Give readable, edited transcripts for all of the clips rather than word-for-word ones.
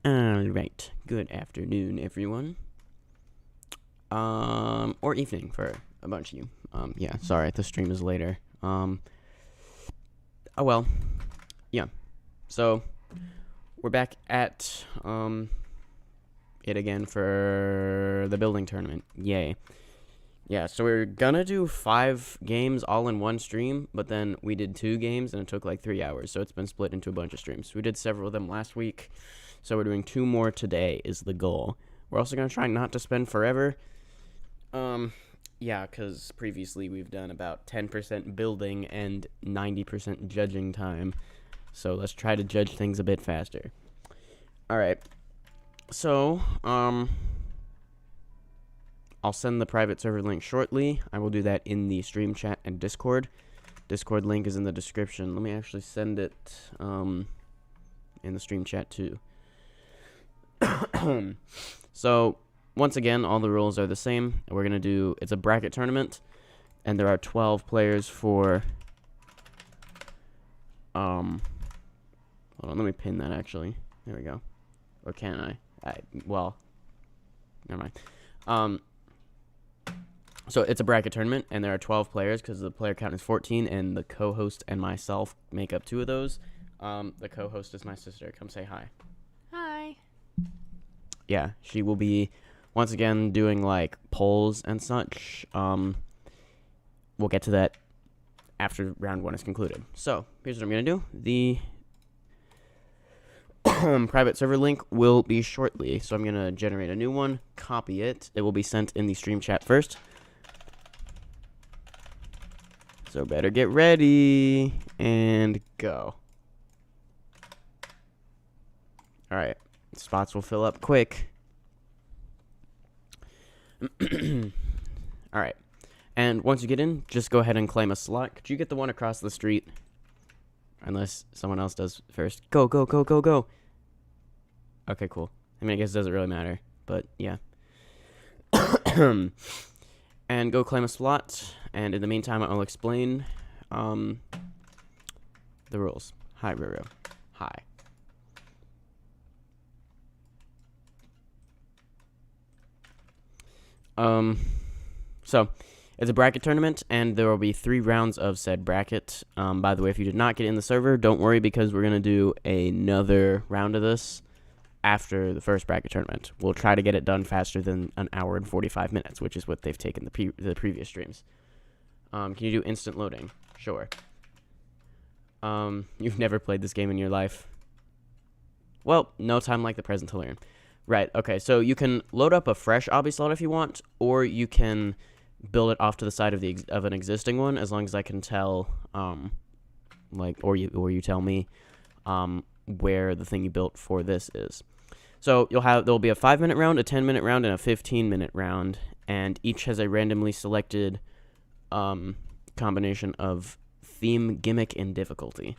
Alright, good afternoon, everyone. Or evening for a bunch of you. Yeah, sorry, the stream is later. Oh well. Yeah. So, we're back at, it again for the building tournament. Yay. Yeah, so we're gonna do 5 games all in one stream, but then we did 2 games and it took like 3 hours, so it's been split into a bunch of streams. We did several of them last week, so we're doing 2 more today is the goal. We're also gonna try not to spend forever. Yeah, because previously we've done about 10% building and 90% judging time, so let's try to judge things a bit faster. Alright, so, I'll send the private server link shortly. I will do that in the stream chat and Discord. Discord link is in the description. Let me actually send it in the stream chat too. So, once again, all the rules are the same. We're going to do, it's a bracket tournament, and there are 12 players for, hold on, let me pin that actually. There we go. Or can I? Well, never mind. So it's a bracket tournament, and there are 12 players because the player count is 14, and the co-host and myself make up 2 of those. The co-host is my sister. Come say hi. Hi. Yeah, she will be, once again, doing, like, polls and such. We'll get to that after round 1 is concluded. So, here's what I'm going to do. The private server link will be shortly, so I'm going to generate a new one, copy it. It will be sent in the stream chat first. So better get ready and go. Alright, spots will fill up quick. Alright, and once you get in, just go ahead and claim a slot. Could you get the one across the street? Unless someone else does first. Go, go, go, go, go. Okay, cool. I mean, I guess it doesn't really matter, but yeah. And go claim a slot, and in the meantime, I'll explain the rules. Hi, Roro. Hi. So, it's a bracket tournament, and there will be 3 rounds of said bracket. By the way, if you did not get in the server, don't worry, because we're going to do another round of this after the first bracket tournament. We'll try to get it done faster than an hour and 45 minutes, which is what they've taken the previous streams. Can you do instant loading? Sure. You've never played this game in your life? Well, no time like the present to learn. Right, okay, so you can load up a fresh obby slot if you want, or you can build it off to the side of an existing one, as long as I can tell, or you tell me, where the thing you built for this is. So there'll be a 5-minute round, a 10-minute round, and a 15-minute round, and each has a randomly selected combination of theme, gimmick, and difficulty.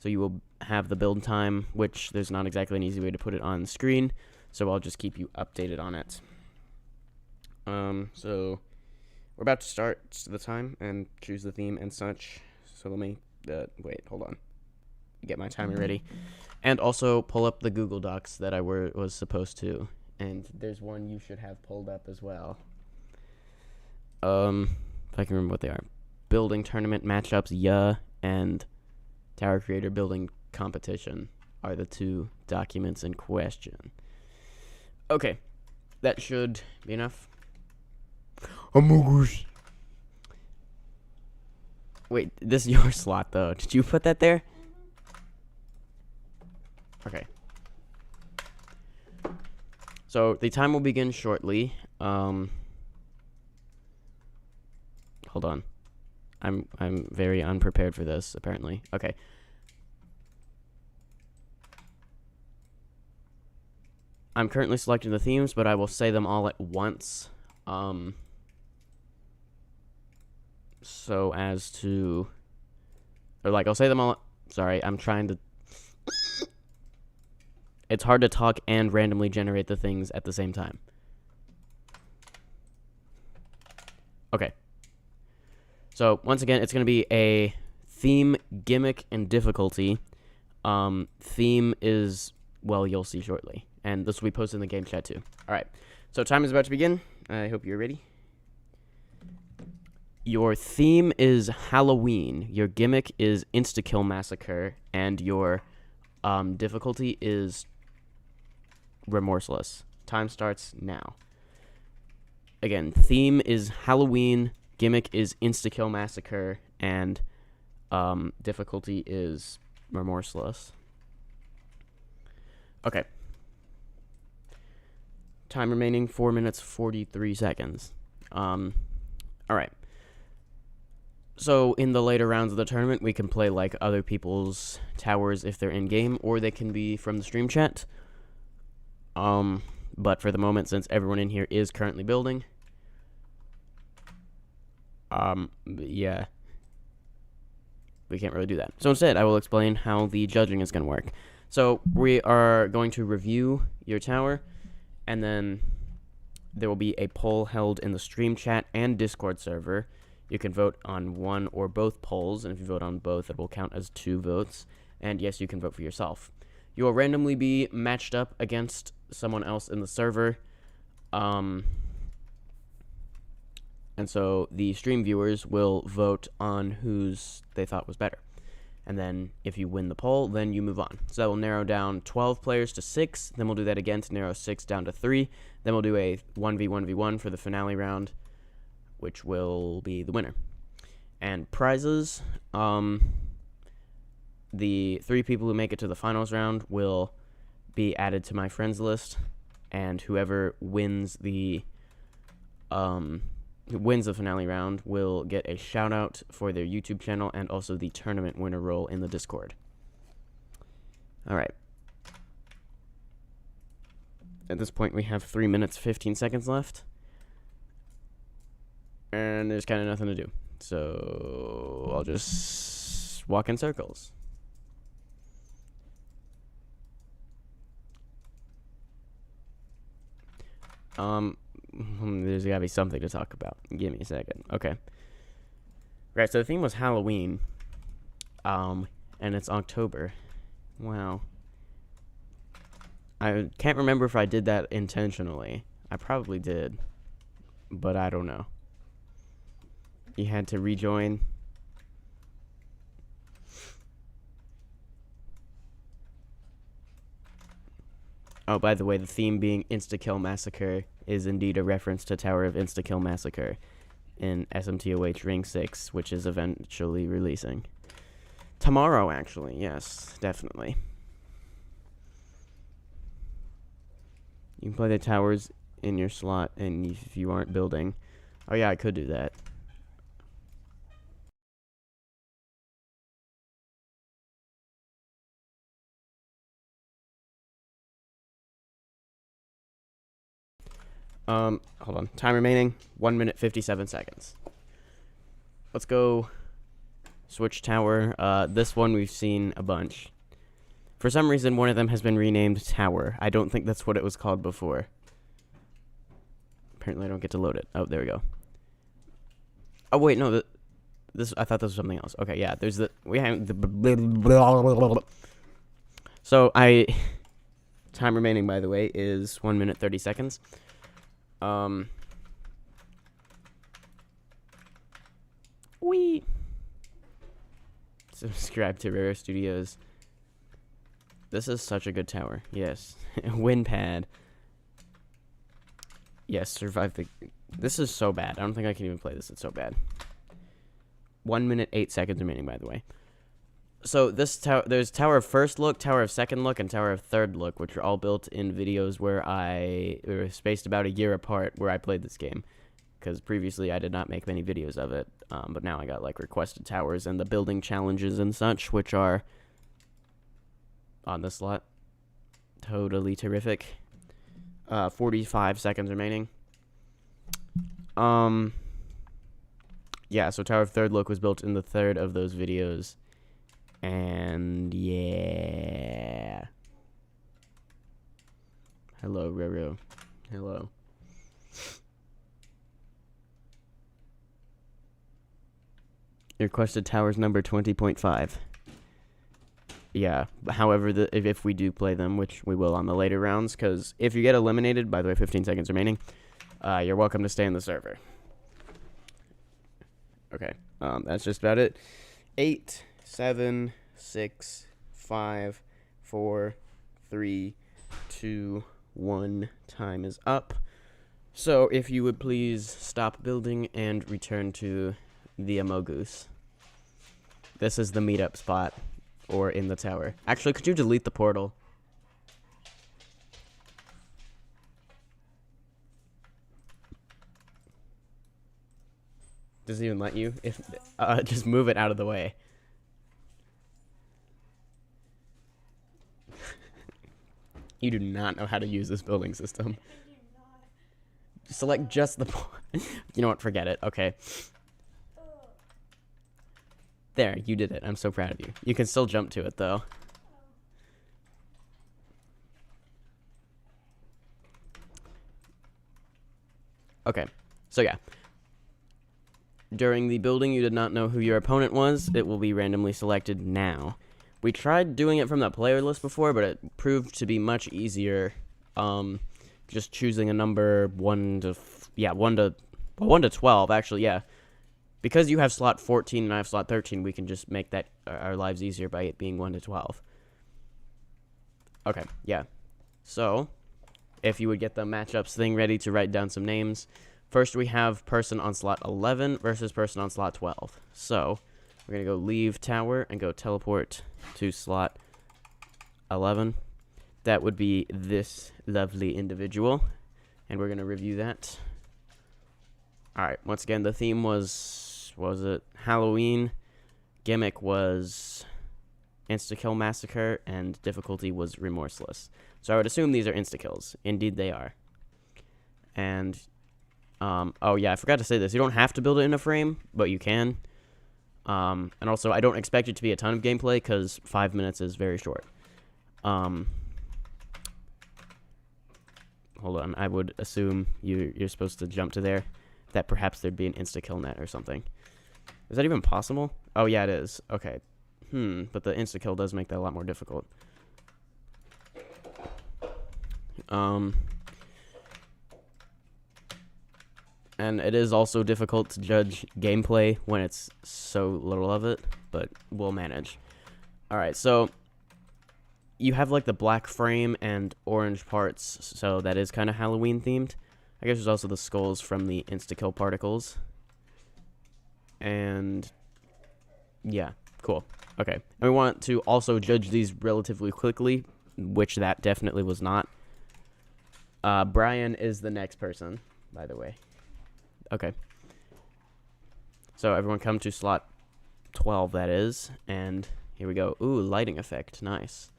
So you will have the build time, which there's not exactly an easy way to put it on the screen, so I'll just keep you updated on it. So we're about to start the time and choose the theme and such. So let me wait, hold on. Get my timer ready. And also pull up the Google Docs that I was supposed to. And there's one you should have pulled up as well. If I can remember what they are. Building tournament matchups, yeah, and Tower Creator building competition are the 2 documents in question. Okay, that should be enough. Oh my gosh. Wait, this is your slot though. Did you put that there? Okay. So the time will begin shortly. Hold on. I'm very unprepared for this, apparently. Okay. I'm currently selecting the themes, but I will say them all at once. So as to, or like, I'll say them all. Sorry, I'm trying to. It's hard to talk and randomly generate the things at the same time. Okay. So, once again, it's going to be a theme, gimmick, and difficulty. Theme is, well, you'll see shortly. and this will be posted in the game chat too. All right, so time is about to begin. I hope you're ready. Your theme is Halloween. Your gimmick is Insta-Kill Massacre, and your difficulty is Remorseless. Time starts now. Again, theme is Halloween, gimmick is Insta-Kill Massacre, and difficulty is Remorseless. Okay. Time remaining 4 minutes 43 seconds. All right. So in the later rounds of the tournament, we can play like other people's towers if they're in game, or they can be from the stream chat. But for the moment, since everyone in here is currently building, yeah, we can't really do that. So instead, I will explain how the judging is going to work. So we are going to review your tower, and then there will be a poll held in the stream chat and Discord server. You can vote on one or both polls, and if you vote on both, it will count as 2 votes. And yes, you can vote for yourself. You will randomly be matched up against someone else in the server. And so the stream viewers will vote on whose they thought was better. And then if you win the poll, then you move on. So that will narrow down 12 players to 6. Then we'll do that again to narrow 6 down to 3. Then we'll do a 1v1v1 for the finale round, which will be the winner. And prizes, the 3 people who make it to the finals round will be added to my friends list, and whoever wins the finale round will get a shout out for their YouTube channel and also the tournament winner role in the Discord. All right. At this point, we have 3 minutes 15 seconds left. And there's kind of nothing to do. So I'll just walk in circles. There's gotta be something to talk about. Give me a second. Okay. Right, so the theme was Halloween. And it's October. Wow. I can't remember if I did that intentionally. I probably did. But I don't know. You had to rejoin. Oh, by the way, the theme being Insta-Kill Massacre is indeed a reference to Tower of Insta-Kill Massacre in SMTOH Ring 6, which is eventually releasing. Tomorrow, actually. Yes, definitely. You can play the towers in your slot, and if you aren't building... Oh, yeah, I could do that. Hold on. Time remaining, 1 minute 57 seconds. Let's go switch tower. This one we've seen a bunch. For some reason, one of them has been renamed Tower. I don't think that's what it was called before. Apparently, I don't get to load it. Oh, there we go. Oh, wait, no, this I thought this was something else. Okay, yeah, there's the... We have the... So, time remaining, by the way, is 1 minute 30 seconds. Subscribe to Roro Studios. This is such a good tower. Yes. WinPad. Yes, survive the... This is so bad. I don't think I can even play this. It's so bad. 1 minute 8 seconds remaining, by the way. So this tower, there's Tower of First Look, Tower of Second Look, and Tower of Third Look, which are all built in videos where I were spaced about a year apart where I played this game. Because previously I did not make many videos of it, but now I got like requested towers and the building challenges and such, which are on this slot. Totally terrific. 45 seconds remaining. Yeah, so Tower of Third Look was built in the third of those videos. And yeah. Hello, Roro. Hello. Your requested tower's number 20.5. Yeah. However, if we do play them, which we will on the later rounds, because if you get eliminated, by the way, 15 seconds remaining, you're welcome to stay in the server. Okay. That's just about it. 8, 7, 6, 5, 4, 3, 2, 1. Time is up. So if you would please stop building and return to the Amogus. This is the meetup spot, or in the tower. Actually, could you delete the portal? Does it even let you? If just move it out of the way. You do not know how to use this building system. Select just the you know what, forget it. Okay. There, you did it. I'm so proud of you. You can still jump to it, though. Okay. So, yeah. During the building, you did not know who your opponent was. It will be randomly selected now. We tried doing it from the player list before, but it proved to be much easier. Just choosing a number 1 to 12, actually, yeah. Because you have slot 14 and I have slot 13, we can just make that our lives easier by it being 1 to 12. Okay, yeah. So, if you would get the matchups thing ready to write down some names. First, we have person on slot 11 versus person on slot 12. So, we're going to go leave tower and go teleport to slot 11. That would be this lovely individual. And we're going to review that. Alright, once again, the theme was it Halloween? Gimmick was Insta-Kill Massacre, and difficulty was Remorseless. So I would assume these are insta-kills. Indeed they are. And, oh yeah, I forgot to say this. You don't have to build it in a frame, but you can. And also, I don't expect it to be a ton of gameplay, because 5 minutes is very short. Hold on, I would assume you're supposed to jump to there. That perhaps there'd be an insta-kill net or something. Is that even possible? Oh, yeah, it is. Okay. But the insta-kill does make that a lot more difficult. And it is also difficult to judge gameplay when it's so little of it, but we'll manage. Alright, so you have, like, the black frame and orange parts, so that is kind of Halloween themed. I guess there's also the skulls from the insta-kill particles. And yeah, cool. Okay. And we want to also judge these relatively quickly, which that definitely was not. Brian is the next person, by the way. Okay. So everyone come to slot 12, that is. And here we go. Ooh, lighting effect. Nice.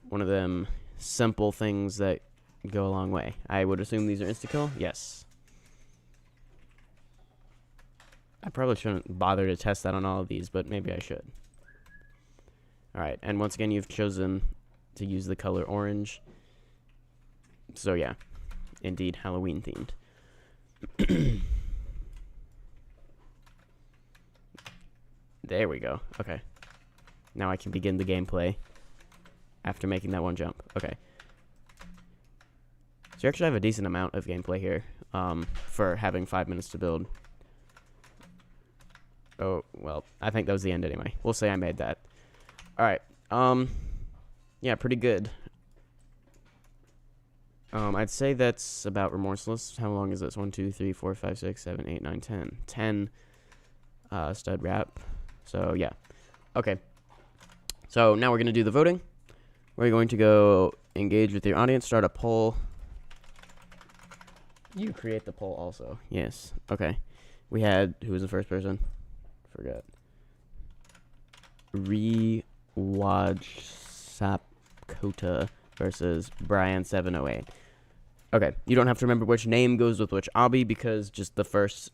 One of them simple things that go a long way. I would assume these are insta-kill? Yes. I probably shouldn't bother to test that on all of these, but maybe I should. Alright, and once again, you've chosen to use the color orange. So yeah, indeed Halloween themed. There we go. Okay. Now I can begin the gameplay after making that one jump. Okay. So you actually have a decent amount of gameplay here for having 5 minutes to build. Oh, well, I think that was the end anyway. We'll say I made that. Alright. Yeah, pretty good. I'd say that's about Remorseless. How long is this? 1, 2, 3, 4, 5, 6, 7, 8, 9, 10. 10 stud wrap. So, yeah. Okay. So, now we're going to do the voting. We're going to go engage with your audience, start a poll. You create the poll also. Yes. Okay. We had, who was the first person? Forgot. Rewatch Sapkota versus Brian708. Okay. You don't have to remember which name goes with which obby, because just the first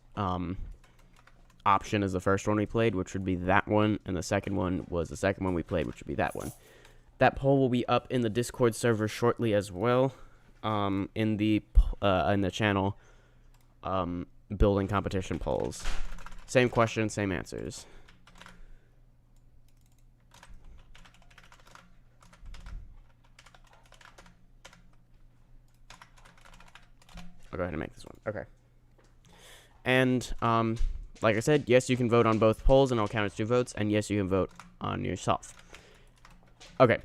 option is the first one we played, which would be that one, and the second one was the second one we played, which would be that one. That poll will be up in the Discord server shortly as well. In the channel, building competition polls. Same question, same answers. I'll go ahead and make this one. Okay. And, like I said, yes, you can vote on both polls, and I'll count as 2 votes, and yes, you can vote on yourself. Okay.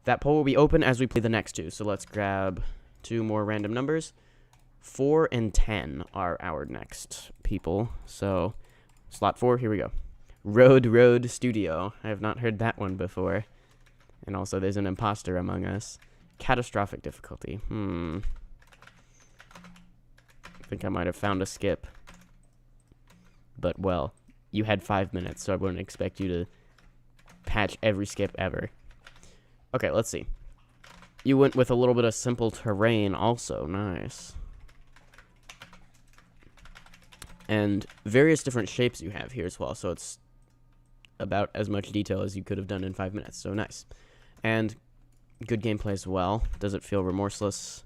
That poll will be open as we play the next 2, so let's grab 2 more random numbers. 4 and 10 are our next people, so slot 4, here we go. Road Studio. I have not heard that one before. And also, there's an imposter among us. Catastrophic difficulty. I think I might have found a skip. But, well, you had 5 minutes, so I wouldn't expect you to patch every skip ever. Okay, let's see. You went with a little bit of simple terrain also. Nice. And various different shapes you have here as well, so it's about as much detail as you could have done in 5 minutes, so nice. And good gameplay as well. Does it feel remorseless?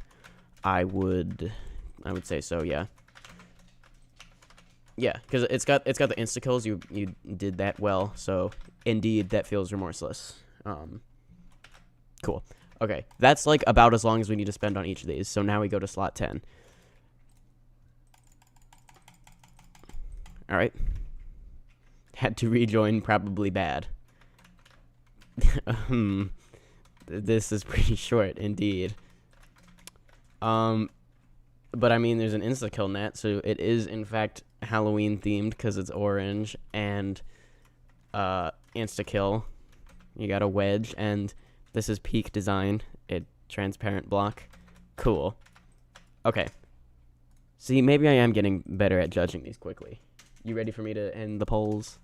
I would say so, yeah. Yeah, because it's got the insta kills. You did that well, so indeed that feels remorseless. Cool. Okay, that's like about as long as we need to spend on each of these. So now we go to slot 10. All right. Had to rejoin, probably bad. This is pretty short indeed. But I mean, there's an insta-kill net, so it is in fact Halloween themed because it's orange and insta-kill. You got a wedge, and this is peak design. A transparent block. Cool. Okay. See, maybe I am getting better at judging these quickly. You ready for me to end the polls?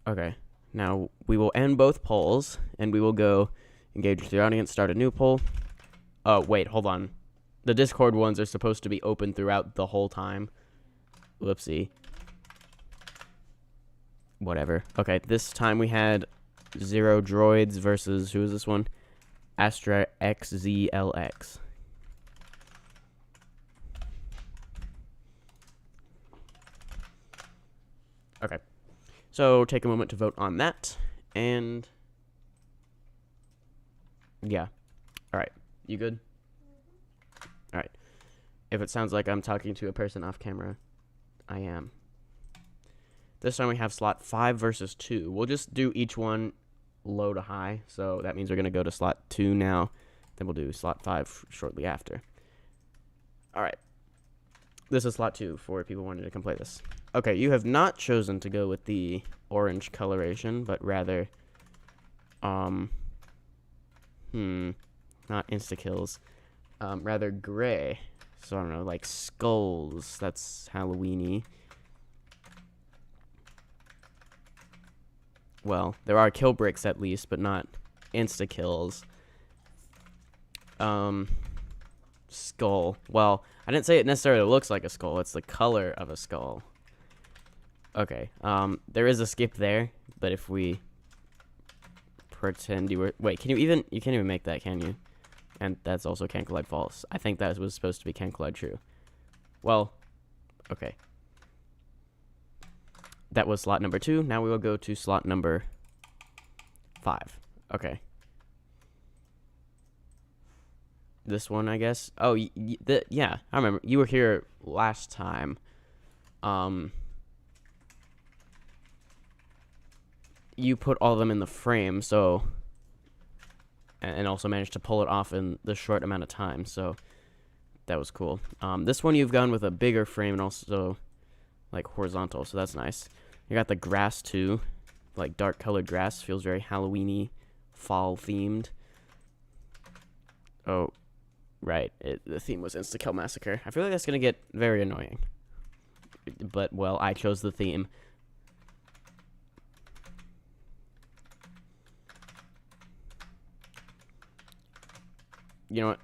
Okay. Now, we will end both polls, and we will go engage with the audience, start a new poll. Oh, wait, hold on. The Discord ones are supposed to be open throughout the whole time. Whoopsie. Whatever. Okay, this time we had 0 droids versus, who is this one? Astra XZLX. Okay. So, take a moment to vote on that, and yeah. Alright, you good? Alright. If it sounds like I'm talking to a person off camera, I am. This time we have slot 5 versus 2. We'll just do each one low to high, so that means we're going to go to slot 2 now, then we'll do slot 5 shortly after. Alright. This is slot 2 for people wanting to come play this. Okay, you have not chosen to go with the orange coloration, but rather, not insta-kills, rather gray. So, I don't know, like skulls. That's Halloween-y. Well, there are kill bricks at least, but not insta-kills. Skull. Well, I didn't say it necessarily looks like a skull. It's the color of a skull. Okay, there is a skip there, but if we pretend you were... Wait, you can't even make that, can you? And that's also can collide false. I think that was supposed to be can collide true. Well, okay. That was slot number 2. Now we will go to slot number 5. Okay. This one, I guess. Oh, yeah, I remember. You were here last time. You put all of them in the frame, so... And also managed to pull it off in the short amount of time, so... That was cool. This one you've gone with a bigger frame and also, like, horizontal, so that's nice. You got the grass, too. Like, dark-colored grass. Feels very Halloween-y, fall-themed. Oh, right. The theme was Insta-Kill Massacre. I feel like that's going to get very annoying. But, well, I chose the theme. You know what?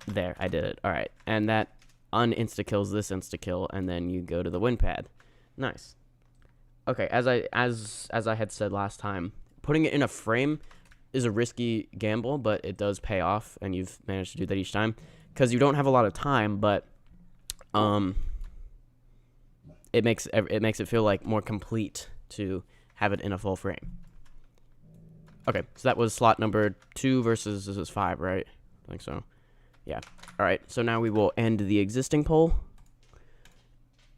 There, I did it. Alright. And that un-insta-kills this insta-kill, and then you go to the win pad. Nice. Okay, as I had said last time, putting it in a frame is a risky gamble, but it does pay off, and you've managed to do that each time. Because you don't have a lot of time, but it makes it feel like more complete to have it in a full frame. Okay, so that was slot number 2 versus this is 5, right? I think so. Yeah. Alright, so now we will end the existing poll.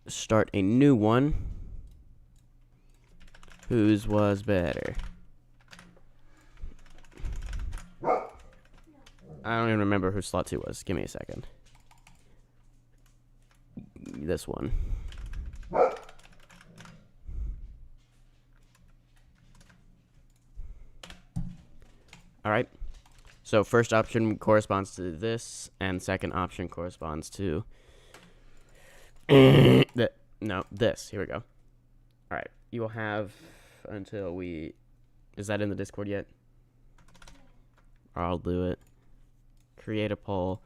Start a new one. Whose was better? I don't even remember who slot 2 was. Give me a second. This one. Alright. So first option corresponds to this, and second option corresponds to this. Here we go. Alright. You will have until we... Is that in the Discord yet? I'll do it. Create a poll.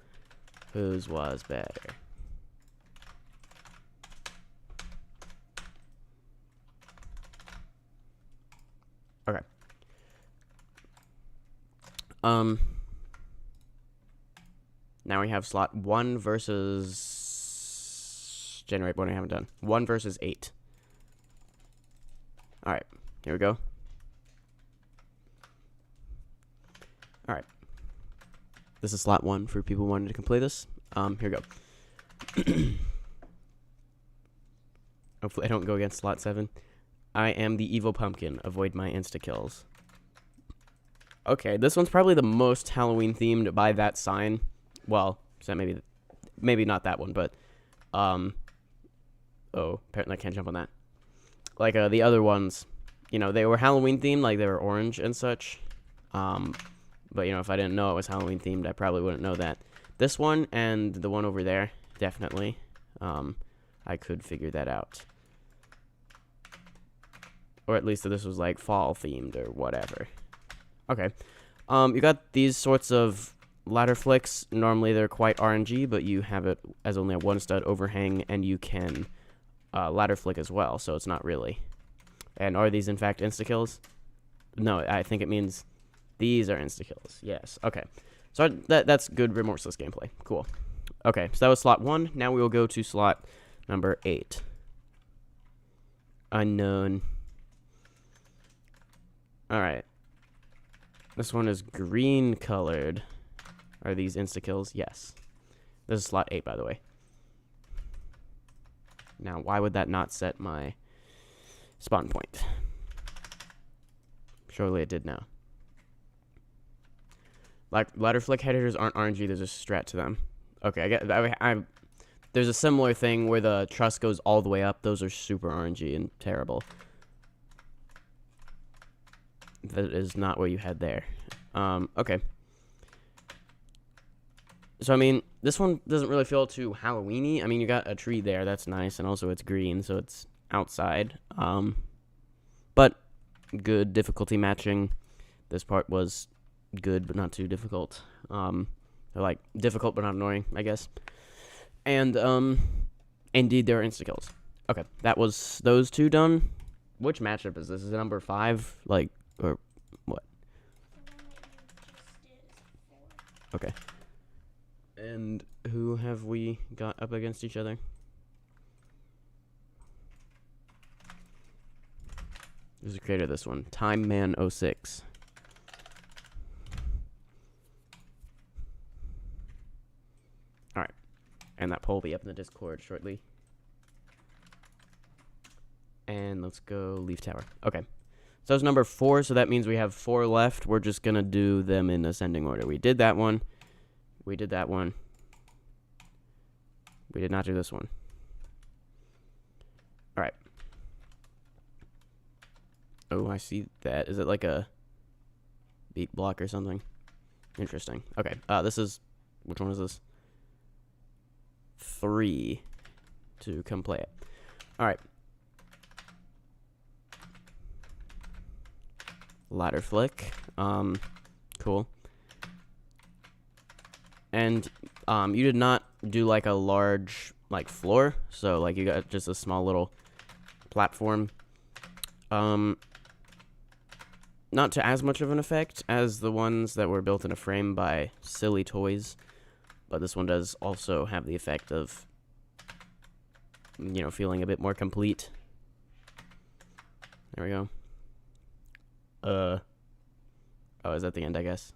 Whose was better? Okay. Now we have slot 1 versus... Generate one I haven't done. 1 versus 8. Alright. Here we go. Alright. This is slot 1 for people wanting to complete this. Here we go. Hopefully I don't go against slot 7. I am the evil pumpkin. Avoid my insta-kills. Okay, this one's probably the most Halloween themed by that sign. Well, so maybe not that one, but oh, apparently I can't jump on that. Like the other ones, you know, they were Halloween themed, like they were orange and such. But you know, if I didn't know it was Halloween themed, I probably wouldn't know that. This one and the one over there, definitely. I could figure that out. Or at least that this was like fall themed or whatever. Okay. You got these sorts of ladder flicks. Normally they're quite RNG, but you have it as only a 1 stud overhang, and you can ladder flick as well, so it's not really. And are these in fact insta-kills? No, I think it means these are insta-kills. Yes. Okay. So that's good remorseless gameplay. Cool. Okay, so that was slot 1. Now we will go to slot number 8. Unknown. Alright. This one is green colored. Are these insta-kills? Yes. This is slot 8, by the way. Now, why would that not set my spawn point? Surely it did now. Like, ladder flick headers aren't RNG, there's a strat to them. Okay, I get there's a similar thing where the truss goes all the way up. Those are super RNG and terrible. That is not what you had there. Okay. So, I mean, this one doesn't really feel too Halloween-y. I mean, you got a tree there. That's nice. And also it's green, so it's outside. But good difficulty matching. This part was good, but not too difficult. Like, difficult, but not annoying, I guess. And, indeed, there are insta-kills. Okay, that was those two done. Which matchup is this? Is it number 5? Like, or what? Okay. And who have we got up against each other? Who's the creator of this one? Time Man 06. Alright. And that poll will be up in the Discord shortly. And let's go Leaf Tower. Okay. So it's number 4, so that means we have 4 left. We're just going to do them in ascending order. We did that one. We did that one. We did not do this one. Alright. Oh, I see that. Is it like a beat block or something? Interesting. Okay. This is... Which one is this? 3 to come play it. Alright. Ladder flick. Cool. And you did not do like a large like floor, so like you got just a small little platform. Not to as much of an effect as the ones that were built in a frame by Silly Toys, but this one does also have the effect of, you know, feeling a bit more complete. There we go. Oh, is that the end, I guess?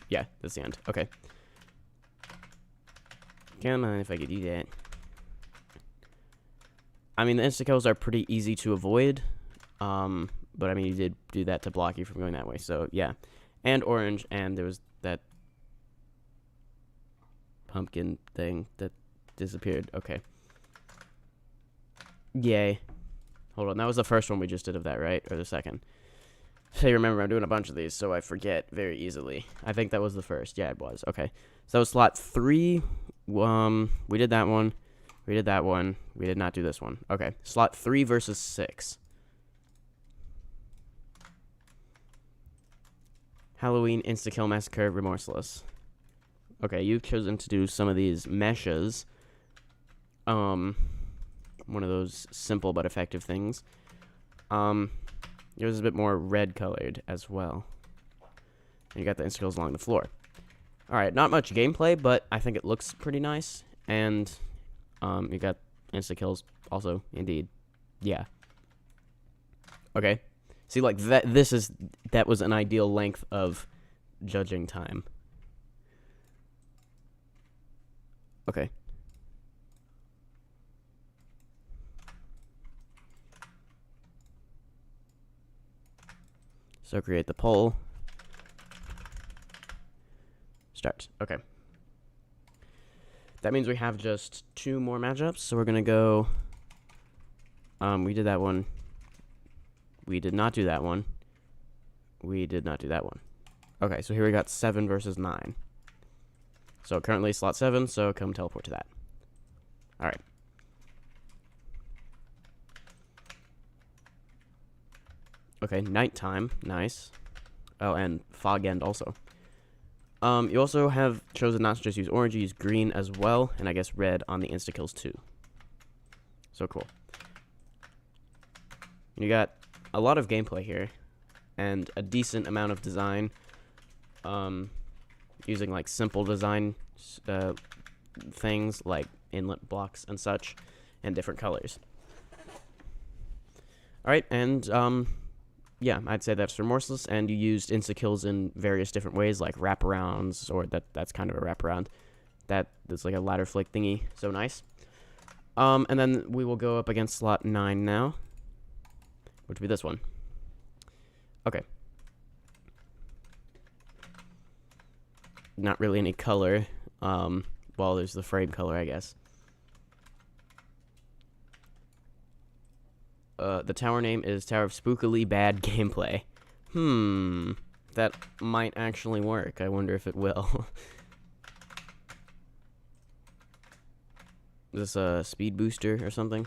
Yeah, that's the end. Okay. Come on, if I could do that. I mean, the insta-kills are pretty easy to avoid. But I mean, you did do that to block you from going that way. So, yeah. And orange, and there was that pumpkin thing that disappeared. Okay. Yay. Hold on, that was the first one we just did of that, right? Or the second? So you remember, I'm doing a bunch of these, so I forget very easily. I think that was the first. Yeah, it was. Okay. So that was slot 3. We did that one. We did that one. We did not do this one. Okay. Slot 3 versus 6. Halloween, Insta-Kill, Massacre, Remorseless. Okay, you've chosen to do some of these meshes. One of those simple but effective things. Yours is a bit more red colored as well. And you got the insta-kills along the floor. Alright, not much gameplay, but I think it looks pretty nice. And you got insta-kills also, indeed. Yeah. Okay. See, like, that was an ideal length of judging time. Okay. So create the poll. Start. Okay. That means we have just 2 more matchups, so we're gonna go... we did that one. We did not do that one. We did not do that one. Okay, so here we got 7 versus 9. So currently slot 7, so come teleport to that. Alright. Okay, nighttime. Nice. Oh, and fog end also. You also have chosen not to just use orange, you use green as well, and I guess red on the insta-kills too. So cool. You got a lot of gameplay here, and a decent amount of design, using like simple design things like inlet blocks and such, and different colors. Alright, and yeah, I'd say that's Remorseless, and you used insta-kills in various different ways, like wraparounds, or that's kind of a wraparound. That's like a ladder flick thingy, so nice. And then we will go up against slot 9 now, which would be this one. Okay. Not really any color. Well, there's the frame color, I guess. The tower name is Tower of Spookily Bad Gameplay. That might actually work. I wonder if it will. Is this a speed booster or something?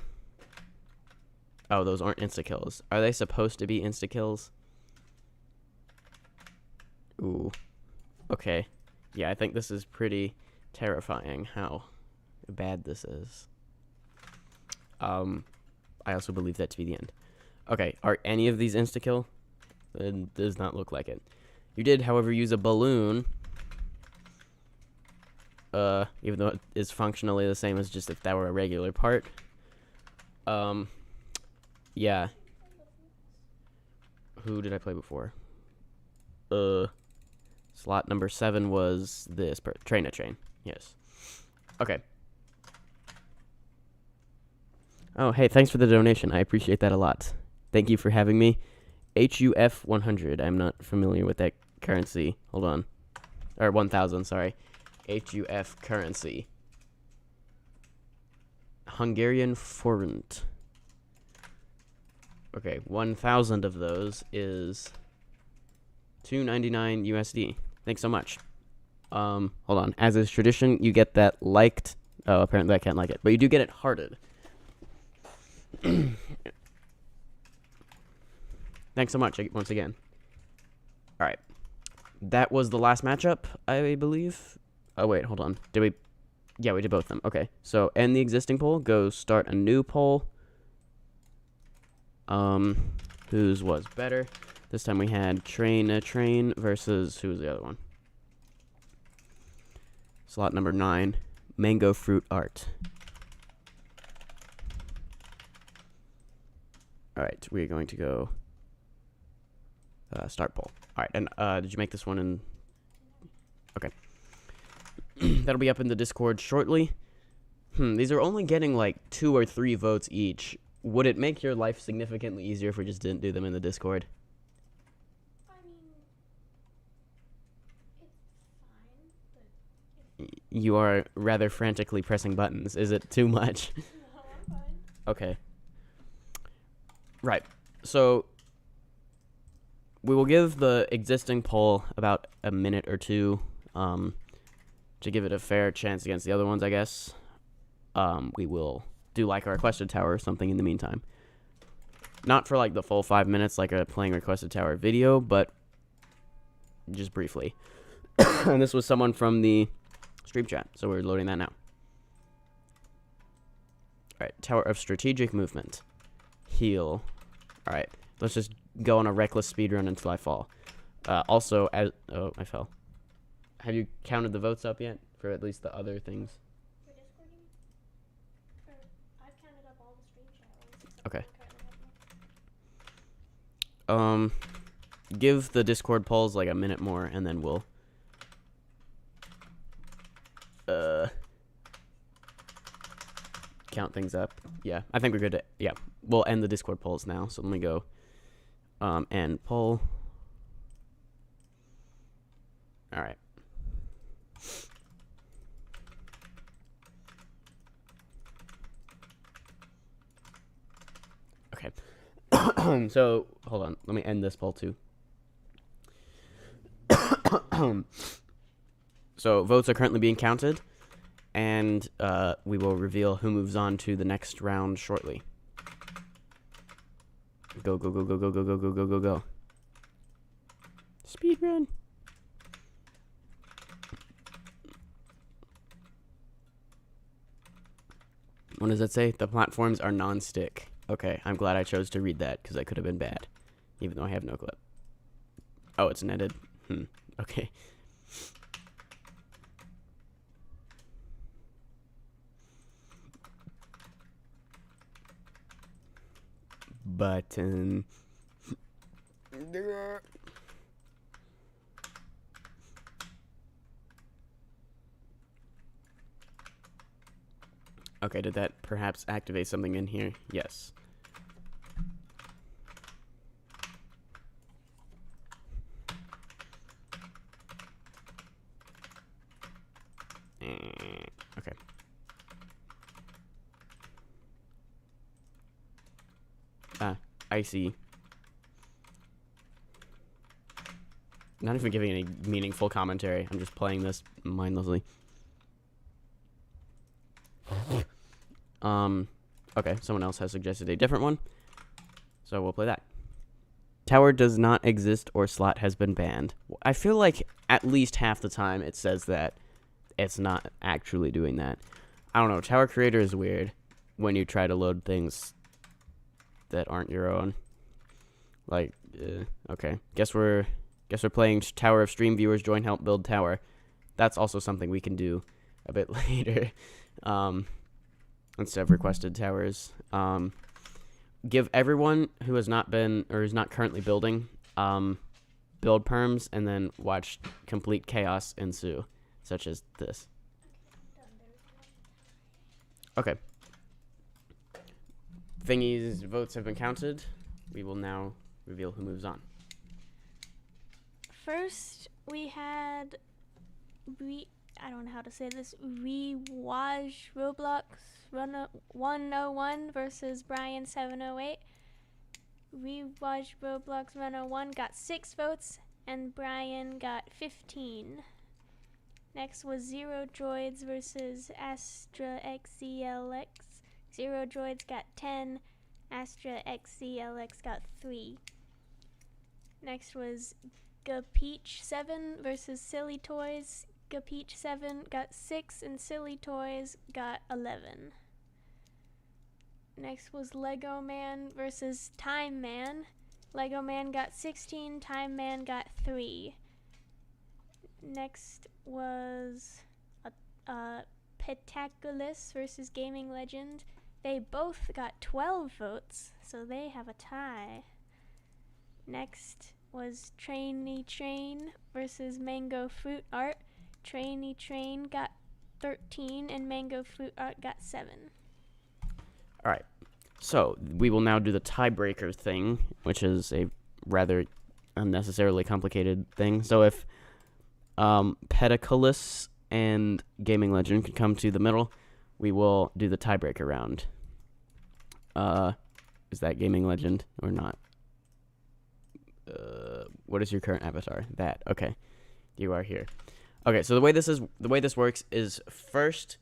Oh, those aren't insta-kills. Are they supposed to be insta-kills? Ooh. Okay. Yeah, I think this is pretty terrifying how bad this is. I also believe that to be the end. Okay, are any of these insta-kill? It does not look like it. You did, however, use a balloon. Even though it is functionally the same as just if that were a regular part. Yeah. Who did I play before? Slot number 7 was this Train. Yes. Okay. Oh, hey, thanks for the donation. I appreciate that a lot. Thank you for having me. HUF 100. I'm not familiar with that currency. Hold on. Or 1,000, sorry. HUF currency. Hungarian forint. Okay, 1,000 of those is $2.99 USD. Thanks so much. Hold on. As is tradition, you get that liked. Oh, apparently I can't like it. But you do get it hearted. Thanks so much once again. Alright. That was the last matchup, I believe. Oh, wait, hold on. Did we... Yeah, we did both of them. Okay. So, end the existing poll. Go start a new poll. Whose was better? This time we had Train versus... Who was the other one? Slot number 9. Mango Fruit Art. Alright, we're going to go... start poll. Alright, and did you make this one in... Okay. That'll be up in the Discord shortly. These are only getting like 2 or 3 votes each. Would it make your life significantly easier if we just didn't do them in the Discord? I mean, it's fine, but You are rather frantically pressing buttons. Is it too much? no, I'm fine. Okay. Right. So we will give the existing poll about a minute or two to give it a fair chance against the other ones, I guess. We will do like a requested tower or something in the meantime. Not for like the full 5 minutes like a playing requested tower video, but just briefly. And this was someone from the stream chat, so we're loading that now. Alright, Tower of Strategic Movement. Heal. Alright, let's just go on a reckless speedrun until I fall. Also, as... Oh, I fell. Have you counted the votes up yet? For at least the other things? For Discord, you mean? Or, I've counted up all the stream chat ones. Okay. Currently Give the Discord polls like a minute more, and then we'll... count things up. Yeah, I think we're good to... Yeah, we'll end the Discord polls now, so let me go... end poll. Alright. Okay. So, hold on. Let me end this poll, too. So, votes are currently being counted, and we will reveal who moves on to the next round shortly. Go, go, go, go, go, go, go, go, go, go, go. Speed run. What does that say? The platforms are non-stick. Okay, I'm glad I chose to read that, because I could have been bad. Even though I have no clip. Oh, it's netted. Okay. Button. Okay, did that perhaps activate something in here? Yes. Okay. I see. Not even giving any meaningful commentary. I'm just playing this mindlessly. Okay, someone else has suggested a different one. So we'll play that. Tower does not exist or slot has been banned. I feel like at least half the time it says that it's not actually doing that. I don't know. Tower Creator is weird when you try to load things that aren't your own. Like, okay. Guess we're playing Tower of Stream Viewers Join Help Build Tower. That's also something we can do a bit later. Instead of requested towers. Give everyone who has not been or is not currently building build perms, and then watch complete chaos ensue, such as this. Okay. Thingy's votes have been counted. We will now reveal who moves on. First, we had I don't know how to say this. Roblox 101 versus Brian 708. Roblox 101 got 6 votes and Brian got 15. Next was Zero Droids versus Astra XCLX. Zero Droids got 10. Astra XCLX got 3. Next was Gapeach 7 versus Silly Toys. Gapeach 7 got 6 and Silly Toys got 11. Next was Lego Man versus Time Man. Lego Man got 16, Time Man got 3. Next was Petaculus versus Gaming Legend. They both got 12 votes, so they have a tie. Next was Trainy Train versus Mango Fruit Art. Trainy Train got 13, and Mango Fruit Art got 7. All right. So we will now do the tiebreaker thing, which is a rather unnecessarily complicated thing. So if Pediculus and Gaming Legend can come to the middle, we will do the tiebreaker round. Is that Gaming Legend or not? What is your current avatar? That. Okay. You are here. Okay, so the way this works is first,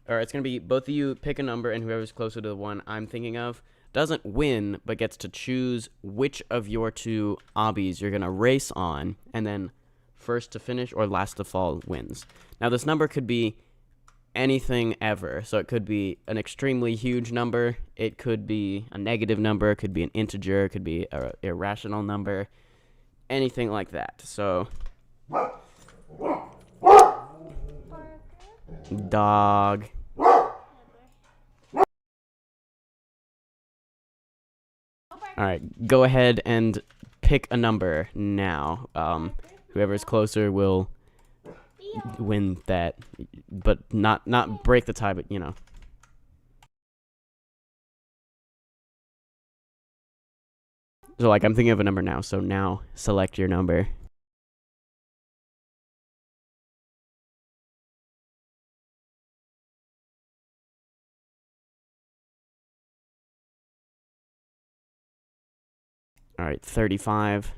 or it's gonna be both of you pick a number, and whoever's closer to the one I'm thinking of doesn't win, but gets to choose which of your two obbies you're gonna race on, and then first to finish or last to fall wins. Now this number could be anything ever, so it could be an extremely huge number, it could be a negative number, it could be an integer, it could be an irrational number, anything like that. So dog. Alright, go ahead and pick a number now. Whoever's closer will win that, but not break the tie, but you know. So like I'm thinking of a number now, so now select your number. All right, 35.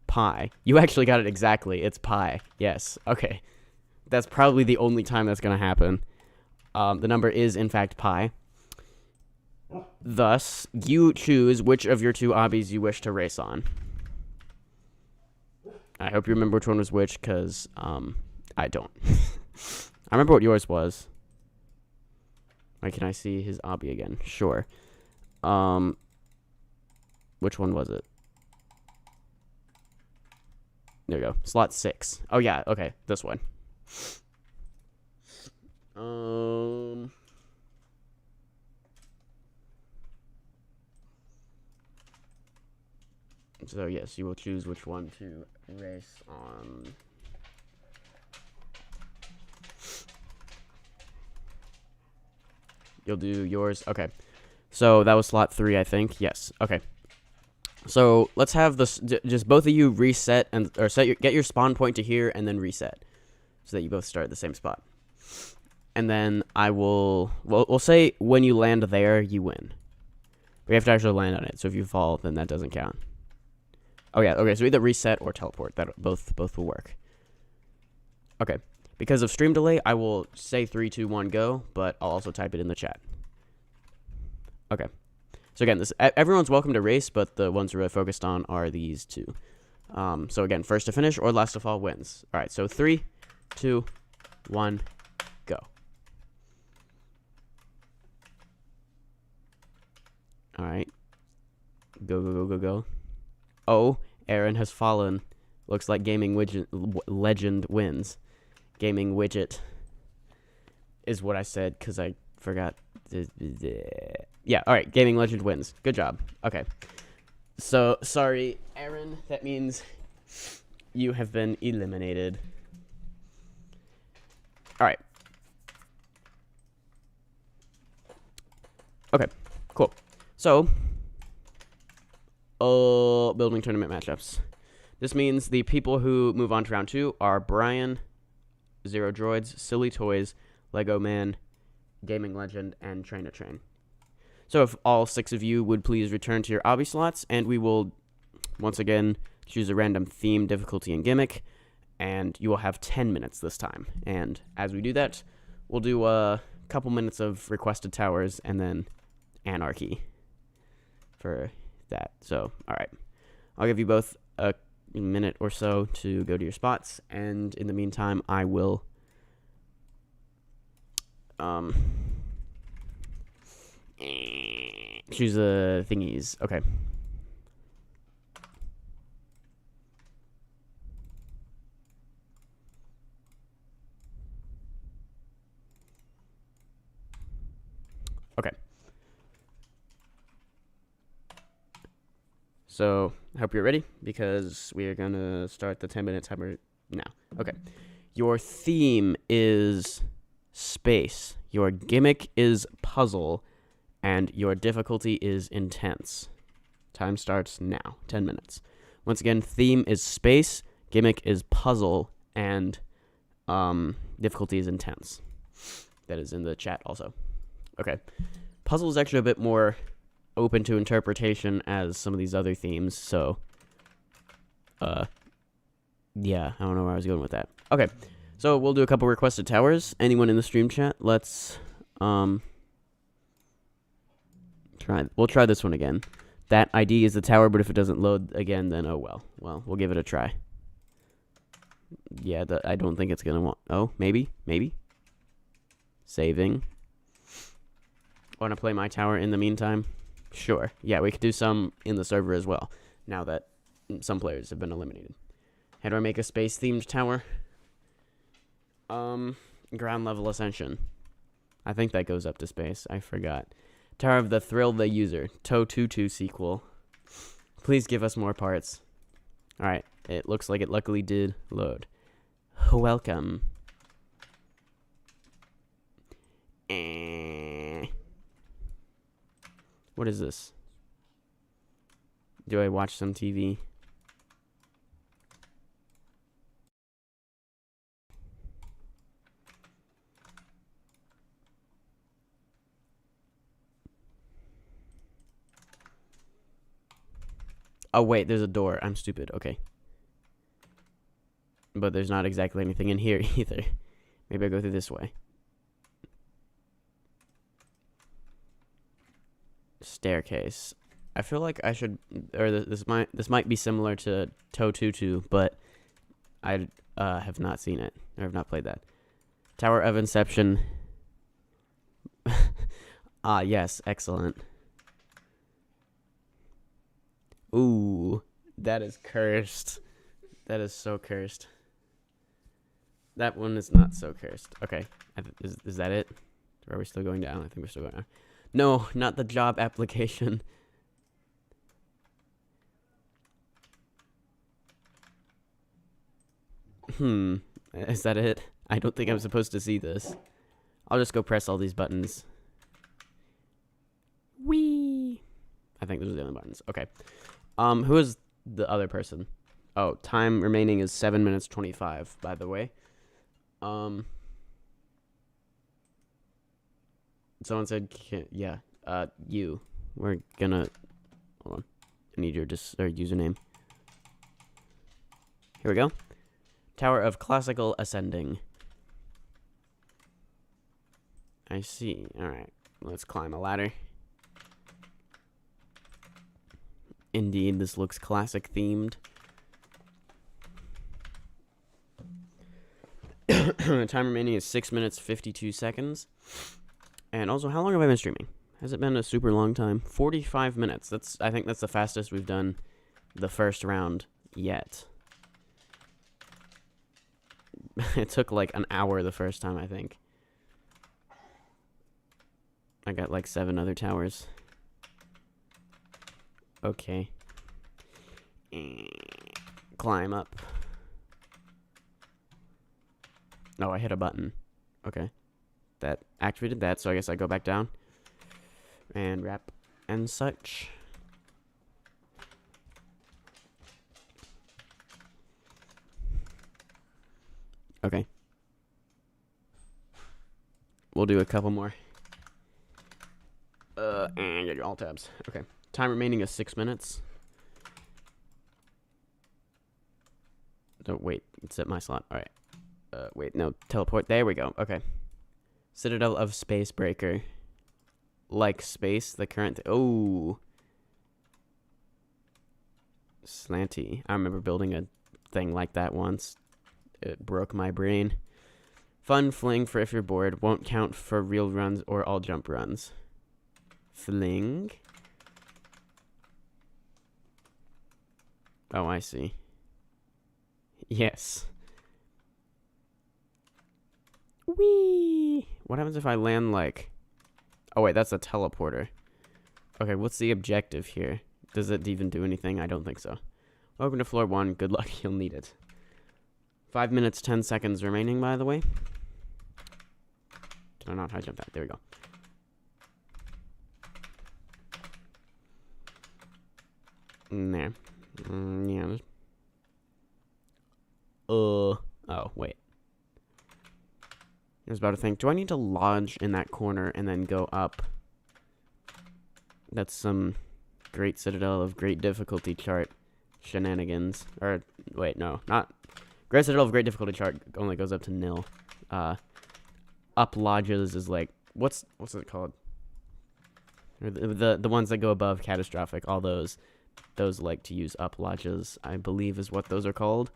Pi. You actually got it exactly. It's pi. Yes. Okay. That's probably the only time that's going to happen. The number is, in fact, pi. Thus, you choose which of your two obbies you wish to race on. I hope you remember which one was which, because I don't. I remember what yours was. Wait, can I see his obby again? Sure. Which one was it? There you go. Slot 6. Oh, yeah. Okay. This one. So, yes, you will choose which one to race on. You'll do yours. Okay. So, that was slot 3, I think. Yes. Okay. So let's have this. Just both of you reset or get your spawn point to here and then reset, so that you both start at the same spot. And then I will. We'll say when you land there, you win. We have to actually land on it. So if you fall, then that doesn't count. Oh yeah. Okay. So either reset or teleport. That both will work. Okay. Because of stream delay, I will say 3, 2, 1, go. But I'll also type it in the chat. Okay. So again, everyone's welcome to race, but the ones we're really focused on are these two. So again, first to finish or last to fall wins. All right, so 3, 2, 1, go. All right. Go, go, go, go, go. Oh, Aaron has fallen. Looks like Gaming Legend wins. Gaming Widget is what I said because I forgot. Yeah, all right. Gaming Legend wins. Good job. Okay. So, sorry, Aaron. That means you have been eliminated. All right. Okay, cool. So, building tournament matchups. This means the people who move on to round 2 are Brian, Zero Droids, Silly Toys, Lego Man, Gaming Legend, and Train to Train. So if all 6 of you would please return to your obby slots, and we will, once again, choose a random theme, difficulty, and gimmick, and you will have 10 minutes this time. And as we do that, we'll do a couple minutes of requested towers, and then anarchy for that. So, all right. I'll give you both a minute or so to go to your spots, and in the meantime, I will choose the thingies. Okay. Okay. So, I hope you're ready, because we are going to start the 10-minute timer No. Okay. Your theme is space. Your gimmick is puzzle. And your difficulty is intense. Time starts now. 10 minutes. Once again, theme is space. Gimmick is puzzle. And difficulty is intense. That is in the chat also. Okay. Puzzle is actually a bit more open to interpretation as some of these other themes, so yeah, I don't know where I was going with that. Okay, so we'll do a couple requested towers. Anyone in the stream chat? Let's we'll try this one again. That ID is the tower, but if it doesn't load again, then oh well. Well, we'll give it a try. Yeah, I don't think it's gonna want. Oh, maybe. Saving. Want to play my tower in the meantime? Sure. Yeah, we could do some in the server as well, now that some players have been eliminated. How do I make a space-themed tower? Ground level ascension. I think that goes up to space. I forgot. Tower of the Thrill the User. Toe22 sequel. Please give us more parts. Alright, it looks like it luckily did load. Welcome. What is this? Do I watch some TV? Oh, wait, there's a door. I'm stupid. Okay. But there's not exactly anything in here either. Maybe I go through this way. Staircase. I feel like I should, or this might be similar to Toe22, but I have not seen it, or have not played that. Tower of Inception. Ah, yes, excellent. Ooh, that is cursed. That is so cursed. That one is not so cursed. Okay, is that it? Or are we still going down? I think we're still going down. No, not the job application. Is that it? I don't think I'm supposed to see this. I'll just go press all these buttons. Whee! I think those are the only buttons. Okay. Who is the other person? Oh, time remaining is 7 minutes 25, by the way. Someone said, yeah, you. We're gonna, hold on. I need your username. Here we go. Tower of Classical Ascending. I see. Alright, let's climb a ladder. Indeed, this looks classic themed. Time remaining is 6 minutes 52 seconds. And also, how long have I been streaming? Has it been a super long time? 45 minutes. I think that's the fastest we've done the first round yet. It took like an hour the first time, I think. I got like 7 other towers. Okay. Climb up. Oh, I hit a button. Okay. That activated that, so I guess I go back down. And wrap and such. Okay. We'll do a couple more. And get your alt tabs. Okay. Time remaining is 6 minutes. Oh, wait. It's at my slot. Alright. Wait, no. Teleport. There we go. Okay. Citadel of Space Breaker. Like space, the current... Oh. Slanty. I remember building a thing like that once. It broke my brain. Fun fling for if you're bored. Won't count for real runs or all jump runs. Fling. Oh, I see. Yes. Whee! What happens if I land like... Oh, wait, that's a teleporter. Okay, what's the objective here? Does it even do anything? I don't think so. Welcome to floor 1. Good luck, you'll need it. 5 minutes, 10 seconds remaining, by the way. Did I not high jump that? There we go. There. Yeah. Oh, wait. I was about to think, do I need to lodge in that corner and then go up? That's some great Citadel of Great Difficulty chart shenanigans. Or, wait, no, not... Great Citadel of Great Difficulty chart only goes up to nil. Up lodges is like... What's it called? Or the ones that go above catastrophic, all those like to use up lodges, I believe is what those are called.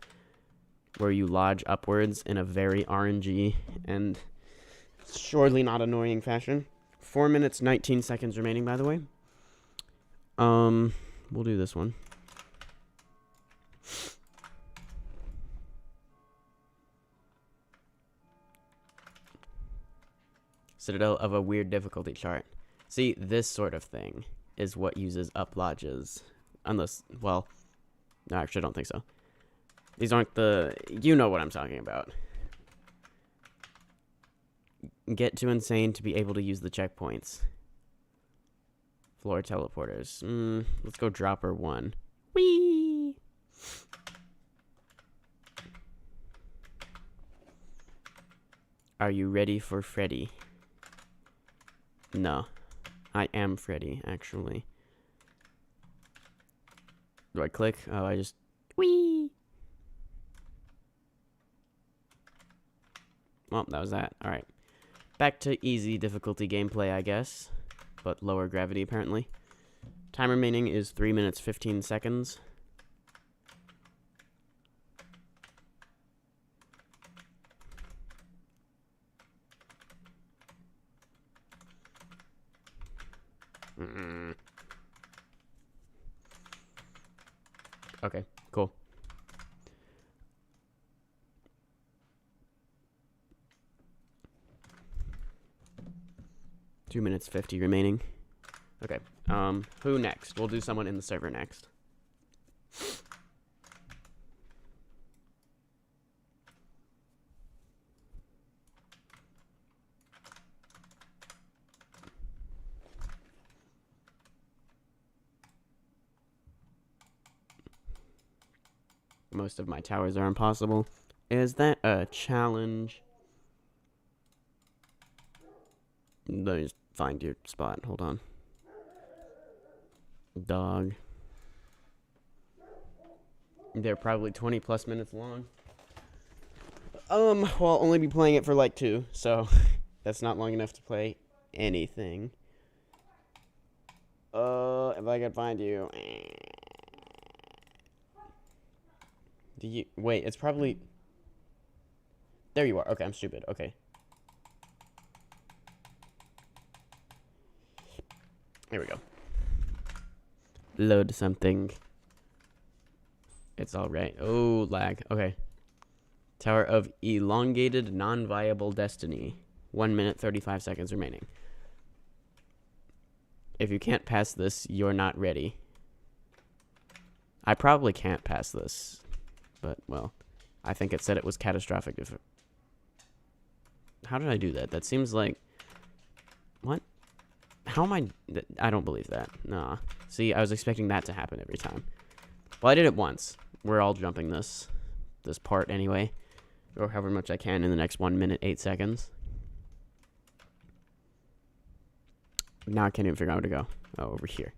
Where you lodge upwards in a very RNG and surely not annoying fashion. 4 minutes, 19 seconds remaining, by the way. We'll do this one. Citadel of a weird difficulty chart. See, this sort of thing is what uses up lodges. Unless, well, no, actually, I don't think so. These aren't the... You know what I'm talking about. Get too insane to be able to use the checkpoints. Floor teleporters. Let's go dropper 1. Whee! Are you ready for Freddy? No. I am Freddy, actually. Do I click? Oh, I just... Whee! Well, that was that. Alright. Back to easy difficulty gameplay, I guess. But lower gravity, apparently. Time remaining is 3 minutes, 15 seconds. Okay, cool. Two minutes 50 remaining. Okay. Who next? We'll do someone in the server next. Most of my towers are impossible. Is that a challenge? Let me just find your spot. Hold on. Dog. They're probably 20 plus minutes long. Well, I'll only be playing it for like 2, so that's not long enough to play anything. If I could find you. Do you wait, it's probably there you are. Okay, I'm stupid. Okay. Here we go. Load something. It's alright. Oh, lag. Okay. Tower of Elongated Non-Viable Destiny. 1 minute, 35 seconds remaining. If you can't pass this, you're not ready. I probably can't pass this. But, well, I think it said it was catastrophic. How did I do that? That seems like... What? How am I... I don't believe that. Nah. See, I was expecting that to happen every time. Well, I did it once. We're all jumping this part anyway. Or however much I can in the next 1 minute, 8 seconds. Now I can't even figure out where to go. Oh, over here.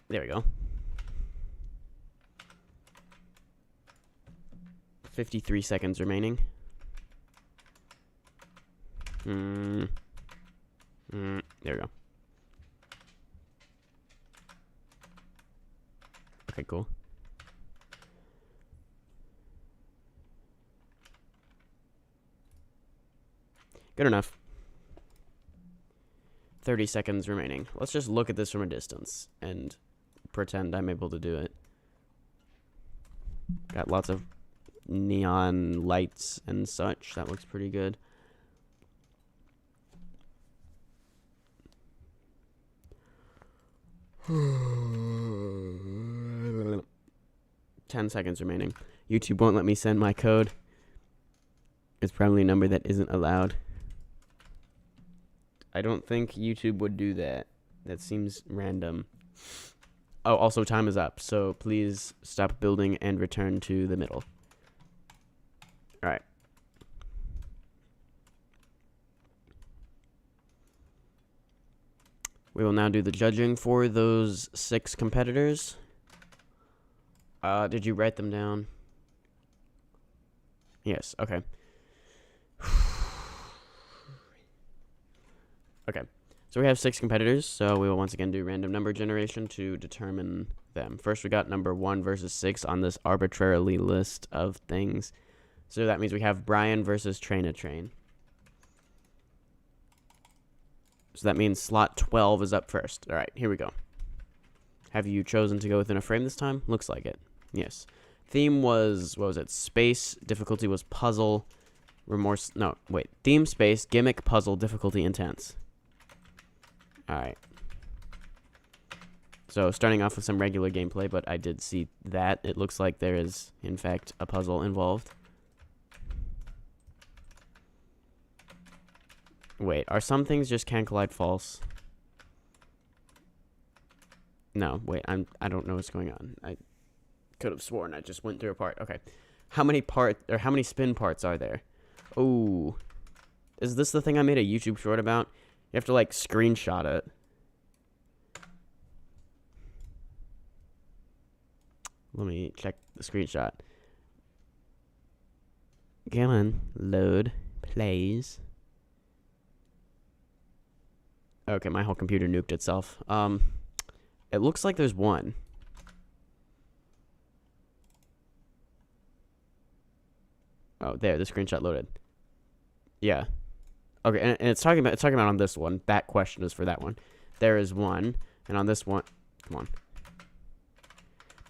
There we go. 53 seconds remaining. There we go. Okay, cool. Good enough. 30 seconds remaining. Let's just look at this from a distance and pretend I'm able to do it. Got lots of neon lights and such. That looks pretty good. 10 seconds remaining. YouTube won't let me send my code. It's probably a number that isn't allowed. I don't think YouTube would do that. That seems random. Oh, also time is up, so please stop building and return to the middle. Alright. We will now do the judging for those 6 competitors. Did you write them down? Yes, okay. Okay, so we have 6 competitors, so we will once again do random number generation to determine them. First, we got number 1 versus 6 on this arbitrarily list of things. So that means we have Brian versus Train a Train. So that means slot 12 is up first. All right, here we go. Have you chosen to go within a frame this time? Looks like it. Yes. Theme was, what was it? Space. Difficulty was puzzle. Remorse. No, wait. Theme, space, gimmick, puzzle, difficulty, intense. All right. So starting off with some regular gameplay, but I did see that. It looks like there is, in fact, a puzzle involved. Wait, are some things just can't collide false? No, wait, I don't know what's going on. I could have sworn I just went through a part. Okay. How many spin parts are there? Oh. Is this the thing I made a YouTube short about? You have to like screenshot it. Let me check the screenshot. Come on, load, please. Okay, my whole computer nuked itself. It looks like there's one. Oh, there, the screenshot loaded. Yeah. Okay, and it's talking about on this one. That question is for that one. There is one, and on this one, come on.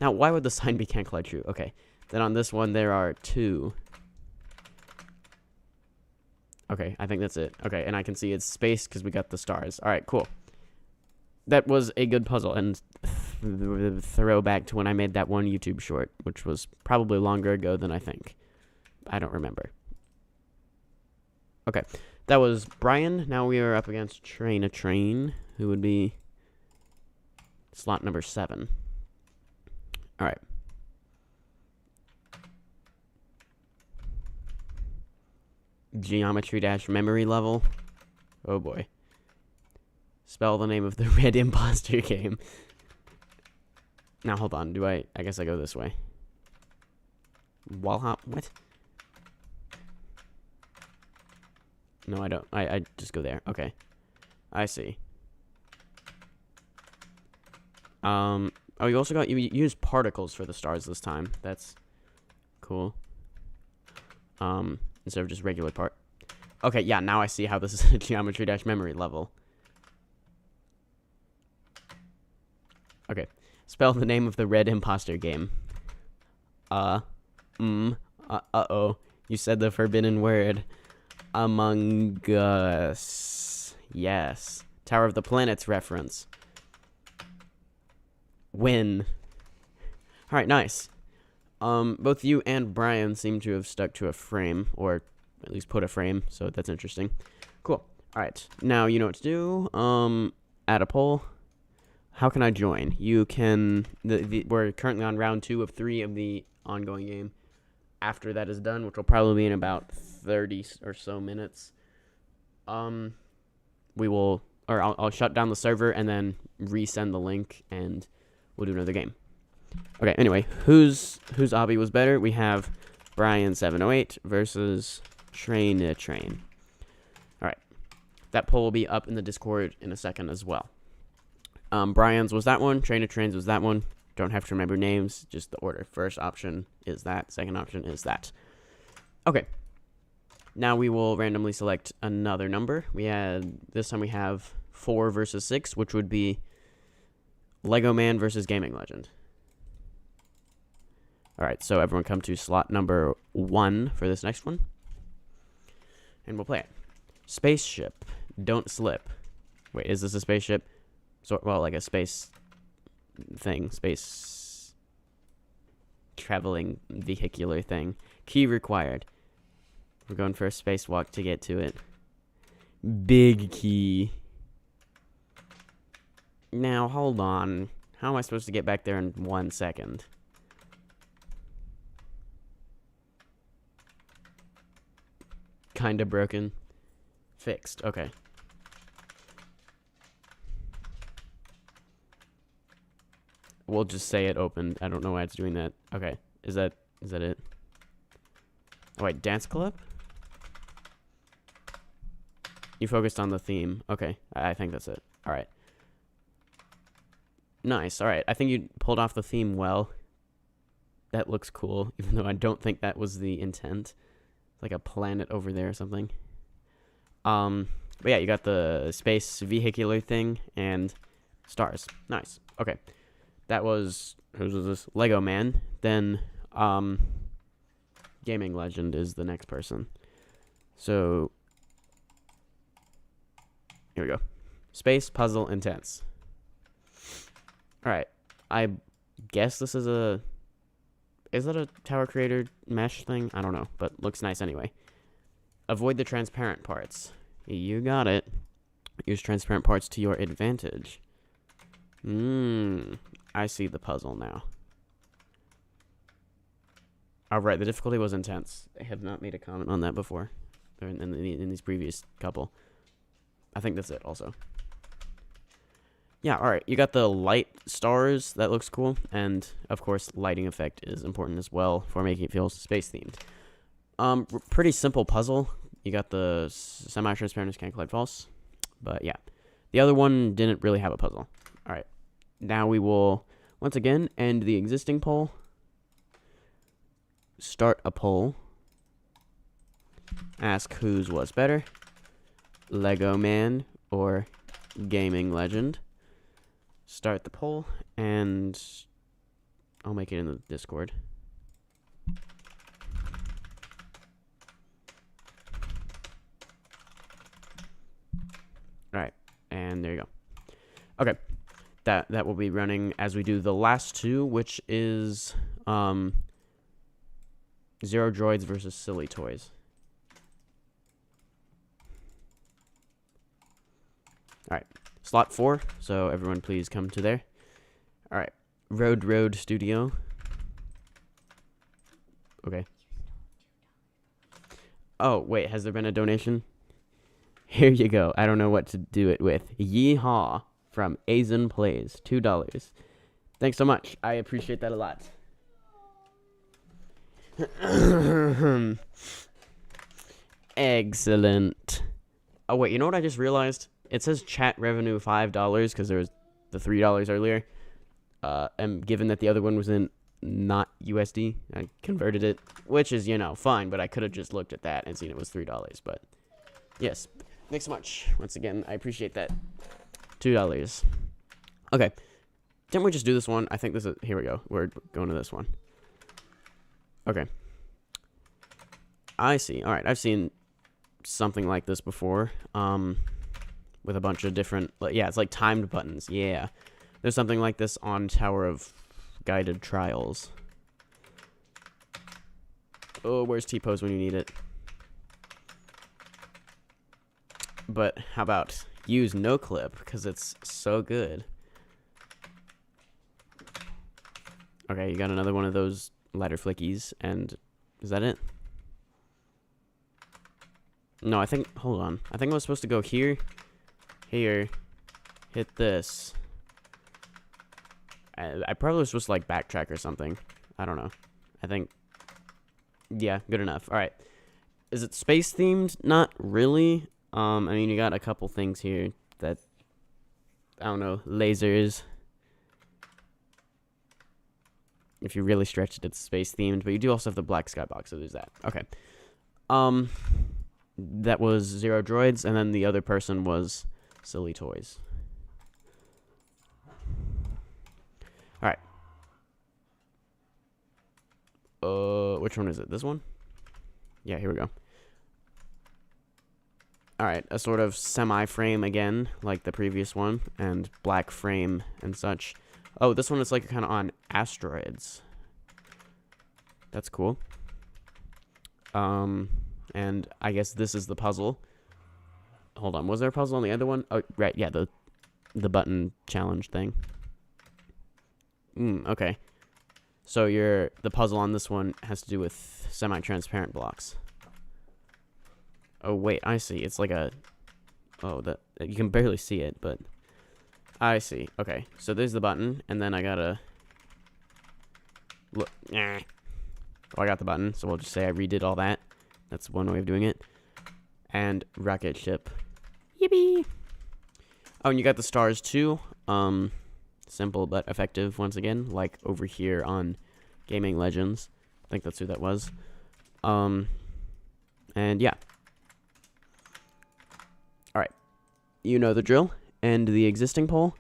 Now, why would the sign be can't collide true? Okay, then on this one there are 2. Okay, I think that's it. Okay, and I can see it's space because we got the stars. All right, cool. That was a good puzzle, and throwback to when I made that one YouTube short, which was probably longer ago than I think. I don't remember. Okay, that was Brian. Now we are up against Train a Train, who would be slot number 7. All right. Geometry dash memory level. Oh boy. Spell the name of the red imposter game. Now hold on. I guess I go this way. Wall hop? What? No, I don't. I just go there. Okay. I see. Oh, you also got, you use particles for the stars this time. That's cool. Instead of just regular part. Okay, yeah, now I see how this is a geometry dash memory level. Okay. Spell the name of the red imposter game. Uh-oh. You said the forbidden word. Among Us. Yes. Tower of the Planets reference. Win. Alright, nice. Both you and Brian seem to have stuck to a frame, or at least put a frame, so that's interesting. Cool. Alright, now you know what to do. Add a poll. How can I join? You can, we're currently on round 2 of 3 of the ongoing game. After that is done, which will probably be in about 30 or so minutes, we will, or I'll shut down the server and then resend the link, and we'll do another game. Okay, anyway, whose obby was better? We have Brian708 versus Train a Train. Alright. That poll will be up in the Discord in a second as well. Brian's was that one. Train a Train's was that one. Don't have to remember names, just the order. First option is that. Second option is that. Okay. Now we will randomly select another number. This time we have 4 versus 6, which would be Lego Man versus Gaming Legend. Alright, so everyone come to slot number 1 for this next one. And we'll play it. Spaceship. Don't slip. Wait, is this a spaceship? So, well, like a space thing. Space traveling vehicular thing. Key required. We're going for a spacewalk to get to it. Big key. Now, hold on. How am I supposed to get back there in 1 second? Kinda broken. Fixed. Okay. We'll just say it opened. I don't know why it's doing that. Okay. Is that it? Oh, wait. Dance club? You focused on the theme. Okay. I think that's it. All right. Nice. All right. I think you pulled off the theme well. That looks cool, even though I don't think that was the intent. It's like a planet over there or something. But yeah, you got the space vehicular thing and stars. Nice. Okay. That was, who was this? Lego Man. Then, Gaming Legend is the next person. So, here we go. Space, puzzle, intense. Alright. I guess this is a... Is that a tower creator mesh thing? I don't know, but looks nice anyway. Avoid the transparent parts. You got it. Use transparent parts to your advantage. I see the puzzle now. Alright, the difficulty was intense. I have not made a comment on that before. Or in these previous couple. I think that's it also. Yeah, alright. You got the light stars. That looks cool. And, of course, lighting effect is important as well for making it feel space-themed. Pretty simple puzzle. You got the semi-transparent can collide false. But, yeah. The other one didn't really have a puzzle. Alright. Now we will, once again, end the existing poll. Start a poll. Ask whose was better. Lego Man or Gaming Legend. Start the poll, and I'll make it in the Discord. Alright, and there you go. Okay. That will be running as we do the last two, which is Zero Droids versus Silly Toys. Alright. Slot 4, so everyone please come to there. Alright. Road Studio. Okay. Oh, wait, has there been a donation? Here you go. I don't know what to do it with. Yeehaw from Azen Plays. $2. Thanks so much. I appreciate that a lot. Excellent. Oh, wait, you know what I just realized? It says chat revenue $5 because there was the $3 earlier. And given that the other one was in not USD, I converted it, which is, you know, fine, but I could have just looked at that and seen it was $3. But yes, thanks so much. Once again, I appreciate that. $2. Okay. Didn't we just do this one? I think this is, here we go. We're going to this one. Okay. I see. All right. I've seen something like this before. With a bunch of different, yeah, it's like timed buttons. Yeah. There's something like this on Tower of Guided Trials. Oh, where's T-pose when you need it? But how about use no clip because it's so good. Okay, you got another one of those ladder flickies, and is that it? No, I think, hold on. I think I was supposed to go here, here, hit this. I probably was supposed to, like, backtrack or something. I don't know. I think, yeah, good enough. All right. Is it space-themed? Not really. I mean, you got a couple things here that, I don't know, lasers. If you really stretch it, it's space-themed. But you do also have the black skybox, so there's that. Okay. That was Zero Droids, and then the other person was Silly Toys. Alright. Which one is it? This one? Yeah, here we go. Alright, a sort of semi-frame again, like the previous one, and black frame and such. Oh, this one is like kind of on asteroids. That's cool. And I guess this is the puzzle. Hold on, was there a puzzle on the other one? Oh, right, yeah, the button challenge thing. Okay. So the puzzle on this one has to do with semi-transparent blocks. Oh wait, I see. It's like you can barely see it, but I see. Okay, so there's the button, and then I gotta look. Oh, I got the button, so we'll just say I redid all that. That's one way of doing it. And rocket ship. Yippee! Oh, and you got the stars too. Simple but effective once again, like over here on Gaming Legends. I think that's who that was. And yeah. Alright. You know the drill. End the existing poll.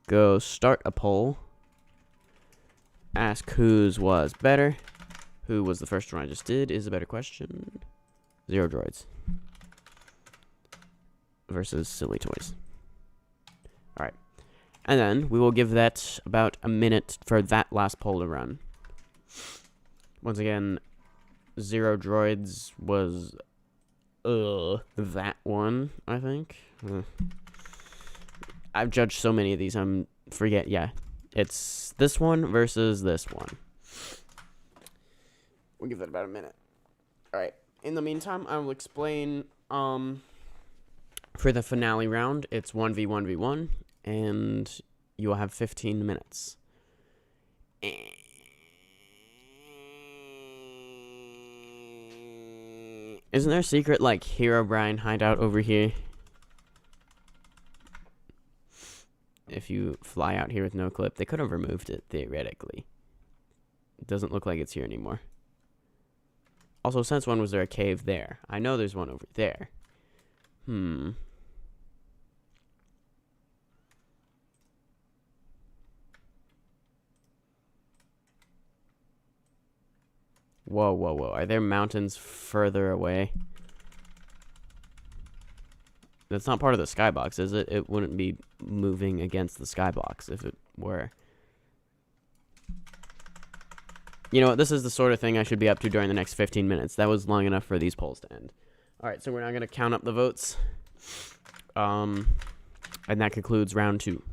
Go start a poll. Ask whose was better. Who was the first one I just did is a better question. 0 droids. Versus silly toys. Alright. And then we will give that about a minute for that last poll to run. Once again, 0 droids was that one, I think. I've judged so many of these, yeah. It's this one versus this one. We'll give that about a minute. Alright. In the meantime, I will explain, for the finale round, it's 1v1v1, and you will have 15 minutes. Isn't there a secret, like, Herobrine hideout over here? If you fly out here with no clip, they could have removed it, theoretically. It doesn't look like it's here anymore. Also, since when was there a cave there? I know there's one over there. Whoa, whoa, whoa. Are there mountains further away? That's not part of the skybox, is it? It wouldn't be moving against the skybox if it were. You know what? This is the sort of thing I should be up to during the next 15 minutes. That was long enough for these polls to end. Alright, so we're now going to count up the votes. And that concludes round 2.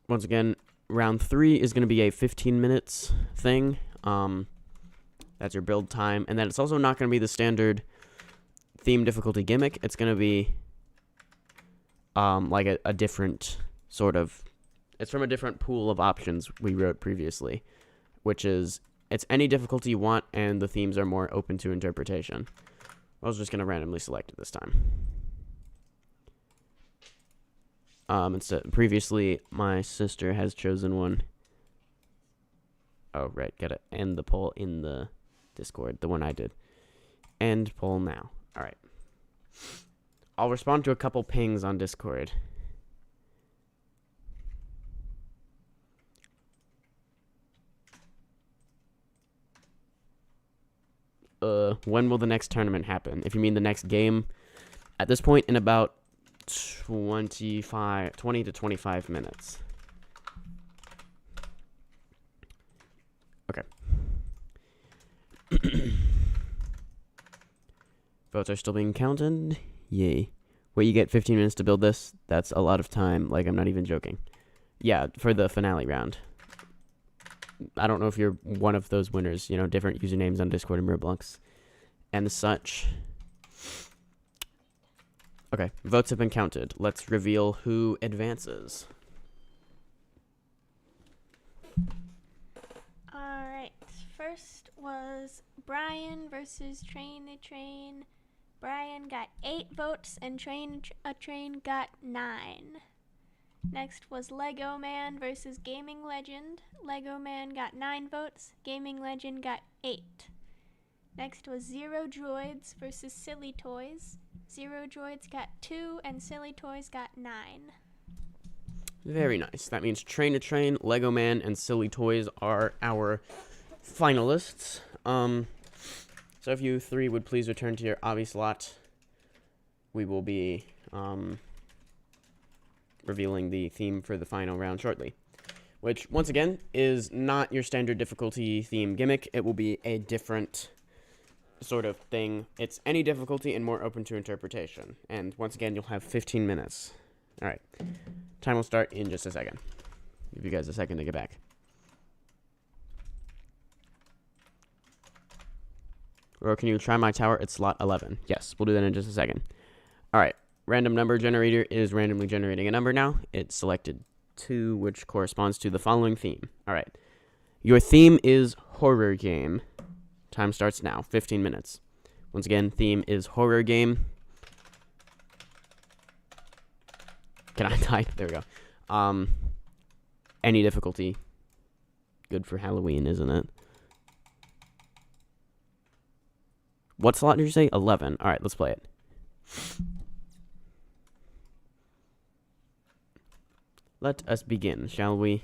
Once again, round 3 is going to be a 15 minutes thing. That's your build time. And then it's also not going to be the standard theme difficulty gimmick. It's going to be like a different sort of... It's from a different pool of options we wrote previously, which is it's any difficulty you want, and the themes are more open to interpretation. I was just going to randomly select it this time. Previously, my sister has chosen one. Oh, right. Gotta end the poll in the Discord, the one I did. End poll now. All right. I'll respond to a couple pings on Discord. When will the next tournament happen? If you mean the next game, at this point in about 20 to 25 minutes. Okay. Votes are still being counted. Yay. Wait, you get 15 minutes to build this? That's a lot of time. Like, I'm not even joking. Yeah, for the finale round. I don't know if you're one of those winners, you know, different usernames on Discord and Roblox and such. Okay, votes have been counted. Let's reveal who advances. Alright, first was Brian versus Train a Train. Brian got 8 votes and Train a Train got 9. Next was Lego Man versus Gaming Legend. Lego Man got 9 votes. Gaming Legend got 8. Next was 0 Droids versus Silly Toys. 0 Droids got 2 and Silly Toys got 9. Very nice. That means Train a Train, Lego Man, and Silly Toys are our finalists. So if you 3 would please return to your obby slot, we will be revealing the theme for the final round shortly. which, once again, is not your standard difficulty theme gimmick. It will be a different sort of thing. It's any difficulty and more open to interpretation. And once again, you'll have 15 minutes. All right. Time will start in just a second. Give you guys a second to get back. Or can you try my tower? It's slot 11. Yes, we'll do that in just a second. All right. Random number generator is randomly generating a number now. It's selected 2, which corresponds to the following theme. All right. Your theme is horror game. Time starts now. 15 minutes. Once again, theme is horror game. Can I type? There we go. Any difficulty. Good for Halloween, isn't it? What slot did you say? 11. All right, let's play it. Let us begin, shall we?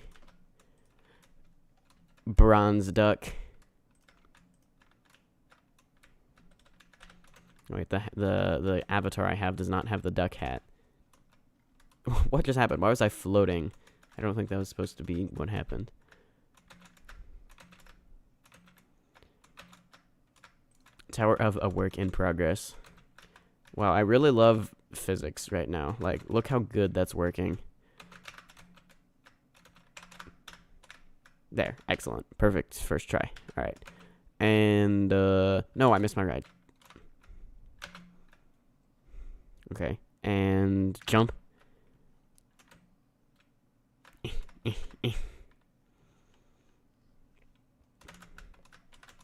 Bronze duck. Wait, the avatar I have does not have the duck hat. What just happened? Why was I floating? I don't think that was supposed to be what happened. Tower of a work in progress. Wow, I really love physics right now. Like, look how good that's working. There, excellent. Perfect first try. All right. And, no, I missed my ride. Okay, and jump.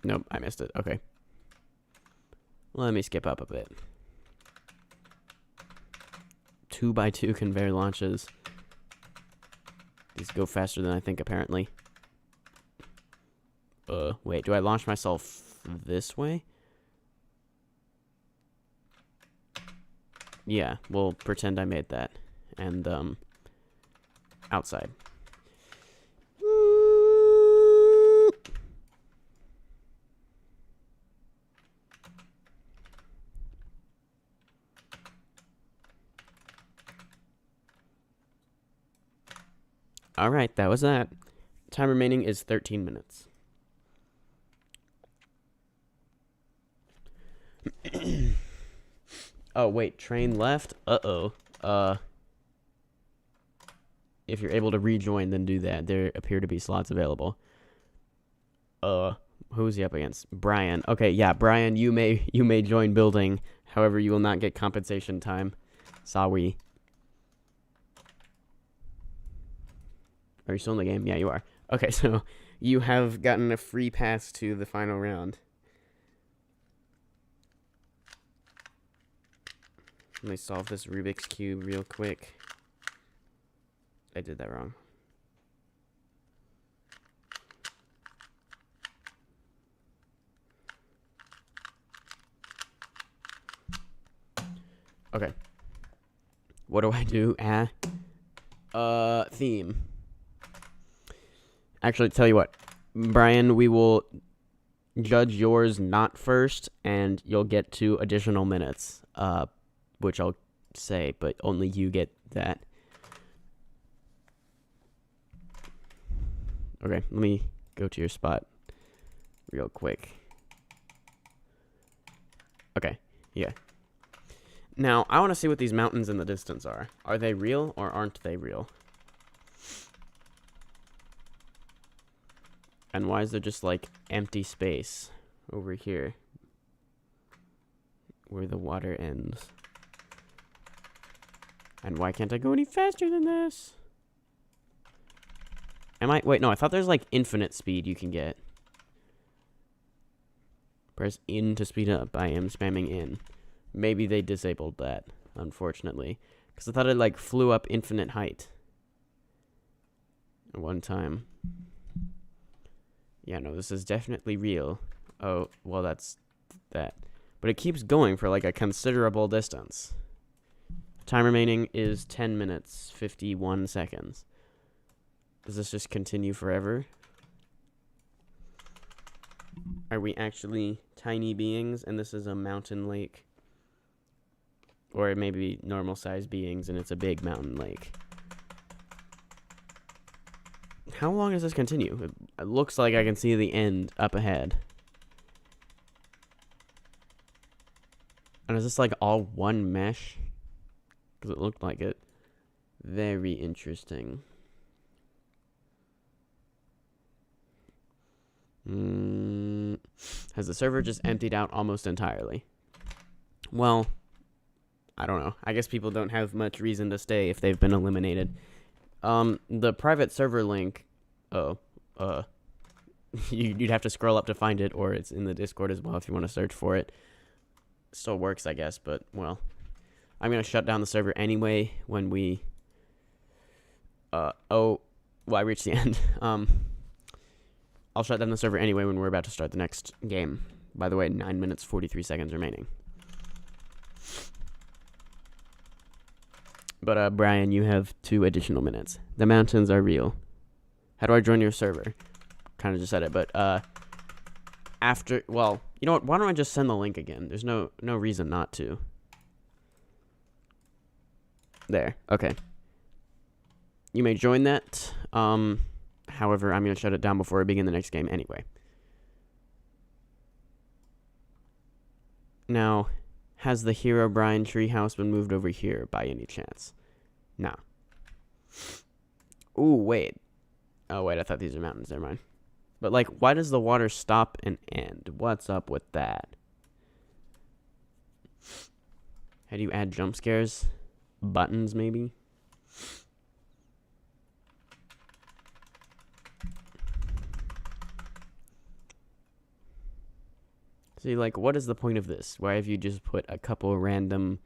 Nope, I missed it. Okay. Let me skip up a bit. 2x2 conveyor launches. These go faster than I think, apparently. Wait, do I launch myself this way? Yeah, we'll pretend I made that. And, outside. Alright, that was that. Time remaining is 13 minutes. Oh, wait, train left? Uh-oh. If you're able to rejoin, then do that. There appear to be slots available. Who's he up against? Brian. Okay, yeah, Brian, you may join building. However, you will not get compensation time. Sorry. Are you still in the game? Yeah, you are. Okay, so you have gotten a free pass to the final round. Let me solve this Rubik's Cube real quick. I did that wrong. Okay. What do I do? Theme. Actually, tell you what, Brian, we will judge yours not first, and you'll get 2 additional minutes, which I'll say, but only you get that. Okay, let me go to your spot real quick. Okay, yeah. Now, I want to see what these mountains in the distance are. Are they real or aren't they real? And why is there just, like, empty space over here where the water ends? And why can't I go any faster than this? Wait, no, I thought there's, like, infinite speed you can get. Press in to speed up. I am spamming in. Maybe they disabled that, unfortunately. Because I thought it, like, flew up infinite height at one time. Yeah, no, this is definitely real. Oh, well, that's that. But it keeps going for, like, a considerable distance. Time remaining is 10 minutes, 51 seconds. Does this just continue forever? Are we actually tiny beings and this is a mountain lake? Or it may be normal-sized beings and it's a big mountain lake. How long does this continue? It looks like I can see the end up ahead. And is this like all one mesh? Because it looked like it. Very interesting. Has the server just emptied out almost entirely? Well, I don't know. I guess people don't have much reason to stay if they've been eliminated. The private server link, you'd have to scroll up to find it, or it's in the Discord as well if you want to search for it. Still works, I guess, but, well, I'm going to shut down the server anyway when we, I reached the end. I'll shut down the server anyway when we're about to start the next game. By the way, 9 minutes, 43 seconds remaining. But, Brian, you have 2 additional minutes. The mountains are real. How do I join your server? Kind of just said it, but, after, well, you know what? Why don't I just send the link again? There's no reason not to. There. Okay. You may join that. However, I'm going to shut it down before I begin the next game anyway. Now, has the Herobrine treehouse been moved over here by any chance? No. Ooh, wait. Oh, wait, I thought these are mountains. Never mind. But, like, why does the water stop and end? What's up with that? How do you add jump scares? Buttons, maybe? See, like, what is the point of this? Why have you just put a couple random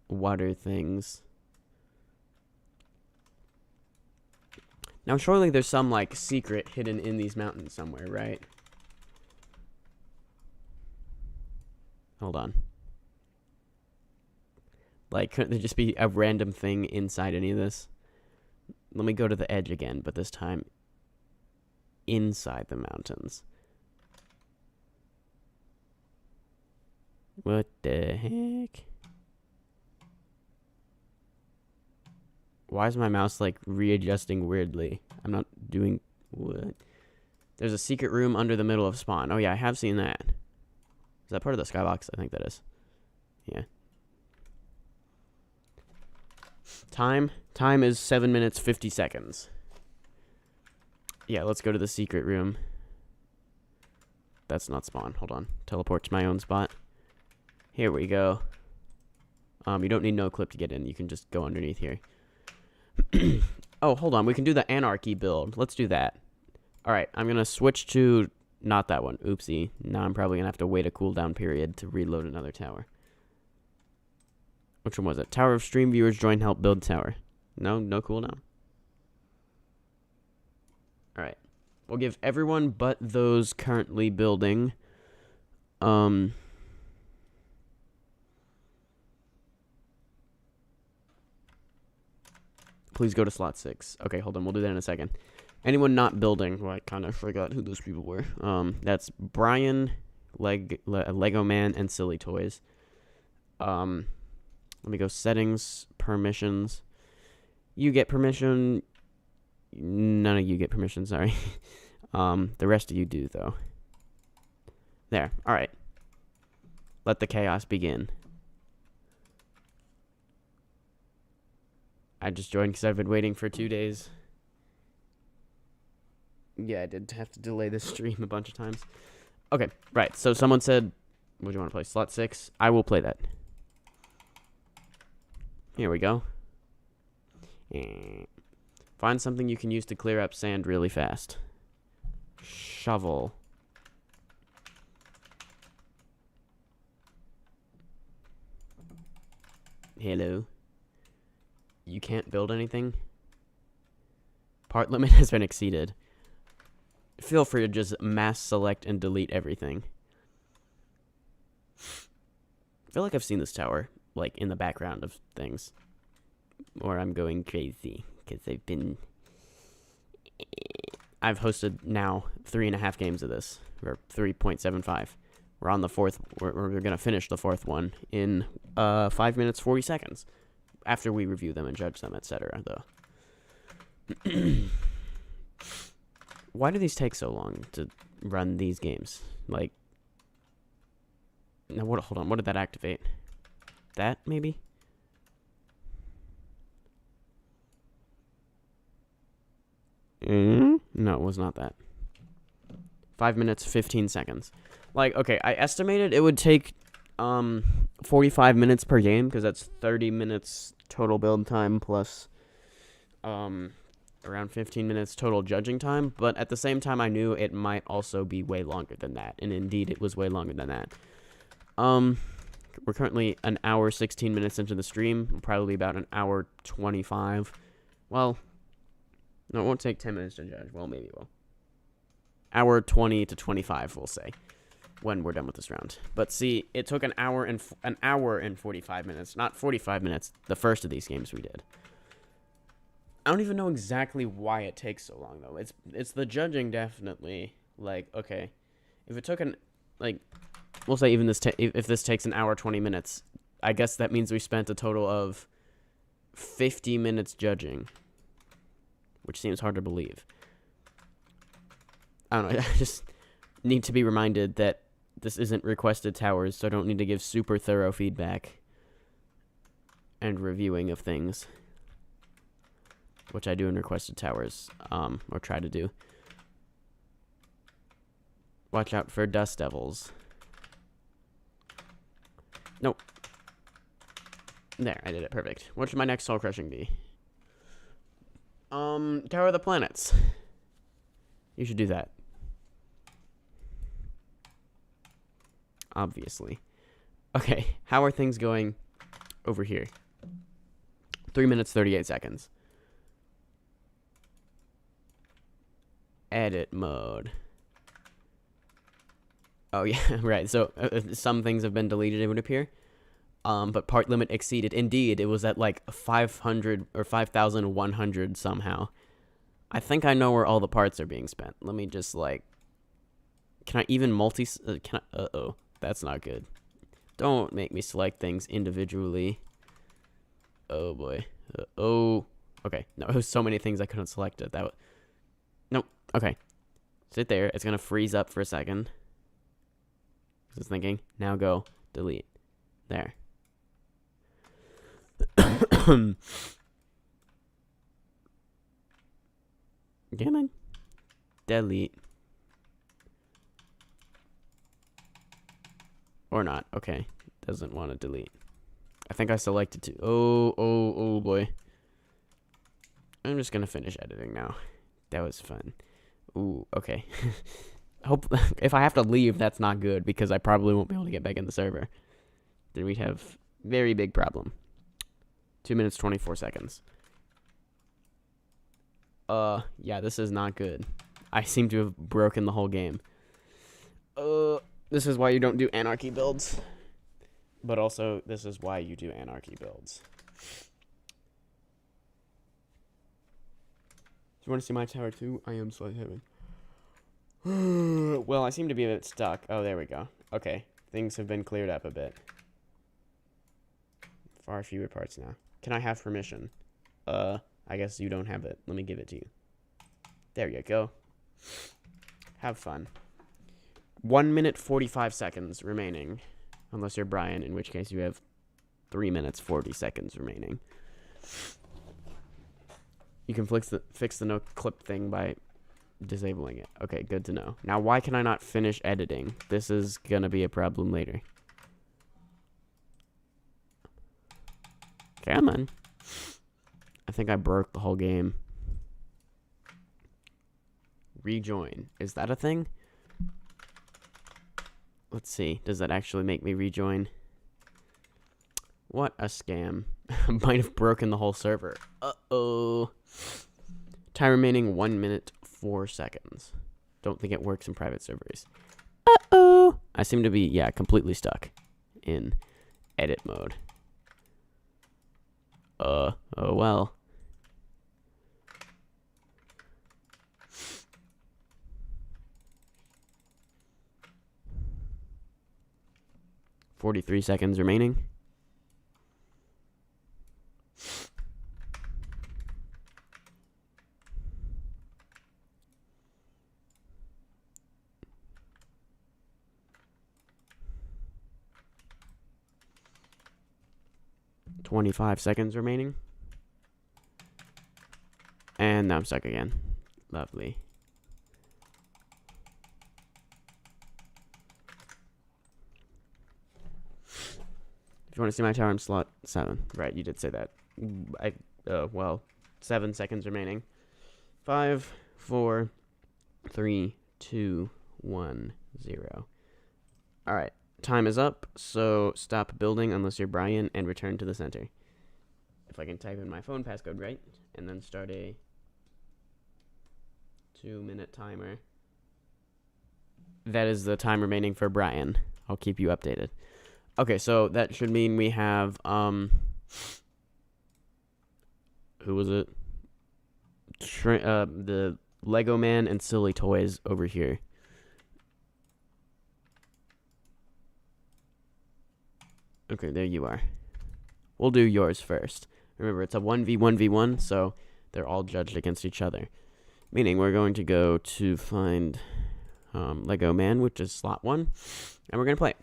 water things? Now, surely there's some, like, secret hidden in these mountains somewhere, right? Hold on. Like, couldn't there just be a random thing inside any of this? Let me go to the edge again, but this time inside the mountains. What the heck? Why is my mouse, like, readjusting weirdly? I'm not doing... What? There's a secret room under the middle of spawn. Oh, yeah, I have seen that. Is that part of the skybox? I think that is. Yeah. Time is 7 minutes, 50 seconds. Yeah, let's go to the secret room. That's not spawn. Hold on. Teleport to my own spot. Here we go. You don't need no clip to get in. You can just go underneath here. Oh, hold on. We can do the anarchy build. Let's do that. Alright, I'm going to switch to... Not that one. Oopsie. Now I'm probably going to have to wait a cooldown period to reload another tower. Which one was it? Tower of stream viewers join help build tower. No cooldown. Alright. We'll give everyone but those currently building. Please go to slot 6. Okay, hold on. We'll do that in a second. Anyone not building, well, I kind of forgot who those people were. That's Brian, Lego Man, and Silly Toys. Let me go settings, permissions. You get permission. None of you get permission, sorry. The rest of you do, though. There. All right. Let the chaos begin. I just joined because I've been waiting for 2 days. Yeah, I did have to delay this stream a bunch of times. Okay, right. So someone said, what do you want to play? Slot 6? I will play that. Here we go. Find something you can use to clear up sand really fast. Shovel. Hello. You can't build anything? Part limit has been exceeded. Feel free to just mass select and delete everything. I feel like I've seen this tower, like, in the background of things. Or I'm going crazy, because I've hosted now 3.5 games of this, or 3.75. We're on the 4th, we're going to finish the 4th one in 5 minutes, 40 seconds. After we review them and judge them, etc., though. Why do these take so long to run these games? Like, now what? Hold on. What did that activate? That maybe? No, it was not that. 5 minutes, 15 seconds. Like, okay, I estimated it would take 45 minutes per game, because that's 30 minutes total build time plus around 15 minutes total judging time. But at the same time, I knew it might also be way longer than that, and indeed it was way longer than that. We're currently an hour 16 minutes into the stream, probably about an hour 25. Well, no, it won't take 10 minutes to judge. Well, maybe it will. Hour 20 to 25, we'll say, when we're done with this round. But see, it took an hour and 45 minutes, not 45 minutes, the first of these games we did. I don't even know exactly why it takes so long, though. It's the judging, definitely. Like, okay, if it took we'll say even if this takes an hour 20 minutes, I guess that means we spent a total of 50 minutes judging, which seems hard to believe. I don't know, I just need to be reminded that this isn't requested towers, so I don't need to give super thorough feedback and reviewing of things, which I do in requested towers, or try to do. Watch out for dust devils. Nope. There, I did it. Perfect. What should my next soul crushing be? Tower of the Planets. You should do that. Obviously. Okay, how are things going over here? 3 minutes, 38 seconds. Edit mode. Oh, yeah, right. So, some things have been deleted, it would appear. But part limit exceeded. Indeed, it was at like 500 or 5,100 somehow. I think I know where all the parts are being spent. Let me just, like... Can I even uh-oh. That's not good. Don't make me select things individually. Oh, boy. Oh. Okay. No, it was so many things I couldn't select it. Nope. Okay. Sit there. It's going to freeze up for a second. It's thinking. Now go. Delete. There. Damn it. Delete. Or not. Okay. Doesn't want to delete. I think I selected to. Oh boy. I'm just gonna finish editing now. That was fun. Ooh, okay. Hope if I have to leave, that's not good, because I probably won't be able to get back in the server. Then we'd have very big problem. 2 minutes, 24 seconds. Yeah, this is not good. I seem to have broken the whole game. This is why you don't do anarchy builds. But also, this is why you do anarchy builds. Do you want to see my tower too? I am slightly having. Well, I seem to be a bit stuck. Oh, there we go. Okay, things have been cleared up a bit. Far fewer parts now. Can I have permission? I guess you don't have it. Let me give it to you. There you go. Have fun. 1 minute, 45 seconds remaining. Unless you're Brian, in which case you have 3 minutes, 40 seconds remaining. You can fix the no clip thing by disabling it. Okay, good to know. Now, why can I not finish editing? This is gonna be a problem later. Come on. I think I broke the whole game. Rejoin. Is that a thing? Let's see. Does that actually make me rejoin? What a scam. Might have broken the whole server. Uh-oh. Time remaining 1 minute, 4 seconds. Don't think it works in private servers. Uh-oh. I seem to be, yeah, completely stuck in edit mode. Oh well. $43 seconds remaining. 25 seconds remaining. And now I'm stuck again. Lovely. If you want to see my tower, I'm slot 7. Right, you did say that. Well, 7 seconds remaining. 5, 4, 3, 2, 1, 0. Alright, time is up, so stop building unless you're Brian and return to the center. If I can type in my phone passcode right, and then start a 2-minute timer. That is the time remaining for Brian. I'll keep you updated. Okay, so that should mean we have, who was it? The Lego Man and Silly Toys over here. Okay, there you are. We'll do yours first. Remember, it's a 1v1v1, so they're all judged against each other. Meaning we're going to go to find Lego Man, which is slot 1, and we're going to play it.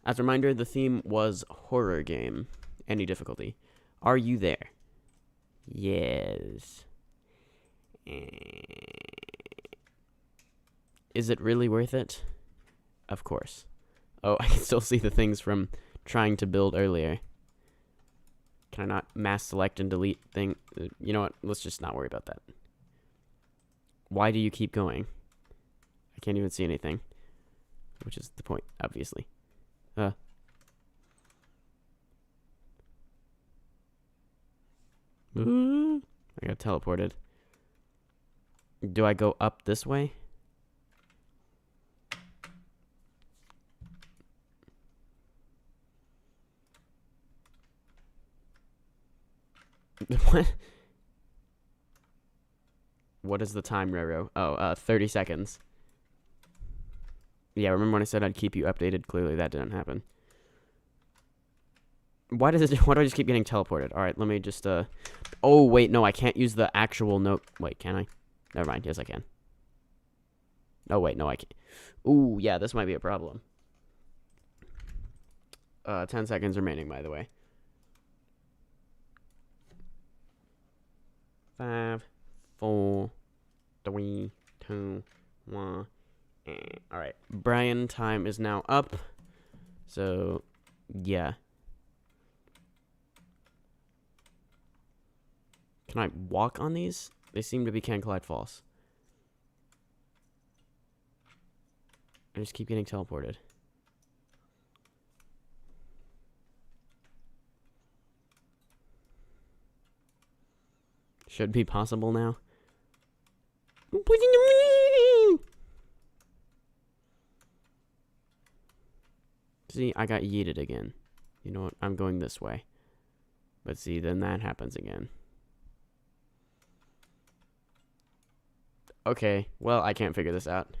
As a reminder, the theme was horror game. Any difficulty. Are you there? Yes. Is it really worth it? Of course. Oh, I can still see the things from trying to build earlier. Can I not mass select and delete thing? You know what? Let's just not worry about that. Why do you keep going? I can't even see anything. Which is the point, obviously. I got teleported. Do I go up this way? What? What is the time, Roro? Oh, 30 seconds. Yeah, remember when I said I'd keep you updated? Clearly that didn't happen. Why do I just keep getting teleported? Alright, let me just, oh, wait, no, I can't use the actual note. Wait, can I? Never mind, yes, I can. Oh, wait, no, I can't. Ooh, yeah, this might be a problem. 10 seconds remaining, by the way. 5, 4, 3, 2, 1. Alright, Brian time is now up. So, yeah. Can I walk on these? They seem to be can collide false. I just keep getting teleported. Should be possible now. See, I got yeeted again. You know what? I'm going this way. But see, then that happens again. Okay, well, I can't figure this out.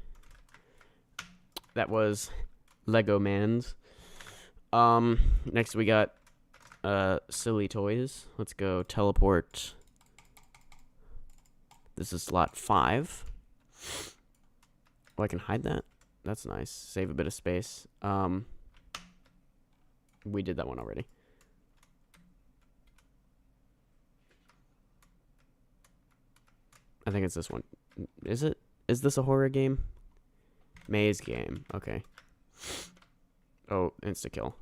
That was Lego Man's. Next we got Silly Toys. Let's go teleport. This is slot 5. Oh, I can hide that? That's nice. Save a bit of space. We did that one already. I think it's this one. Is it? Is this a horror game? Maze game. Okay. Oh, insta-kill.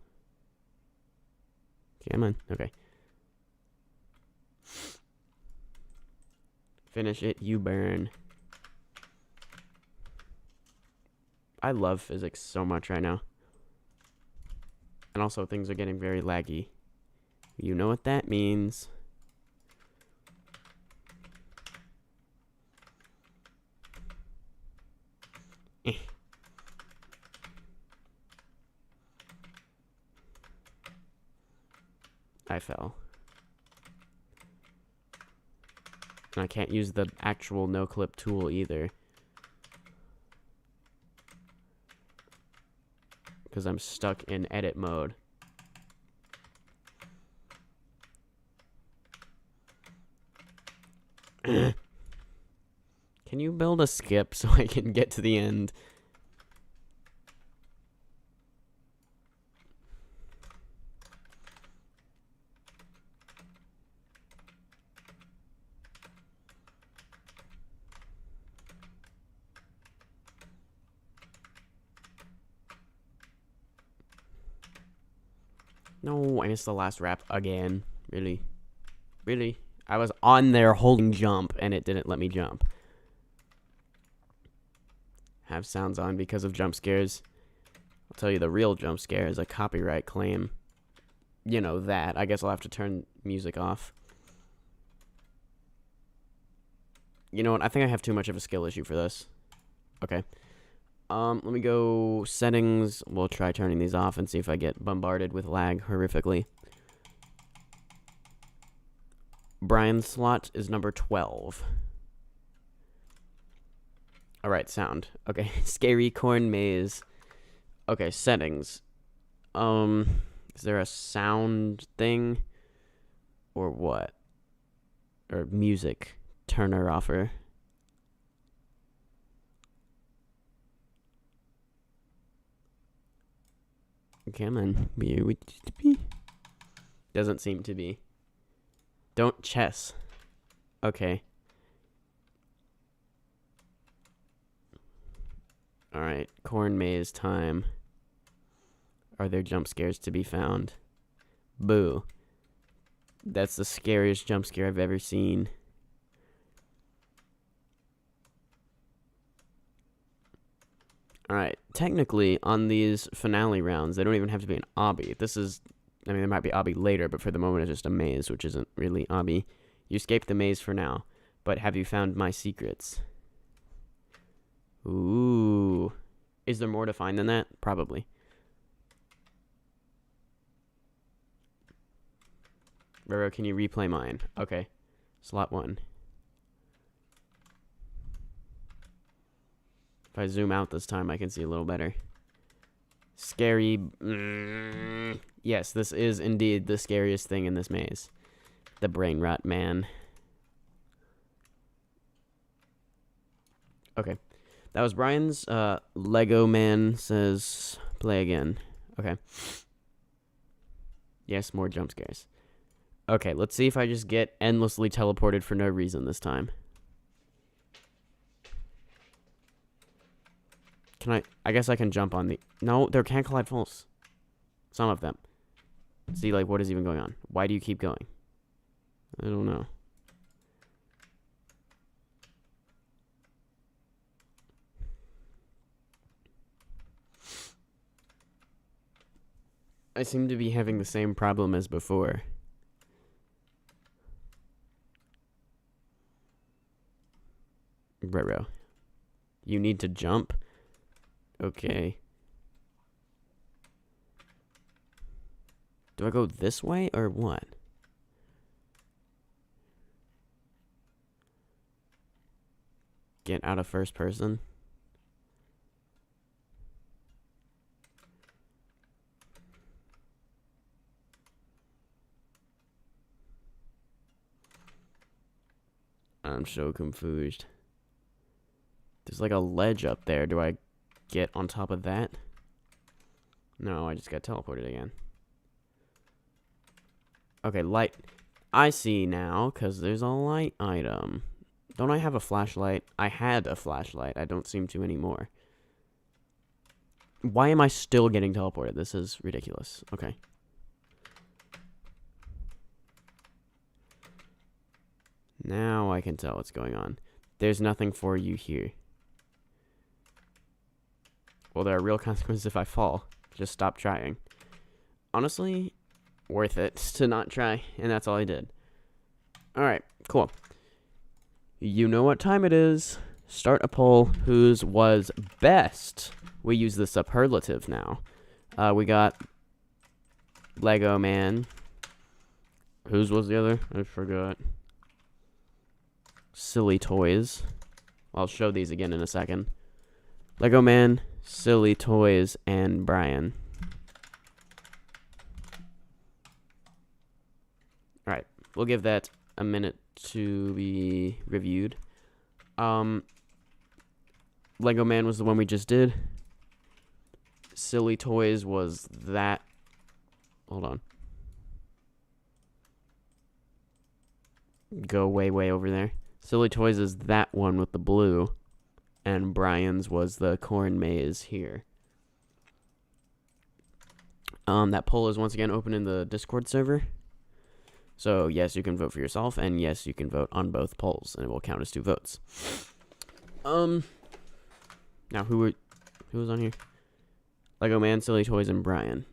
Come on. Okay. Finish it, you burn. I love physics so much right now. And also, things are getting very laggy. You know what that means. I fell. And I can't use the actual no-clip tool either. Because I'm stuck in edit mode. Can you build a skip so I can get to the end? No, I missed the last rap again. Really? Really? I was on there holding jump, and it didn't let me jump. Have sounds on because of jump scares. I'll tell you, the real jump scare is a copyright claim. You know that. I guess I'll have to turn music off. You know what? I think I have too much of a skill issue for this. Okay. Let me go settings. We'll try turning these off and see if I get bombarded with lag horrifically. Brian's slot is number 12. Alright, sound. Okay, scary corn maze. Okay, settings. Is there a sound thing? Or what? Or music turner offer? Come on. Doesn't seem to be. Don't chess. Okay. Alright, corn maze time. Are there jump scares to be found? Boo. That's the scariest jump scare I've ever seen. Alright, technically, on these finale rounds, they don't even have to be an obby. This is, I mean, there might be obby later, but for the moment, it's just a maze, which isn't really obby. You escaped the maze for now, but have you found my secrets? Ooh. Is there more to find than that? Probably. Roro, can you replay mine? Okay. Slot 1. If I zoom out this time, I can see a little better. Scary. Yes, this is indeed the scariest thing in this maze. The brain rot man. Okay. That was Brian's. Lego man says play again. Okay. Yes, more jump scares. Okay, let's see if I just get endlessly teleported for no reason this time. Can I guess I can jump on the... No, they're can't collide falls. Some of them. See, like, what is even going on? Why do you keep going? I don't know. I seem to be having the same problem as before. Roro. You need to jump? Okay. Do I go this way or what? Get out of first person? I'm so confused. There's like a ledge up there. Do I get on top of that? No, I just got teleported again. Okay, light. I see now, because there's a light item. Don't I have a flashlight? I had a flashlight. I don't seem to anymore. Why am I still getting teleported? This is ridiculous. Okay. Now I can tell what's going on. There's nothing for you here. Well, there are real consequences if I fall. Just stop trying. Honestly, worth it to not try, and that's all I did. Alright, cool. You know what time it is. Start a poll. Whose was best? We use the superlative now. We got Lego Man. Whose was the other? I forgot. Silly Toys. I'll show these again in a second. Lego Man, Silly Toys, and Brian. Alright, we'll give that a minute to be reviewed. Lego Man was the one we just did. Silly Toys was that. Hold on. Go way, way over there. Silly Toys is that one with the blue. And Brian's was the corn maze here. That poll is once again open in the Discord server. So yes, you can vote for yourself, and yes, you can vote on both polls, and it will count as 2 votes. Now who was on here? Lego Man, Silly Toys, and Brian.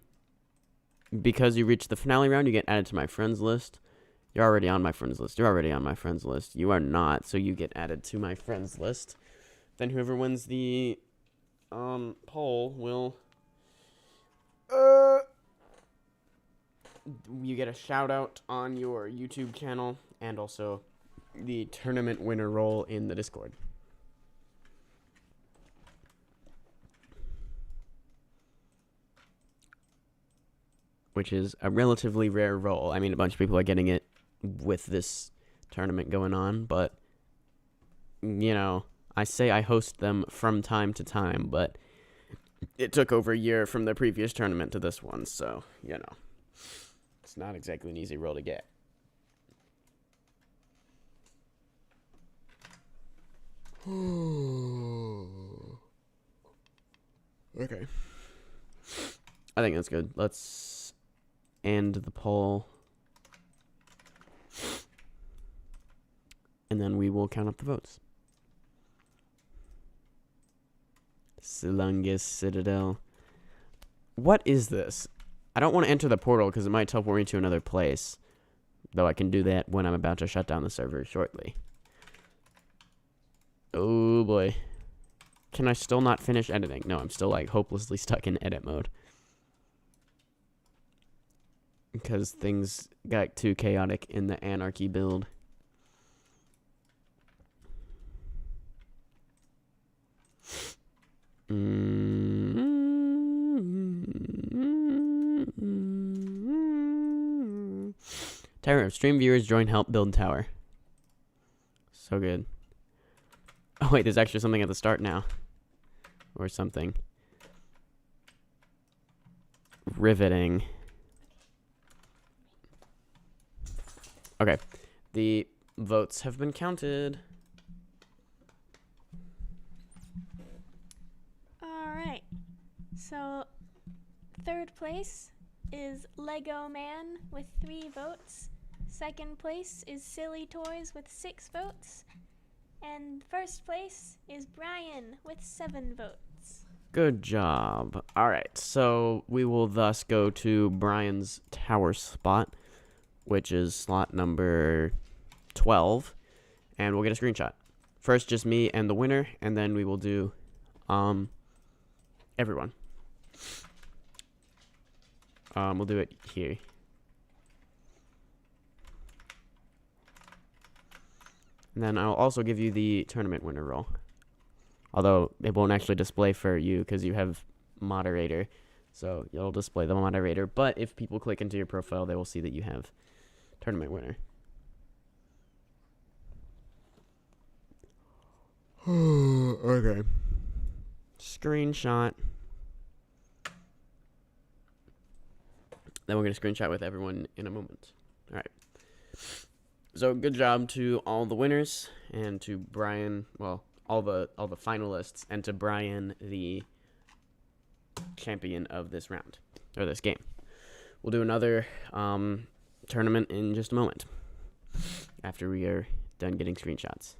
Because you reached the finale round, you get added to my friends list. You're already on my friends list. You're already on my friends list. You are not, so you get added to my friends list. Then whoever wins the poll will you get a shout out on your YouTube channel and also the tournament winner role in the Discord. Which is a relatively rare role. I mean, a bunch of people are getting it with this tournament going on, but, you know, I say I host them from time to time, but it took over a year from the previous tournament to this one, so, you know, it's not exactly an easy role to get. Okay. I think that's good. Let's end the poll. And then we will count up the votes. Slungus Citadel. What is this? I don't want to enter the portal because it might teleport me to another place. Though I can do that when I'm about to shut down the server shortly. Oh boy. Can I still not finish editing? No, I'm still like hopelessly stuck in edit mode. Because things got too chaotic in the anarchy build. Tower of stream viewers join help build tower. So good. Oh wait, there's actually something at the start now. Or something. Riveting. Okay. The votes have been counted. Alright. So, third place is Lego Man with 3 votes. Second place is Silly Toys with 6 votes. And first place is Brian with 7 votes. Good job. Alright, so we will thus go to Brian's tower spot, which is slot number 12, and we'll get a screenshot. First, just me and the winner, and then we will do everyone. We'll do it here. And then I'll also give you the tournament winner role. Although it won't actually display for you because you have moderator. So you'll display the moderator. But if people click into your profile, they will see that you have tournament winner. Okay. Screenshot. Then we're going to screenshot with everyone in a moment. All right. So good job to all the winners and to Brian, well, all the finalists, and to Brian, the champion of this round or this game. We'll do another tournament in just a moment after we are done getting screenshots.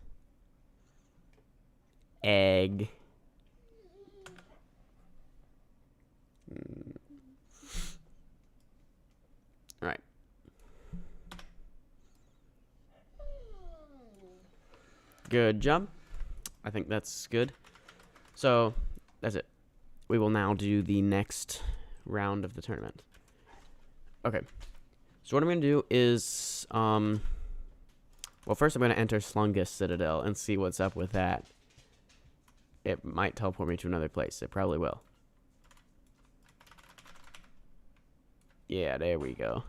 Egg. All right. Good job. I think that's good. So, that's it. We will now do the next round of the tournament. Okay. So what I'm going to do is, well, first I'm going to enter Slungus Citadel and see what's up with that. It might teleport me to another place. It probably will. Yeah, there we go.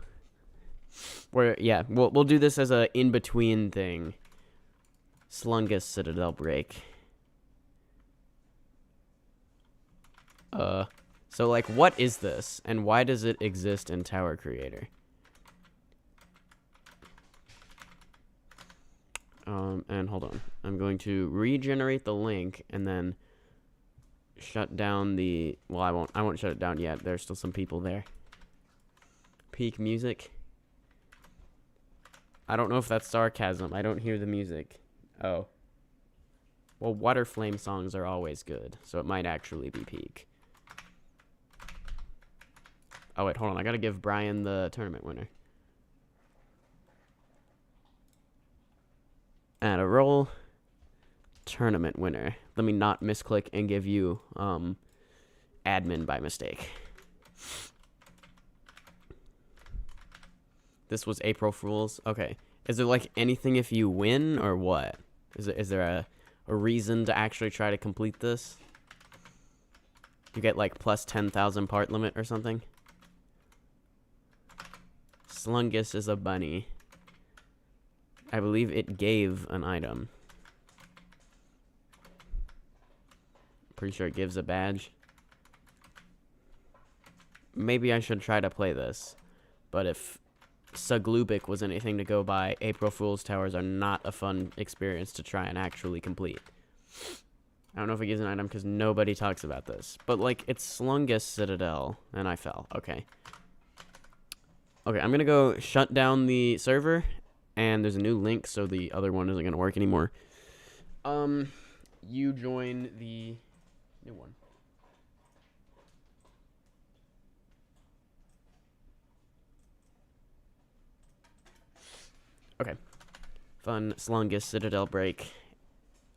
We'll do this as a in-between thing. Slungus Citadel break. So like, what is this, and why does it exist in Tower Creator? And hold on, I'm going to regenerate the link and then shut down the. Well, I won't shut it down yet. There's still some people there. peak music. I don't know if that's sarcasm. I don't hear the music. Oh. Well, water flame songs are always good, so it might actually be peak. Oh, wait, hold on. I gotta give Brian the tournament winner. Add a roll. Tournament winner. Let me not misclick and give you admin by mistake. This was April Fool's. Okay. Is there like anything if you win or what? Is there a reason to actually try to complete this? You get like plus 10,000 part limit or something? Slungus is a bunny. I believe it gave an item. Pretty sure it gives a badge. Maybe I should try to play this. But if Saglubik was anything to go by, April Fool's Towers are not a fun experience to try and actually complete. I don't know if it gives an item because nobody talks about this. But, like, it's Slungus Citadel, and I fell. Okay. Okay, I'm going to go shut down the server, and there's a new link, so the other one isn't going to work anymore. You join the new one. Okay. Fun Slungus Citadel break.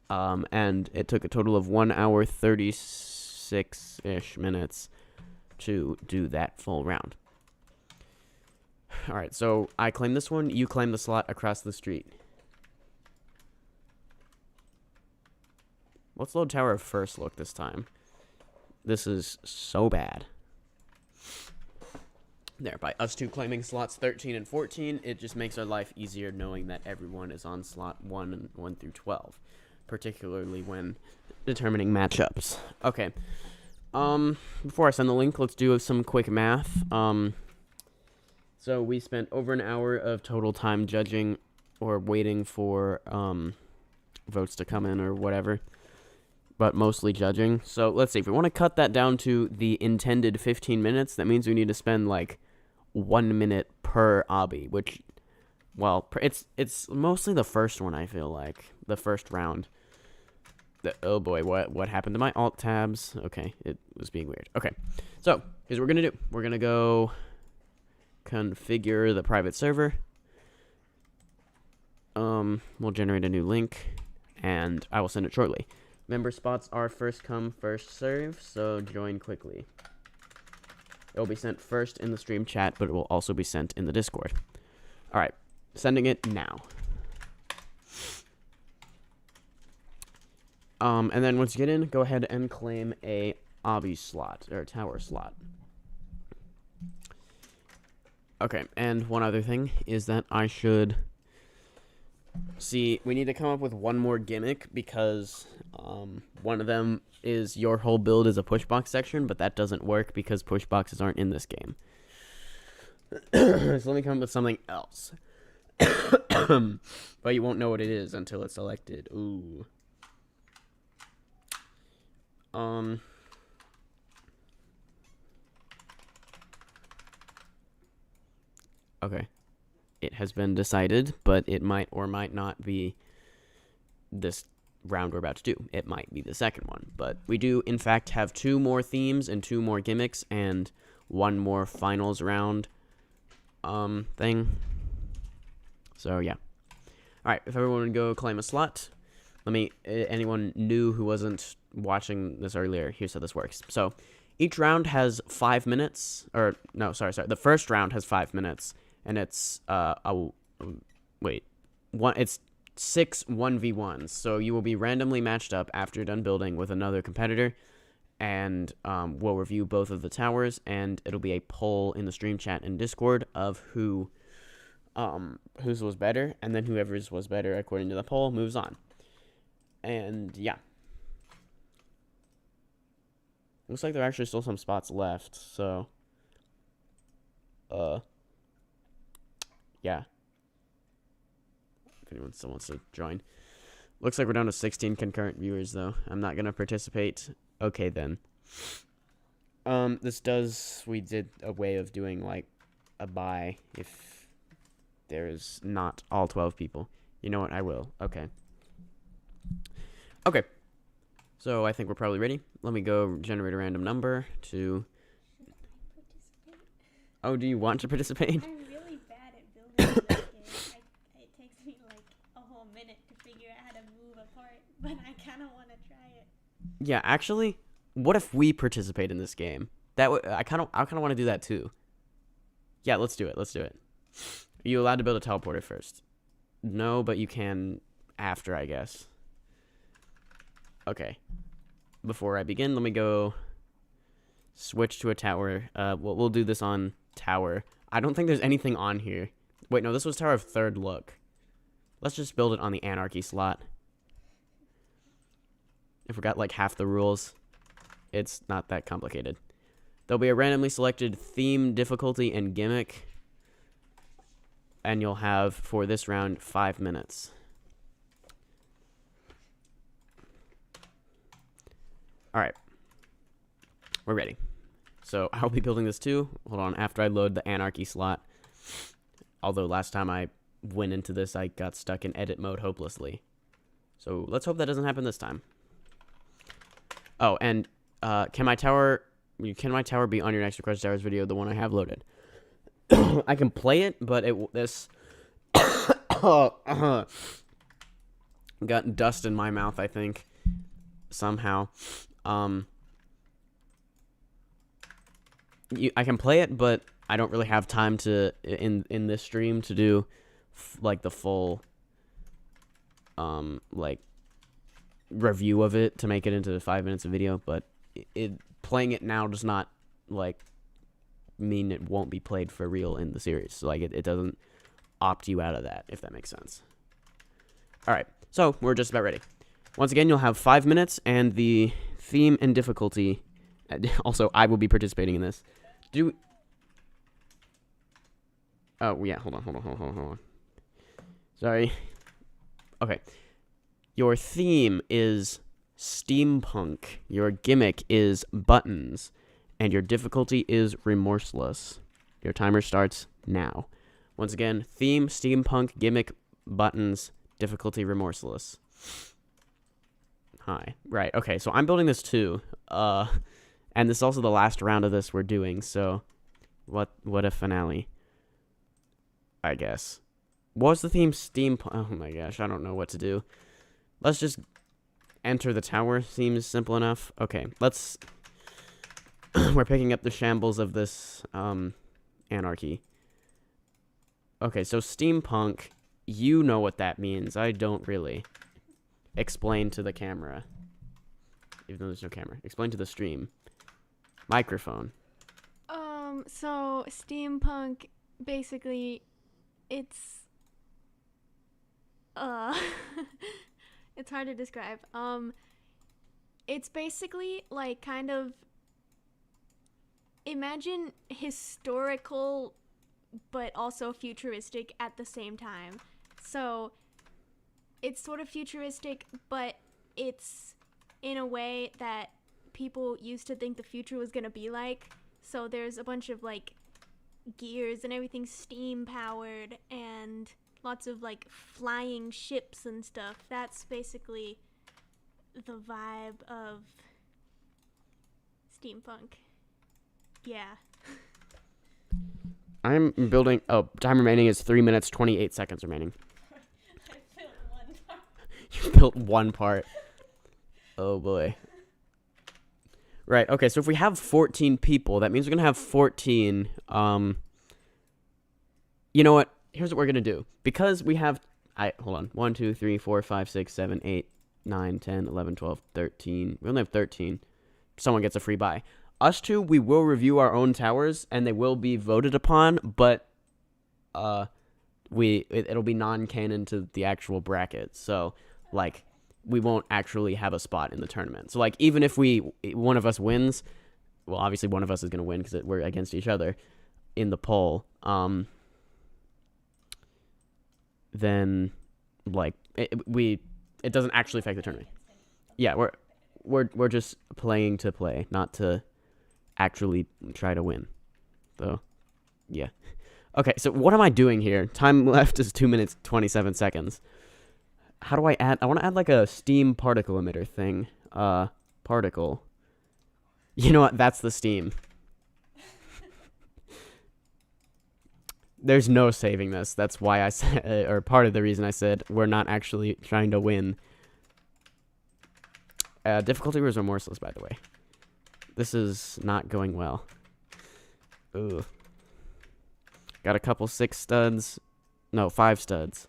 And it took a total of 1 hour 36-ish minutes to do that full round. Alright, so I claim this one, you claim the slot across the street. Let's load Tower of First Look this time. This is so bad. There, by us two claiming slots 13 and 14, it just makes our life easier knowing that everyone is on slot 1 and 1 through 12. Particularly when determining matchups. Okay. Before I send the link, let's do some quick math. So we spent over an hour of total time judging or waiting for votes to come in or whatever. But mostly judging. So let's see. If we want to cut that down to the intended 15 minutes, that means we need to spend like 1 minute per obby, which, well, it's mostly the first one, I feel like. The first round. Oh boy, what happened to my alt tabs? Okay, it was being weird. Okay, so here's what we're gonna do. We're gonna go configure the private server. We'll generate a new link, and I will send it shortly. Member spots are first come, first serve, so join quickly. It will be sent first in the stream chat, but it will also be sent in the Discord. All right, sending it now. And then once you get in, go ahead and claim a obby slot, or tower slot. Okay, and one other thing is that I should... See, we need to come up with one more gimmick, because one of them is your whole build is a pushbox section, but that doesn't work because pushboxes aren't in this game. So let me come up with something else. But you won't know what it is until it's selected. Ooh. Okay. It has been decided, but it might or might not be this round we're about to do. It might be the second one, but we do, in fact, have 2 more themes and 2 more gimmicks and 1 more finals round thing. So, yeah. Alright, if everyone would go claim a slot, let me, anyone new who wasn't watching this earlier, here's how this works. So, each round has 5 minutes, or, no, sorry, the first round has 5 minutes, and it's, it's 6 1v1s, so you will be randomly matched up after you're done building with another competitor, and we'll review both of the towers, and it'll be a poll in the stream chat and Discord of whose was better, and then whoever's was better according to the poll moves on. And yeah, looks like there are actually still some spots left, so yeah, if anyone still wants to join. Looks like we're down to 16 concurrent viewers, though. I'm not gonna participate. Okay, then. We did a way of doing, like, a bye if there's not all 12 people. You know what? I will. Okay. Okay. So I think we're probably ready. Let me go generate a random number to... Oh, do you want to participate? I'm really bad at building this game. It takes me like a whole minute to figure out how to move a part, but I kind of want to try it. Yeah, actually, what if we participate in this game? I kind of want to do that too. Yeah, let's do it. Let's do it. Are you allowed to build a teleporter first? No, but you can after, I guess. Okay. Before I begin, let me go switch to a tower. We'll do this on tower. I don't think there's anything on here. Wait, no, this was tower of third look. Let's just build it on the anarchy slot. I forgot like half the rules. It's not that complicated. There'll be a randomly selected theme, difficulty, and gimmick. And you'll have, for this round, 5 minutes. Alright. We're ready. So, I'll be building this too. Hold on, after I load the anarchy slot. Although, last time I went into this, I got stuck in edit mode hopelessly. So, let's hope that doesn't happen this time. Oh, and, can my tower be on your next Request Towers video, the one I have loaded? I can play it, but this got dust in my mouth, I think, somehow. I can play it, but I don't really have time to in this stream to do like the full like review of it to make it into 5 minutes of video. But playing it now does not like mean it won't be played for real in the series. So like it doesn't opt you out of that, if that makes sense. All right, so we're just about ready. Once again, you'll have 5 minutes, and the theme and difficulty. Also, I will be participating in this. Oh yeah, hold on. Sorry. Okay. Your theme is steampunk. Your gimmick is buttons. And your difficulty is remorseless. Your timer starts now. Once again, theme, steampunk, gimmick, buttons, difficulty, remorseless. Hi. Right, okay, so I'm building this too. And this is also the last round of this we're doing, so what a finale. I guess. What was the theme? Steampunk. Oh my gosh, I don't know what to do. Let's just enter the tower. Seems simple enough. Okay, let's... We're picking up the shambles of this anarchy. Okay, so steampunk, you know what that means. I don't really. Explain to the camera. Even though there's no camera. Explain to the stream. Microphone. So steampunk, basically, it's it's hard to describe. It's basically like kind of, imagine historical but also futuristic at the same time. So it's sort of futuristic, but it's in a way that people used to think the future was going to be like. So there's a bunch of like gears and everything steam powered and lots of like flying ships and stuff. That's basically the vibe of steampunk. Yeah. I'm building... Oh, time remaining is 3 minutes, 28 seconds remaining. I built one part. You built one part. Oh, boy. Right, okay, so if we have 14 people, that means we're going to have 14, you know what? Here's what we're going to do. Because we have... hold on. 1, 2, 3, 4, 5, 6, 7, 8, 9, 10, 11, 12, 13. We only have 13. Someone gets a free buy. Us two, we will review our own towers, and they will be voted upon, but it'll be non-canon to the actual bracket. So, like, we won't actually have a spot in the tournament. So, like, even if one of us wins, well, obviously one of us is going to win because we're against each other in the poll, then, like, it doesn't actually affect the tournament. Yeah, we're just playing to play, not to actually try to win. So, yeah. Okay, so what am I doing here? Time left is 2 minutes, 27 seconds. How do I add? I want to add like a steam particle emitter thing. Particle. You know what? That's the steam. There's no saving this. That's why I said, or part of the reason I said we're not actually trying to win. Difficulty was remorseless, by the way. This is not going well. Ooh. Got a couple 6 studs. No, 5 studs.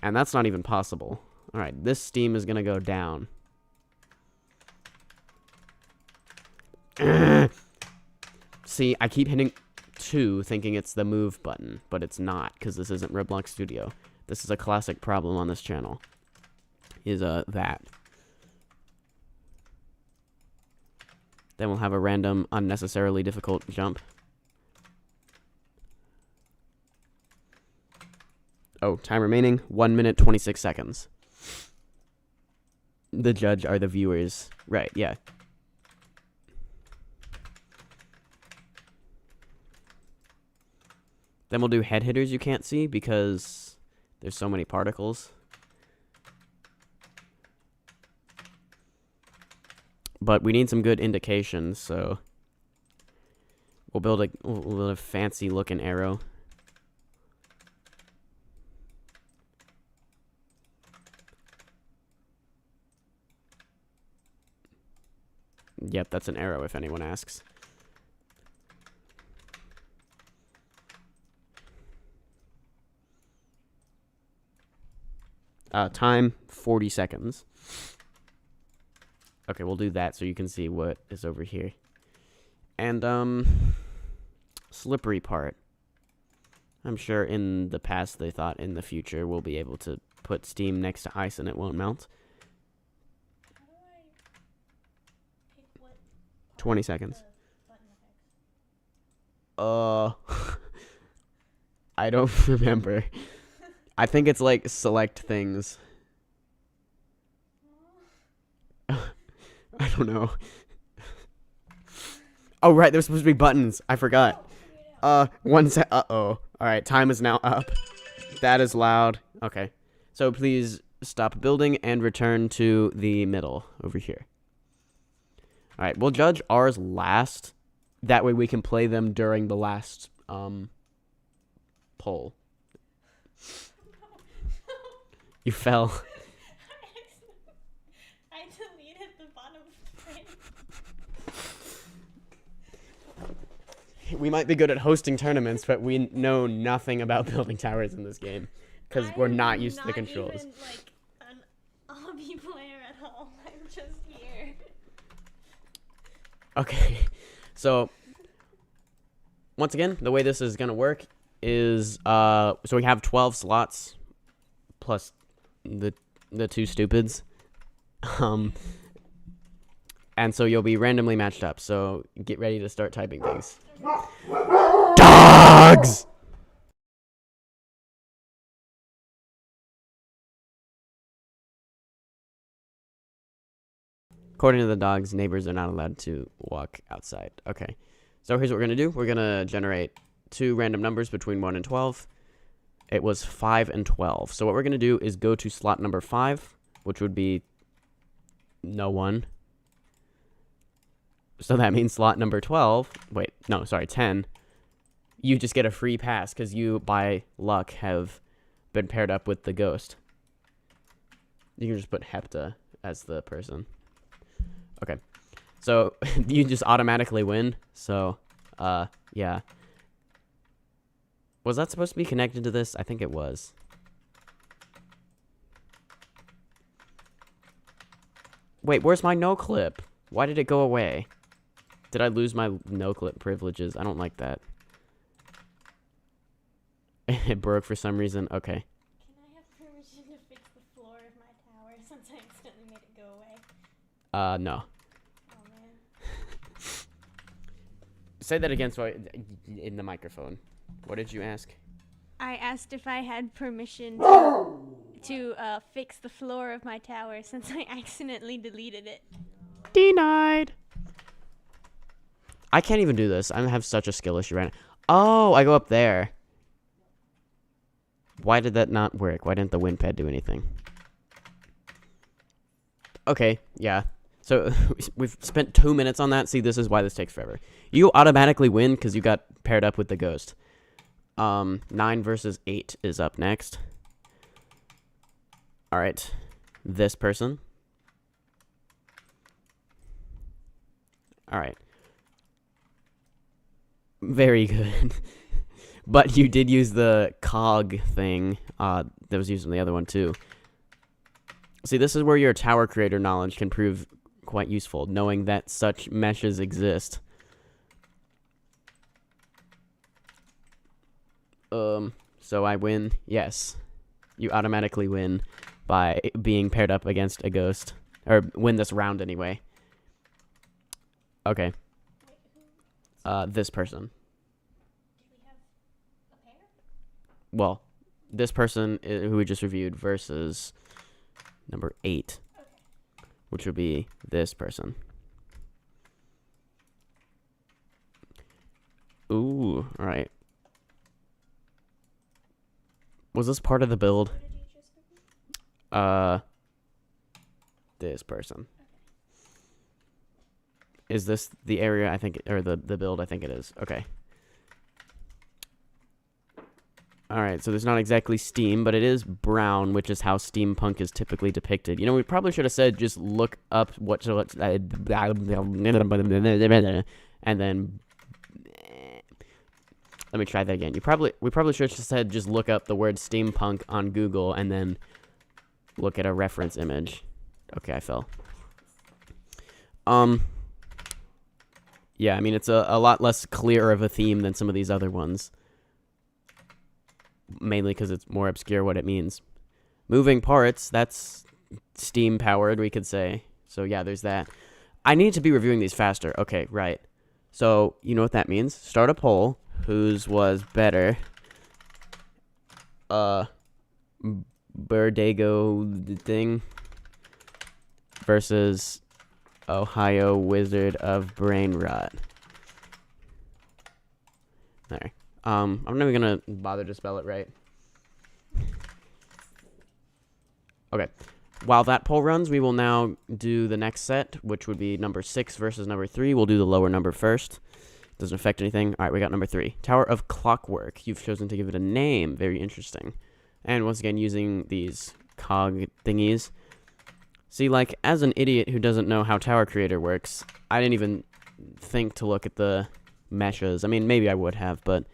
And that's not even possible. Alright, this steam is going to go down. See, I keep hitting 2 thinking it's the move button, but it's not, because this isn't Roblox Studio. This is a classic problem on this channel. Is that. Then we'll have a random, unnecessarily difficult jump. Oh, time remaining, 1 minute, 26 seconds. The judge are the viewers. Right, yeah. Then we'll do head hitters you can't see because there's so many particles. But we need some good indications, so we'll build a fancy looking arrow. Yep, that's an arrow if anyone asks. Time 40 seconds. Okay, we'll do that so you can see what is over here. And slippery part. I'm sure in the past they thought in the future we'll be able to put steam next to ice and it won't melt. How do I pick what 20 seconds. I don't remember. I think it's like select things. I don't know. Oh, right, there's supposed to be buttons. I forgot. 1 sec. Uh-oh. Alright, time is now up. That is loud. Okay. So please stop building and return to the middle over here. Alright, we'll judge ours last. That way we can play them during the last, poll. You fell. I deleted the bottom frame. We might be good at hosting tournaments, but we know nothing about building towers in this game. Because we're not used to the controls. I'm not even, like, an obby player at all. I'm just here. Okay. So, once again, the way this is going to work is, so we have 12 slots, plus the 2 stupids. And so you'll be randomly matched up. So get ready to start typing things. Dogs! According to the dogs, neighbors are not allowed to walk outside. Okay. So here's what we're going to do. We're going to generate 2 random numbers between 1 and 12. It was 5 and 12. So what we're going to do is go to slot number 5, which would be no one. So that means slot number 12. Wait, no, sorry, 10. You just get a free pass because you, by luck, have been paired up with the ghost. You can just put Hepta as the person. Okay. So you just automatically win. So, yeah. Was that supposed to be connected to this? I think it was. Wait, where's my no clip? Why did it go away? Did I lose my no clip privileges? I don't like that. It broke for some reason. Okay. Can I have permission to fix the floor of my tower since I accidentally made it go away? No. Oh, man. Say that again so in the microphone. What did you ask? I asked if I had permission to fix the floor of my tower since I accidentally deleted it. Denied. I can't even do this. I have such a skill issue right now. Oh, I go up there. Why did that not work? Why didn't the wind pad do anything? Okay, yeah. So we've spent 2 minutes on that. See, this is why this takes forever. You automatically win because you got paired up with the ghost. 9 versus 8 is up next. All right. This person. All right. Very good. But you did use the cog thing that was used in the other one too. See, this is where your tower creator knowledge can prove quite useful, knowing that such meshes exist. So I win. Yes. You automatically win by being paired up against a ghost. Or win this round anyway. Okay. This person. Well, this person who we just reviewed versus number 8, which would be this person. Ooh, all right. Was this part of the build? This person. Is this the area I think, or the build I think it is? Okay. Alright, so there's not exactly steam, but it is brown, which is how steampunk is typically depicted. You know, we probably should have said just look up what and then let me try that again. We probably should have said just look up the word steampunk on Google and then look at a reference image. Okay, I fell. Yeah, I mean, it's a lot less clear of a theme than some of these other ones. Mainly because it's more obscure what it means. Moving parts, that's steam powered, we could say. So yeah, there's that. I need to be reviewing these faster. Okay, right. So, you know what that means? Start a poll. Whose was better? Burdago thing versus Ohio Wizard of Brain Rot. There. I'm not even gonna bother to spell it right. Okay. While that poll runs, we will now do the next set, which would be number 6 versus number 3. We'll do the lower number first. Doesn't affect anything. All right, we got number 3. Tower of Clockwork. You've chosen to give it a name. Very interesting. And once again, using these cog thingies. See, like, as an idiot who doesn't know how Tower Creator works, I didn't even think to look at the meshes. I mean, maybe I would have, but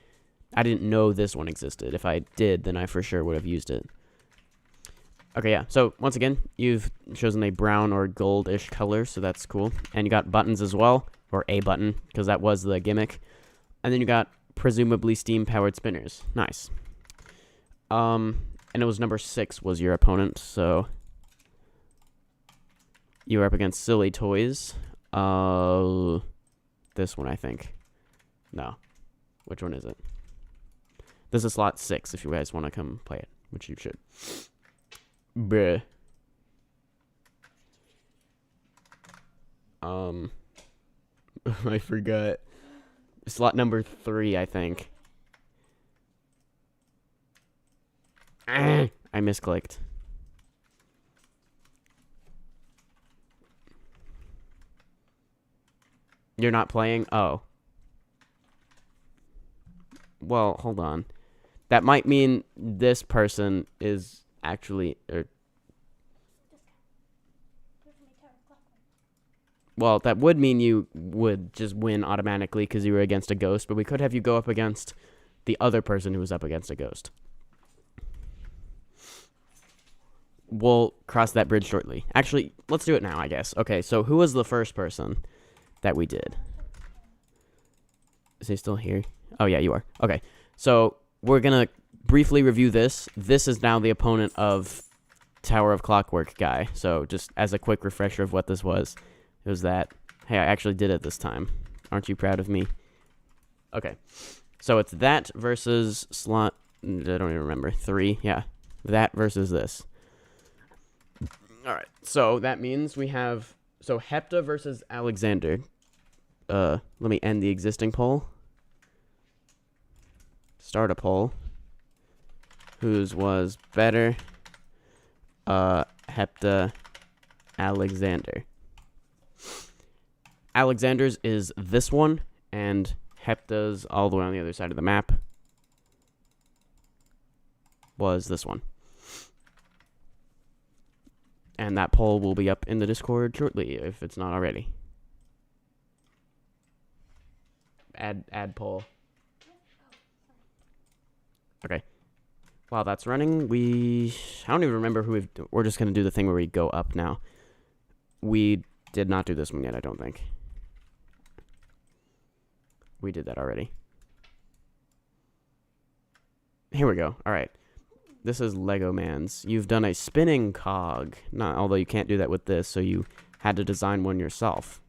I didn't know this one existed. If I did, then I for sure would have used it. Okay, yeah. So, once again, you've chosen a brown or gold-ish color, so that's cool. And you got buttons as well, or a button, because that was the gimmick. And then you got presumably steam-powered spinners. Nice. And it was number 6 was your opponent, so you were up against Silly Toys. This one, I think. No. Which one is it? This is slot 6 if you guys want to come play it, which you should. Bruh. I forgot. Slot number 3, I think. I misclicked. You're not playing? Oh. Well, hold on. That might mean this person is actually... Well, that would mean you would just win automatically because you were against a ghost, but we could have you go up against the other person who was up against a ghost. We'll cross that bridge shortly. Actually, let's do it now, I guess. Okay, so who was the first person that we did? Is he still here? Oh, yeah, you are. Okay, so we're going to briefly review this. This is now the opponent of Tower of Clockwork guy. So just as a quick refresher of what this was, it was that, hey, I actually did it this time. Aren't you proud of me? Okay, so it's that versus slot, I don't even remember, 3, yeah. That versus this. All right, so that means we have, so Hepta versus Alexander. Let me end the existing poll. Start a poll. whose was better? Hepta, Alexander. Alexander's is this one, and Hepta's all the way on the other side of the map was this one. And that poll will be up in the Discord shortly, if it's not already. Add poll. Okay. While that's running, I don't even remember who we're just going to do the thing where we go up now. We did not do this one yet, I don't think. We did that already. Here we go. All right. This is Lego Man's. You've done a spinning cog. Although you can't do that with this, so you had to design one yourself,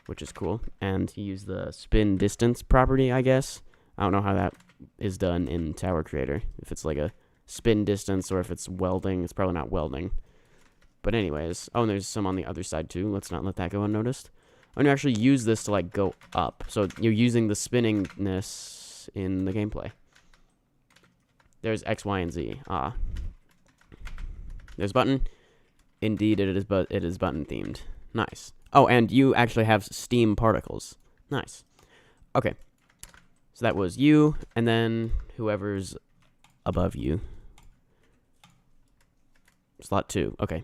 which is cool. And you use the spin distance property, I guess. I don't know how that is done in Tower Creator. If it's like a spin distance or if it's welding. It's probably not welding. But anyways. Oh, and there's some on the other side too. Let's not let that go unnoticed. And you actually use this to like go up. So you're using the spinningness in the gameplay. There's X, Y, and Z. There's button. Indeed, it is button themed. Nice. Oh, and you actually have steam particles. Nice. Okay. So that was you, and then whoever's above you. Slot 2. Okay.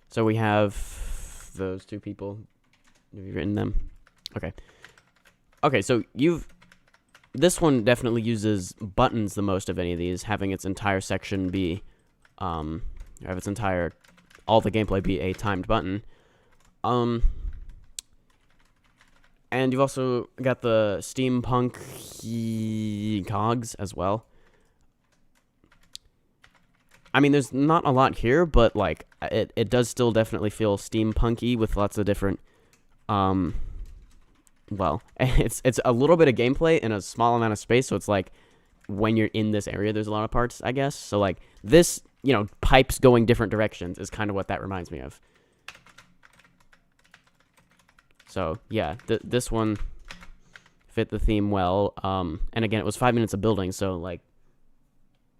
So we have those two people. Have you written them? Okay. Okay, so this one definitely uses buttons the most of any of these, having its entire section be, all the gameplay be a timed button. And you've also got the steampunk cogs as well. I mean, there's not a lot here, but like it does still definitely feel steampunky with lots of different well, it's a little bit of gameplay in a small amount of space, so it's like when you're in this area there's a lot of parts, I guess. So like this, pipes going different directions is kind of what that reminds me of. So yeah, this one fit the theme well. And again, it was 5 minutes of building, so like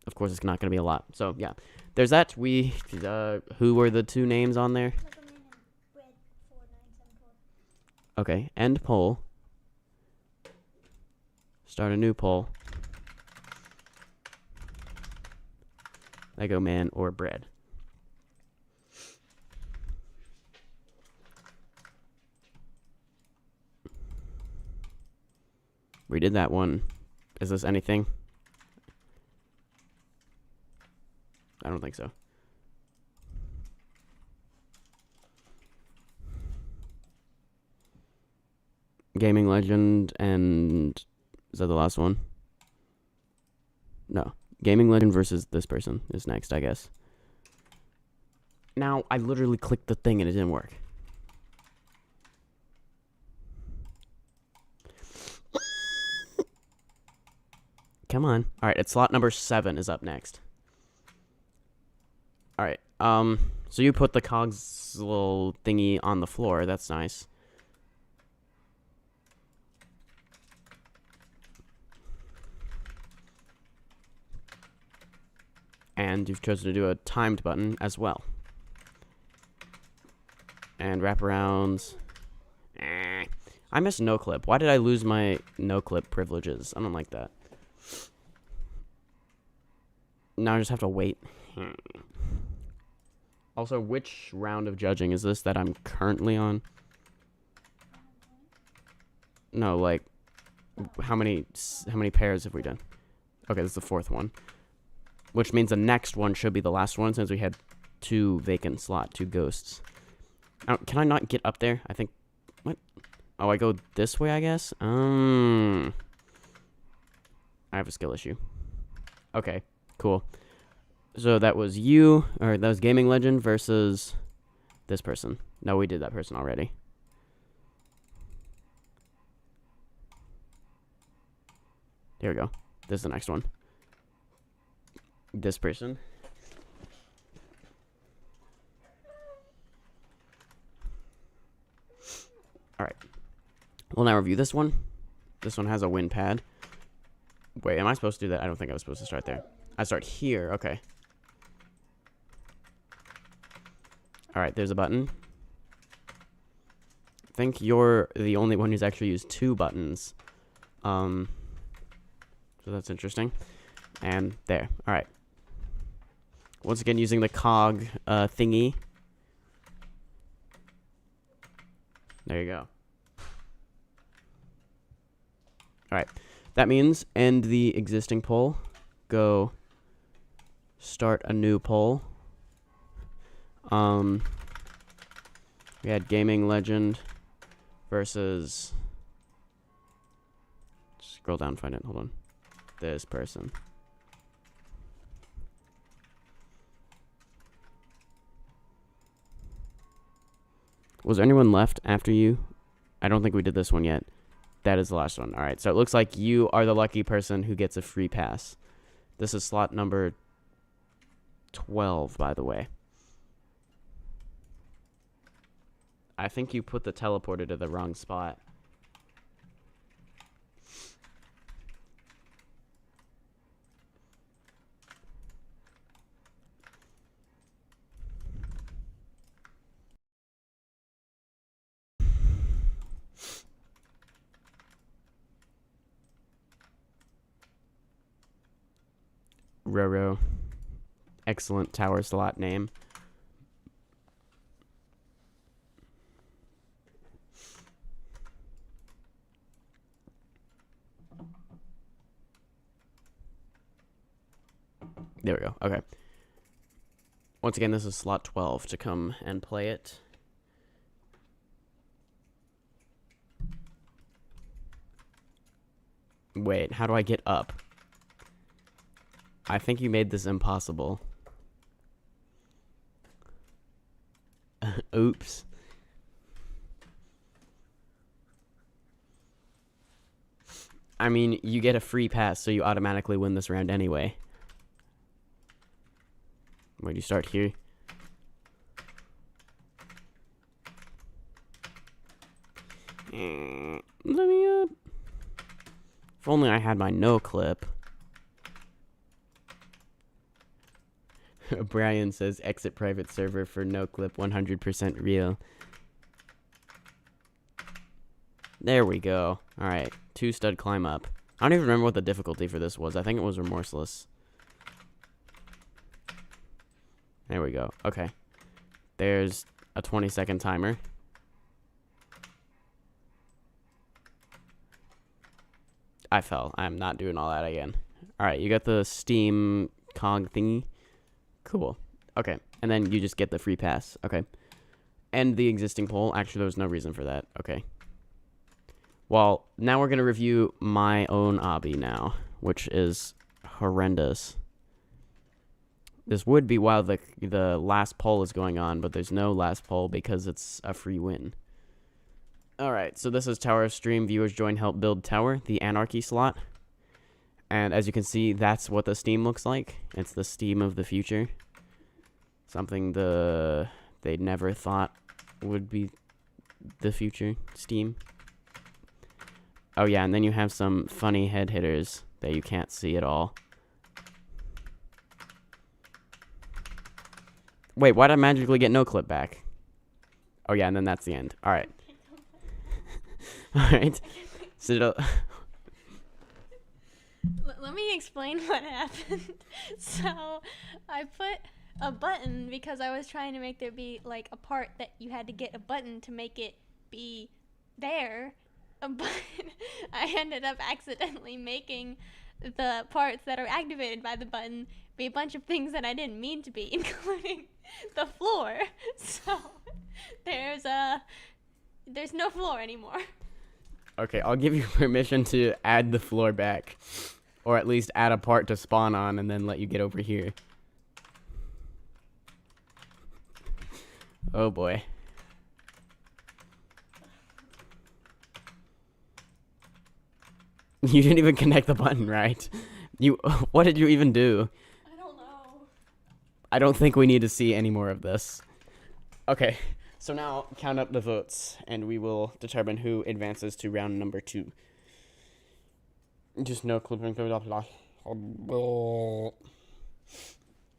of course it's not going to be a lot. So yeah, there's that. Who were the two names on there? Okay, end poll. Start a new poll. Lego Man or bread? We did that one. Is this anything? I don't think so. Gaming Legend and... Is that the last one? No. Gaming Legend versus this person is next, I guess. Now, I literally clicked the thing and it didn't work. Come on. Alright, it's slot number 7 is up next. Alright, so you put the cogs little thingy on the floor. That's nice. And you've chosen to do a timed button as well. And wraparounds. I miss no clip. Why did I lose my no clip privileges? I don't like that. Now I just have to wait. Also, which round of judging is this that I'm currently on? No, like, how many pairs have we done? Okay, this is the 4th one. Which means the next one should be the last one, since we had 2 vacant slot, 2 ghosts. Can I not get up there? I think... What? Oh, I go this way, I guess? I have a skill issue. Okay, cool. So that was you, or that was Gaming Legend versus this person. No, we did that person already. Here we go. This is the next one. This person. Alright. We'll now review this one. This one has a win pad. Wait, am I supposed to do that? I don't think I was supposed to start there. I start here. Okay. All right, there's a button. I think you're the only one who's actually used 2 buttons. So that's interesting. And there. All right. Once again, using the cog thingy. There you go. All right. That means end the existing poll. Go start a new poll. We had Gaming Legend versus... Scroll down, find it. Hold on. This person. Was there anyone left after you? I don't think we did this one yet. That is the last one. All right, so it looks like you are the lucky person who gets a free pass. This is slot number 12, by the way. I think you put the teleporter to the wrong spot. Roro. Excellent tower slot name. There we go. Okay. Once again, this is slot 12 to come and play it. Wait, how do I get up? I think you made this impossible. Oops. I mean, you get a free pass, so you automatically win this round anyway. Where do you start here? Let me up. If only I had my no clip. Brian says exit private server for no clip 100% real. There we go. Alright, 2 stud climb up. I don't even remember what the difficulty for this was. I think it was remorseless. There we go. Okay. There's a 20-second timer. I fell. I'm not doing all that again. Alright, you got the Steam cog thingy. Cool. Okay. And then you just get the free pass. Okay. End the existing poll. Actually, there was no reason for that. Okay. Well, now we're going to review my own obby now, which is horrendous. This would be while the last poll is going on, but there's no last poll because it's a free win. Alright, so this is Tower of Stream. Viewers join help build tower, the Anarchy slot. And as you can see, that's what the Steam looks like. It's the Steam of the future. Something they never thought would be the future Steam. Oh yeah, and then you have some funny head hitters that you can't see at all. Wait, why did I magically get no clip back? Oh yeah, and then that's the end. Alright. Alright. So Let me explain what happened. So, I put a button because I was trying to make there be like a part that you had to get a button to make it be there. But I ended up accidentally making the parts that are activated by the button be a bunch of things that I didn't mean to be, including the floor. So, there's no floor anymore. Okay, I'll give you permission to add the floor back. Or at least add a part to spawn on and then let you get over here. Oh boy. You didn't even connect the button, right? What did you even do? I don't know. I don't think we need to see any more of this. Okay, so now count up the votes and we will determine who advances to round number 2. Just no clipping.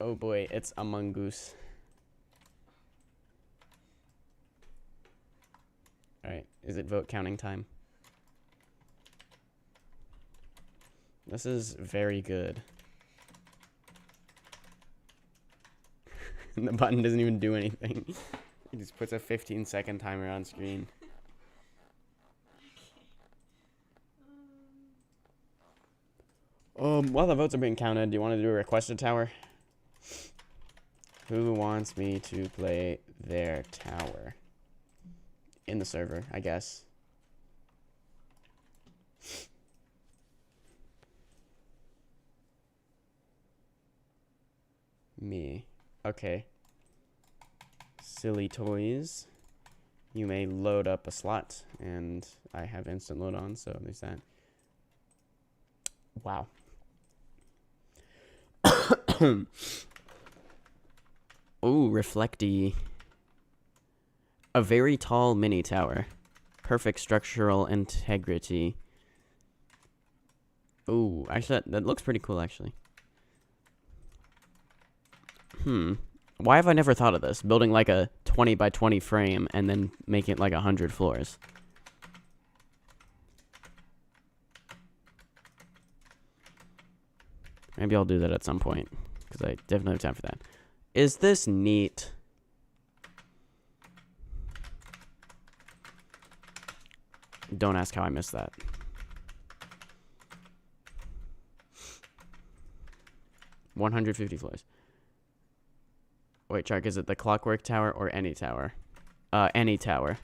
Oh boy, it's a mongoose. Alright, is it vote counting time? This is very good. And the button doesn't even do anything. It just puts a 15-second timer on screen. While the votes are being counted, do you want to do a requested tower? Who wants me to play their tower? In the server, I guess. Me. Okay. Silly toys. You may load up a slot, and I have instant load on, so there's that. Wow. Ooh, reflecty. A very tall mini tower. Perfect structural integrity. Ooh, actually, that looks pretty cool, actually. Why have I never thought of this? Building like a 20 by 20 frame and then making it like 100 floors. Maybe I'll do that at some point, because I definitely have time for that. Is this neat? Don't ask how I missed that. $150 floors. Wait, Chark, is it the Clockwork Tower or any tower? Any tower.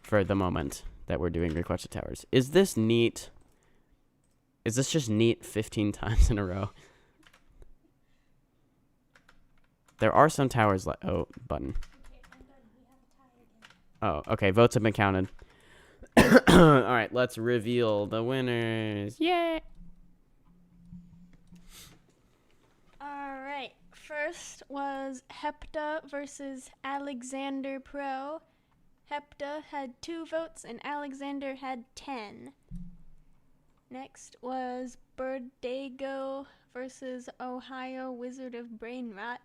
For the moment that we're doing requested towers. Is this neat? Is this just neat 15 times in a row? There are some towers like... Oh, button. Oh, okay. Votes have been counted. Alright, let's reveal the winners. Yay! Alright, first was Hepta versus Alexander Pro. Hepta had 2 votes and Alexander had 10. Next was Birdego versus Ohio Wizard of Brain Rot.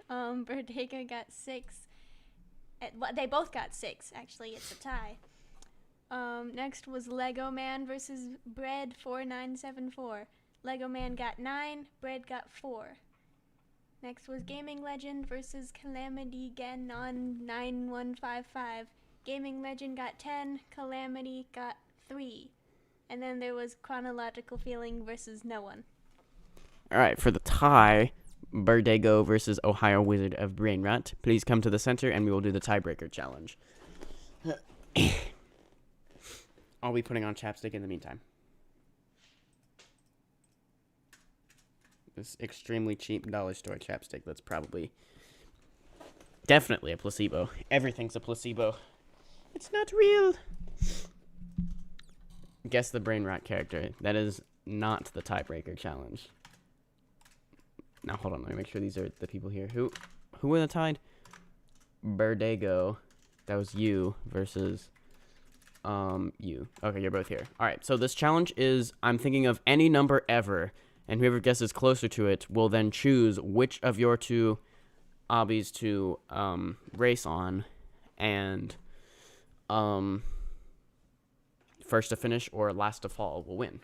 Birdego got 6. They both got 6, actually. It's a tie. Next was Lego Man versus Bread 4974. Lego Man got 9, Bread got 4. Next was Gaming Legend versus Calamity Ganon 9155. Gaming Legend got 10, Calamity got 3. And then there was Chronological Feeling versus no one. Alright, for the tie, Birdego versus Ohio Wizard of Brain Rot. Please come to the center and we will do the tiebreaker challenge. I'll be putting on chapstick in the meantime. This extremely cheap dollar store chapstick that's probably... definitely a placebo. Everything's a placebo. It's not real. Guess the brain rot character. That is not the tiebreaker challenge. Now, hold on. Let me make sure these are the people here. Who were the tied? Birdego. That was you versus... you. Okay, you're both here. Alright, so this challenge is, I'm thinking of any number ever, and whoever guesses closer to it will then choose which of your 2 obbies to, race on, and, first to finish or last to fall will win.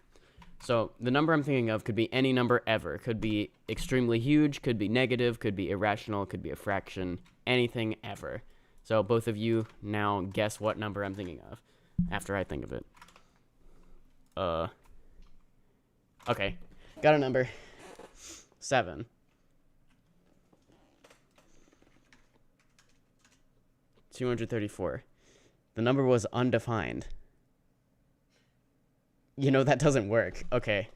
So, the number I'm thinking of could be any number ever. Could be extremely huge, could be negative, could be irrational, could be a fraction, anything ever. So, both of you now guess what number I'm thinking of. After I think of it. Okay. Got a number. 7. 234. The number was undefined. You know, that doesn't work. Okay.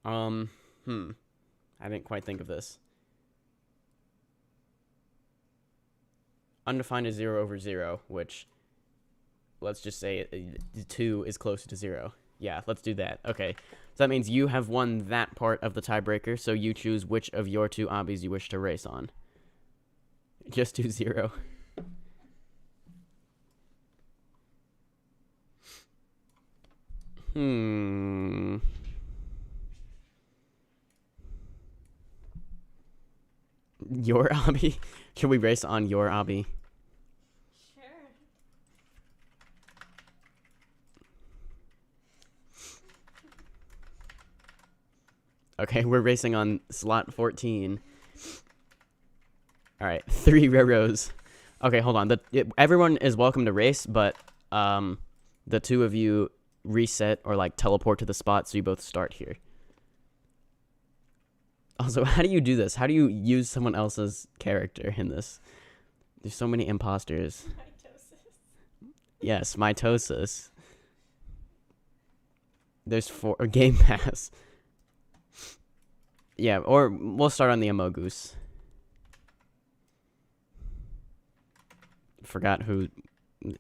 I didn't quite think of this. Undefined is 0 over 0, which... let's just say 2 is closer to 0. Yeah, let's do that. Okay. So that means you have won that part of the tiebreaker, so you choose which of your 2 obbies you wish to race on. Just do 0. Your obby? Can we race on your obby? Sure. Okay, we're racing on slot 14. All right, 3 Roros. Okay, hold on. Everyone is welcome to race, but the 2 of you reset or like teleport to the spot so you both start here. Also, how do you do this? How do you use someone else's character in this? There's so many imposters. Mitosis. Yes, mitosis. There's 4 Game Pass. Yeah, or we'll start on the Amogus. Forgot who.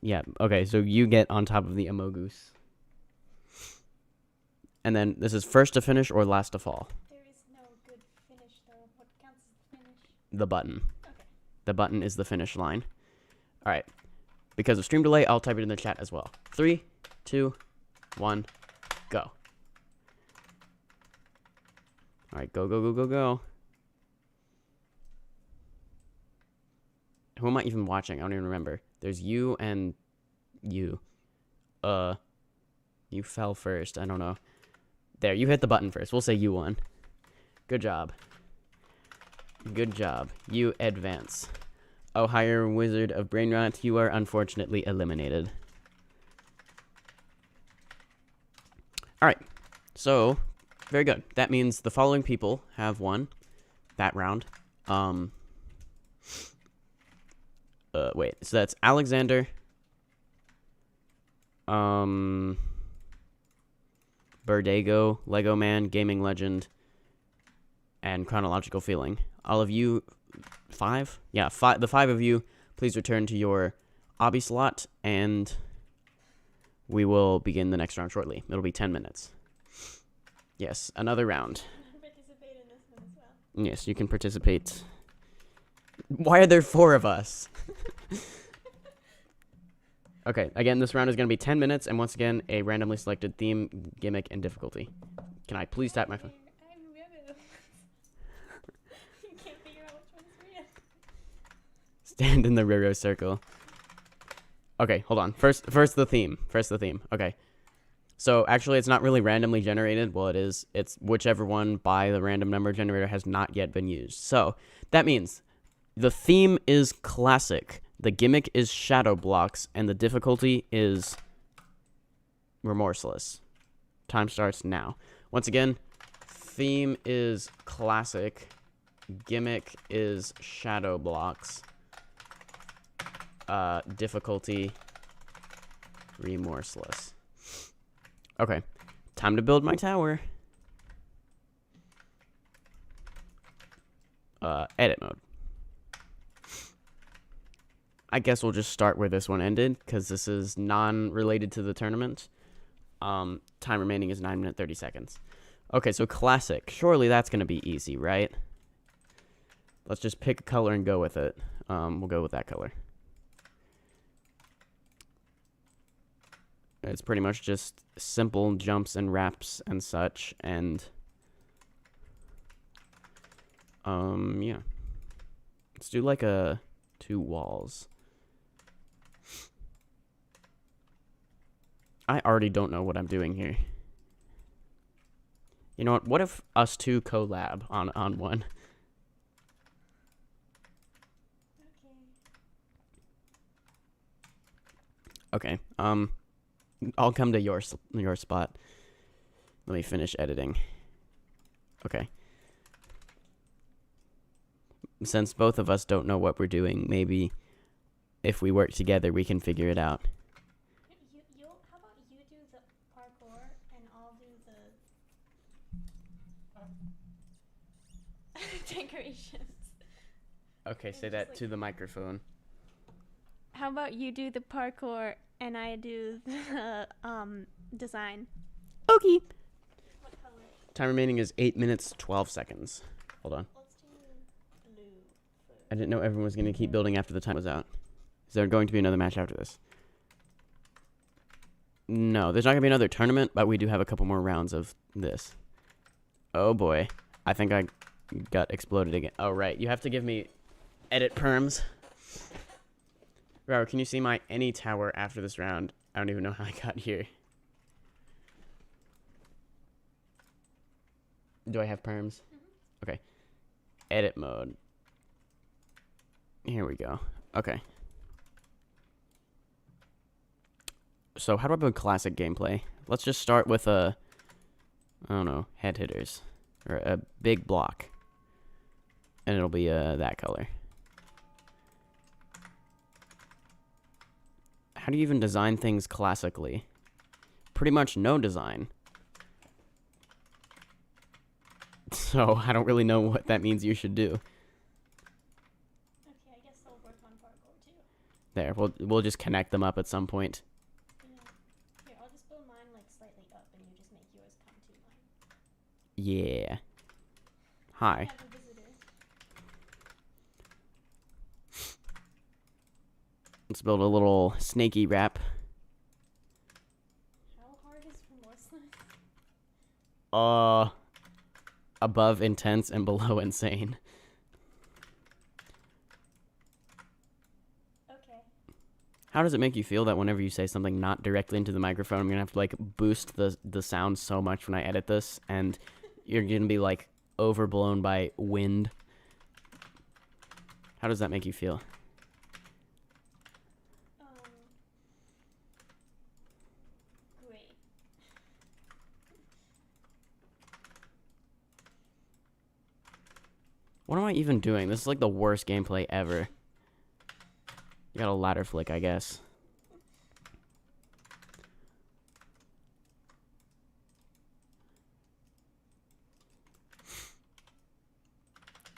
Yeah, okay, so you get on top of the Amogus. And then this is first to finish or last to fall. There is no good finish though. What counts as the finish? The button. Okay. The button is the finish line. All right. Because of stream delay, I'll type it in the chat as well. 3, 2, 1, go. All right, go, go, go, go, go. Who am I even watching? I don't even remember. There's you and you. You fell first. I don't know. There, you hit the button first. We'll say you won. Good job. Good job. You advance. Oh, higher wizard of brain rot, you are unfortunately eliminated. Alright, so, very good. That means the following people have won that round. Wait, so that's Alexander, Burdego, Lego Man, Gaming Legend, and Chronological Feeling. All of you 5? Yeah, the 5 of you, please return to your obby slot, and we will begin the next round shortly. It'll be 10 minutes. Yes, another round. Participate in this one as well. Yes, you can participate. Why are there 4 of us? Okay, again, this round is going to be 10 minutes, and once again, a randomly selected theme, gimmick, and difficulty. Can I please tap my phone? I'm Roro. You can't figure out which one's real. Stand in the Roro circle. Okay, hold on. First the theme. Okay. So, actually, it's not really randomly generated. Well, it is. It's whichever one by the random number generator has not yet been used. So, that means the theme is classic. The gimmick is shadow blocks, and the difficulty is remorseless. Time starts now. Once again, theme is classic. Gimmick is shadow blocks. Difficulty remorseless. Okay, time to build my tower. Edit mode. I guess we'll just start where this one ended, because this is non-related to the tournament. Time remaining is 9 minutes 30 seconds. Okay, so classic. Surely that's going to be easy, right? Let's just pick a color and go with it. We'll go with that color. It's pretty much just simple jumps and wraps and such, and yeah. Let's do like 2 walls. I already don't know what I'm doing here. You know what if us 2 collab on one? Okay. I'll come to your spot. Let me finish editing. Okay. Since both of us don't know what we're doing, maybe if we work together, we can figure it out. How about you do the parkour and I'll do the decorations. Okay, say that to the microphone. How about you do the parkour and I do the design? Okay. What color? Time remaining is 8 minutes 12 seconds. Hold on. Let's do blue first. I didn't know everyone was going to keep building after the time was out. Is there going to be another match after this? No, there's not going to be another tournament, but we do have a couple more rounds of this. Oh, boy. I think I got exploded again. Oh, right. You have to give me edit perms. Roro, can you see my any tower after this round? I don't even know how I got here. Do I have perms? Okay. Edit mode. Here we go. Okay. So how do I build classic gameplay? Let's just start with I don't know, head hitters. Or a big block. And it'll be that color. How do you even design things classically? Pretty much no design. So I don't really know what that means you should do. Okay, I guess I'll work on parkour too. There, we'll just connect them up at some point. Yeah. Here, I'll just build mine like slightly up and you just make yours come to mine. Yeah. Hi. I have a visitor. Let's build a little snaky wrap. How hard is remorseless? Above intense and below insane. Okay. How does it make you feel that whenever you say something not directly into the microphone, I'm gonna have to like boost the sound so much when I edit this, and you're gonna be like overblown by wind? How does that make you feel? Great. What am I even doing? This is like the worst gameplay ever. You got a ladder flick, I guess.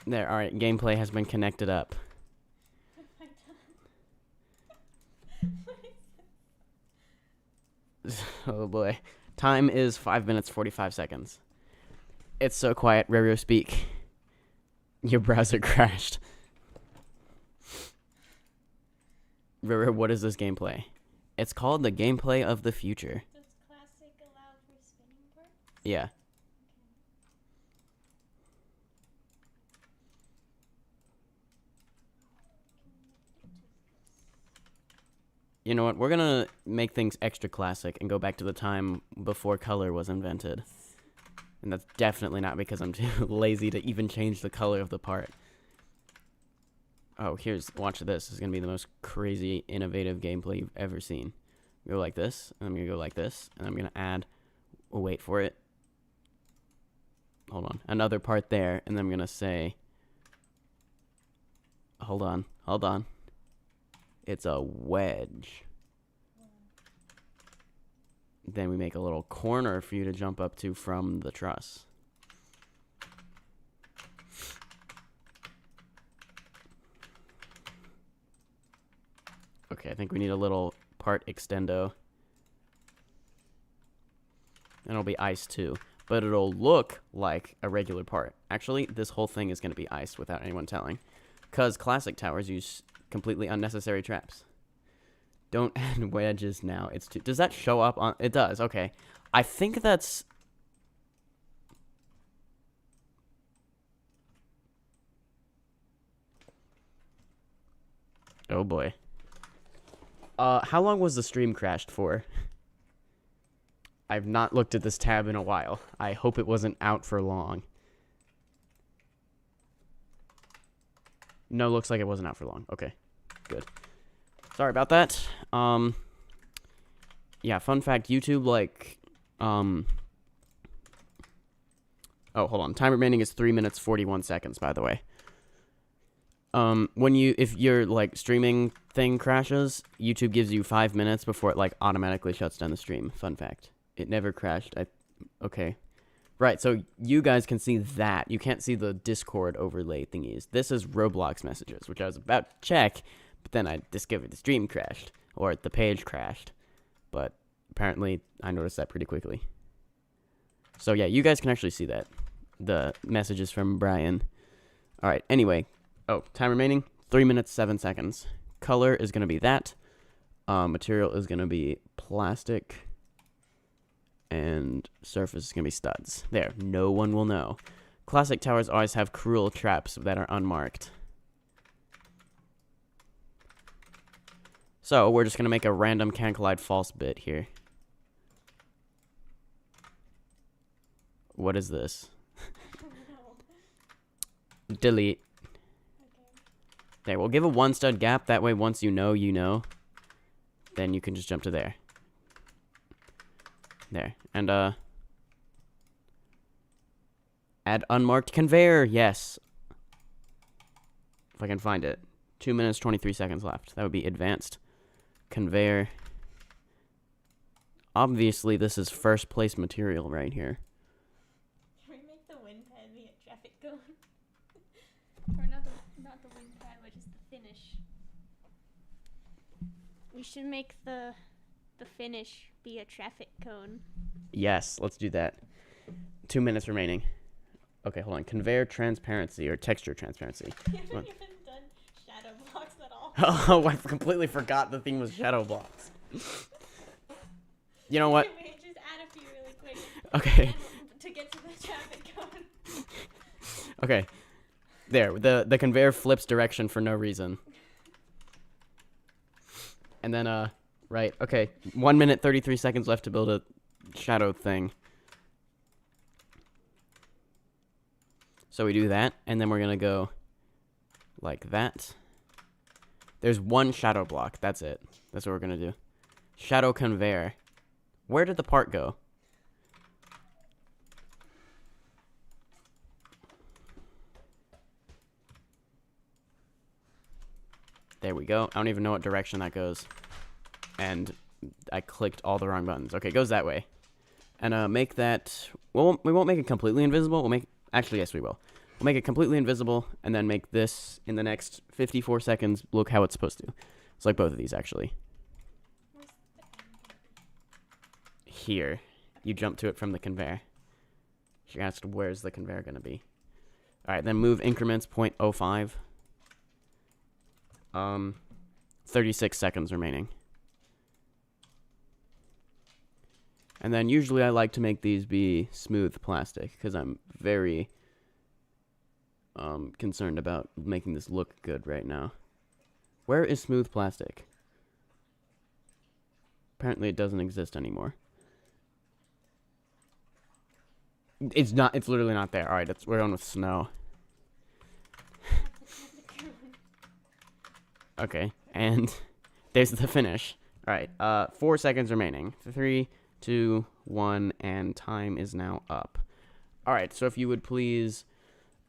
There, alright, gameplay has been connected up. What have I done? What is this? Oh boy. Time is 5 minutes, 45 seconds. It's so quiet, Roro, speak. Your browser crashed. Roro, what is this gameplay? It's called the gameplay of the future. Does classic allow for spinning parts? Yeah. You know what? We're gonna make things extra classic and go back to the time before color was invented. And that's definitely not because I'm too lazy to even change the color of the part. Oh, watch this. This is gonna be the most crazy, innovative gameplay you've ever seen. Go like this, and I'm gonna go like this, and I'm gonna add, we'll wait for it. Hold on, another part there, and then I'm gonna say, hold on. It's a wedge. Then we make a little corner for you to jump up to from the truss. Okay, I think we need a little part extendo. And it'll be iced too. But it'll look like a regular part. Actually, this whole thing is going to be iced without anyone telling. Because classic towers use completely unnecessary traps. Don't add wedges now. It's too... Does that show up on... It does, okay. I think that's... Oh boy. How long was the stream crashed for? I've not looked at this tab in a while. I hope it wasn't out for long. No, looks like it wasn't out for long. Okay, good. Sorry about that. Yeah, fun fact, YouTube, like, oh, hold on. Time remaining is 3 minutes, 41 seconds, by the way. If your, like, streaming thing crashes, YouTube gives you 5 minutes before it, like, automatically shuts down the stream. Fun fact. It never crashed. Okay. Right, so you guys can see that. You can't see the Discord overlay thingies. This is Roblox messages, which I was about to check, but then I discovered the stream crashed, or the page crashed. But apparently, I noticed that pretty quickly. So yeah, you guys can actually see that. The messages from Brian. Alright, anyway. Oh, time remaining, 3 minutes, 7 seconds. Color is going to be that. Material is going to be plastic. And surface is going to be studs. There, no one will know. Classic towers always have cruel traps that are unmarked. So, we're just going to make a random can collide false bit here. What is this? Delete. There, we'll give a 1 stud gap. That way, once you know, then you can just jump to there. There. And, add unmarked conveyor. Yes. If I can find it. 2 minutes, 23 seconds left. That would be advanced conveyor. Obviously, this is first place material right here. Can we make the wind pad be a traffic cone? Or not the wind pad, but just the finish. We should make the finish be a traffic cone. Yes, let's do that. 2 minutes remaining. Okay, hold on. Conveyor transparency or texture transparency. We haven't even done shadow blocks at all. Oh, I completely forgot the theme was shadow blocks. You know what? Wait, just add a few really quick. Okay. To get to the traffic cone. Okay. There, the conveyor flips direction for no reason. And then, right, okay. 1 minute, 33 seconds left to build a shadow thing. So we do that, and then we're gonna go like that. There's one shadow block, that's it. That's what we're gonna do. Shadow conveyor. Where did the part go? There we go. I don't even know what direction that goes. And I clicked all the wrong buttons. Okay, it goes that way. And make that... Well, we won't make it completely invisible. We'll make... Actually, yes, we will. We'll make it completely invisible, and then make this, in the next 54 seconds, look how it's supposed to. It's like both of these, actually. Here. You jump to it from the conveyor. She asked, where's the conveyor going to be? Alright, then move increments 0.05. 36 seconds remaining. And then usually I like to make these be smooth plastic, because I'm very concerned about making this look good right now. Where is smooth plastic? Apparently it doesn't exist anymore. It's literally not there. Alright, we're going with snow. Okay, and there's the finish. Alright, 4 seconds remaining. 3, 2, 1, and time is now up. Alright, so if you would please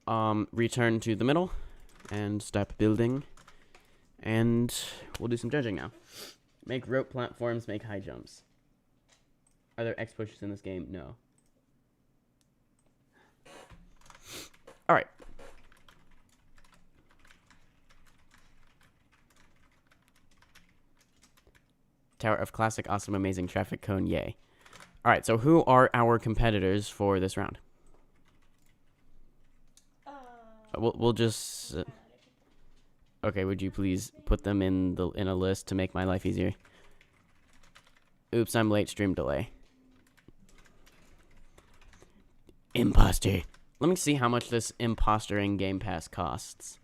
return to the middle and stop building. And we'll do some judging now. Make rope platforms, make high jumps. Are there X pushes in this game? No. Alright. Tower of classic, awesome, amazing traffic cone, yay. Alright, so who are our competitors for this round? We'll just... okay, would you please put them in a list to make my life easier? Oops, I'm late, stream delay. Imposter. Let me see how much this imposter in Game Pass costs.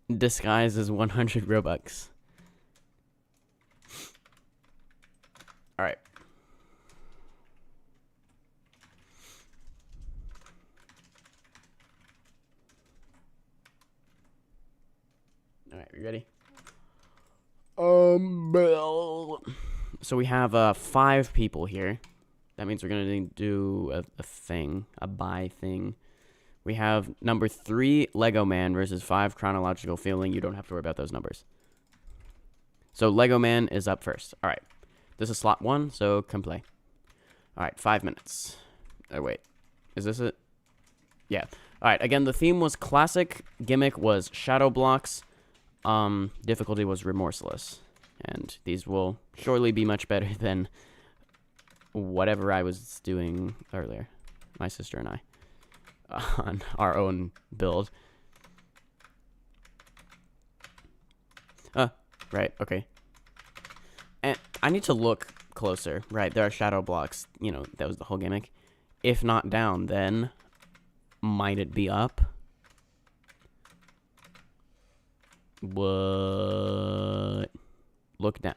Disguise is 100 Robux. Alright. Alright, you ready? So we have 5 people here. That means we're gonna do a thing, a buy thing. We have number 3 Lego Man versus 5 Chronological Feeling. You don't have to worry about those numbers. So Lego Man is up first. All right, this is slot 1, so come play. All right, 5 minutes. Oh wait, is this it? Yeah. All right. Again, the theme was classic. Gimmick was shadow blocks. Difficulty was remorseless. And these will surely be much better than whatever I was doing earlier. My sister and I. On our own build. Right, okay. And I need to look closer. Right, there are shadow blocks. You know, that was the whole gimmick. If not down, then might it be up? What? Look down.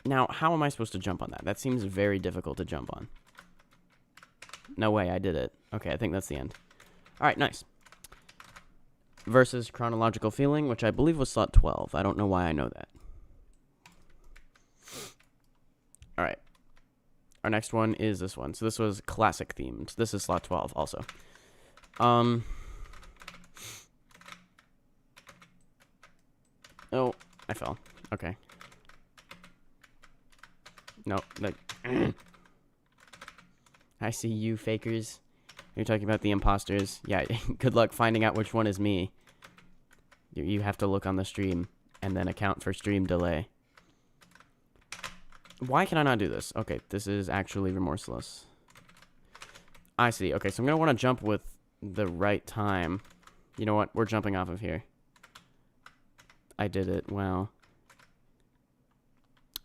Now, how am I supposed to jump on that? That seems very difficult to jump on. No way, I did it. Okay, I think that's the end. Alright, nice. Versus Chronological Feeling, which I believe was slot 12. I don't know why I know that. Alright. Our next one is this one. So this was classic themed. This is slot 12 also. Oh, I fell. Okay. No, like... I see you, fakers. You're talking about the imposters. Yeah, good luck finding out which one is me. You have to look on the stream and then account for stream delay. Why can I not do this? Okay, this is actually remorseless. I see. Okay, so I'm going to want to jump with the right time. You know what? We're jumping off of here. I did it. Wow.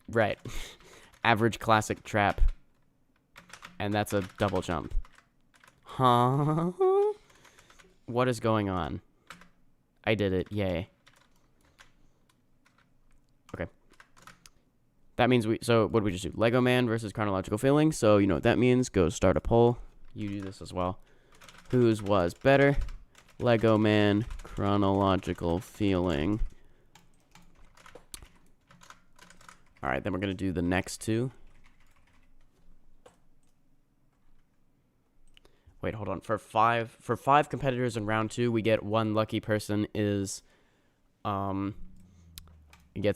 Right. Average classic trap. And that's a double jump. Huh? What is going on? I did it. Yay. Okay. That means so what did we just do? Lego Man versus Chronological Feeling. So you know what that means. Go start a poll. You do this as well. Whose was better? Lego Man, Chronological Feeling. Alright, then we're going to do the next two. Wait, hold on. For five competitors in round 2, we get one lucky person gets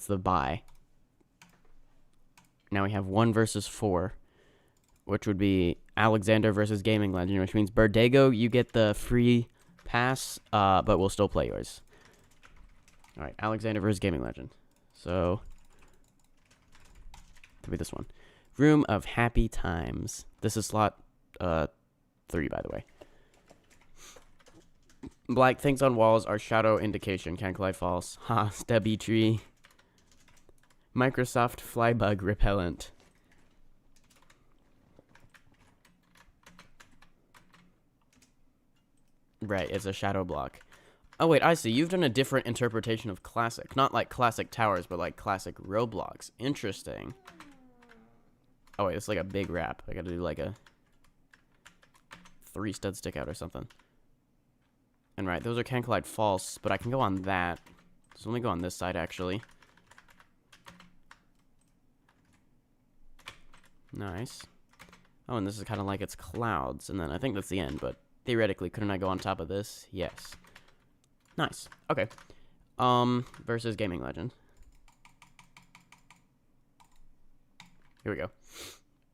the bye. Now we have 1 versus 4, which would be Alexander versus Gaming Legend, which means Berdego, you get the free pass, but we'll still play yours. All right, Alexander versus Gaming Legend. So, could be this one. Room of Happy Times. This is slot 3, by the way. Black things on walls are shadow indication. Can collide false. Ha, stubby tree. Microsoft Flybug Repellent. Right, it's a shadow block. Oh, wait, I see. You've done a different interpretation of classic. Not like classic towers, but like classic Roblox. Interesting. Oh, wait, it's like a big wrap. I gotta do like a 3 stud stick out or something. And right, those are can collide false, but I can go on that. So let me go on this side, actually. Nice. Oh, and this is kind of like it's clouds, and then I think that's the end, but theoretically, couldn't I go on top of this? Yes. Nice. Okay. Versus Gaming Legend. Here we go.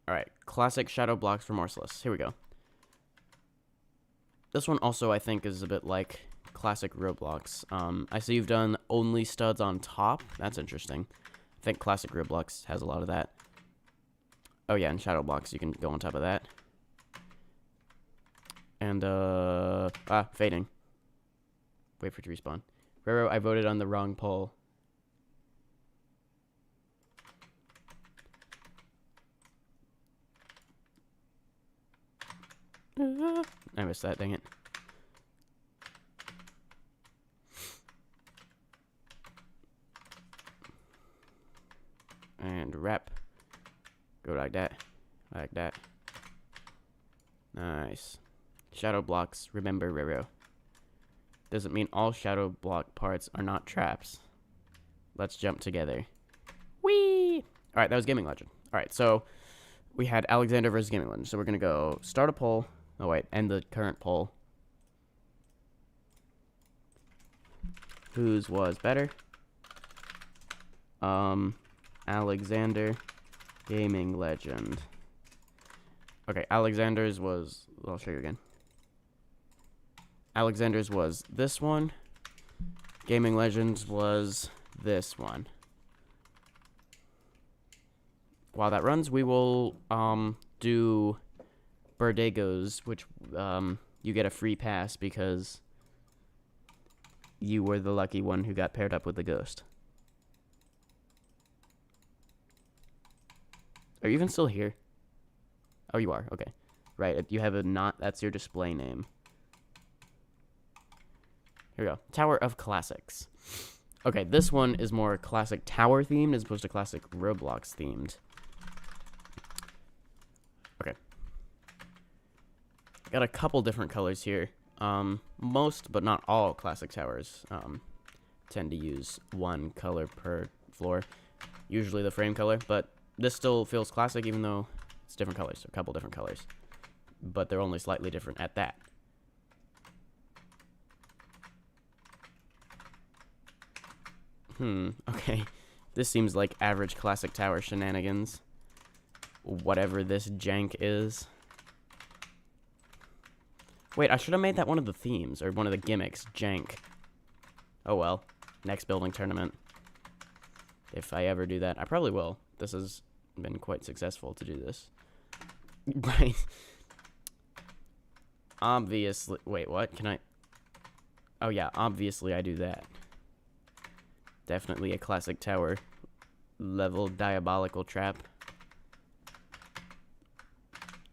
Alright, classic shadow blocks remorseless. Here we go. This one also, I think, is a bit like classic Roblox. I see you've done only studs on top. That's interesting. I think classic Roblox has a lot of that. Oh yeah, and shadow blocks, you can go on top of that. And, fading. Wait for it to respawn. Roro, I voted on the wrong poll. I missed that, dang it. And wrap. Go like that. Like that. Nice. Shadow blocks, remember Roro. Doesn't mean all shadow block parts are not traps. Let's jump together. Whee! Alright, that was Gaming Legend. Alright, so we had Alexander versus Gaming Legend. So we're gonna go start a poll. Oh wait, end the current poll. Whose was better? Alexander, Gaming Legend. Okay, Alexander's was... I'll show you again. Alexander's was this one. Gaming Legends was this one. While that runs, we will do Berdego's, which you get a free pass because you were the lucky one who got paired up with the ghost. Are you even still here? Oh, you are. Okay. Right, you have a not. That's your display name. Here we go. Tower of Classics. Okay, this one is more classic tower themed as opposed to classic Roblox themed. Okay. Got a couple different colors here. Most, but not all, classic towers tend to use one color per floor. Usually the frame color, but this still feels classic even though it's different colors, a couple different colors. But they're only slightly different at that. Okay. This seems like average classic tower shenanigans. Whatever this jank is. Wait, I should have made that one of the themes, or one of the gimmicks, jank. Oh well. Next building tournament. If I ever do that. I probably will. This has been quite successful to do this. Right. Obviously. Wait, what? Can I? Oh yeah, obviously I do that. Definitely a classic tower level diabolical trap.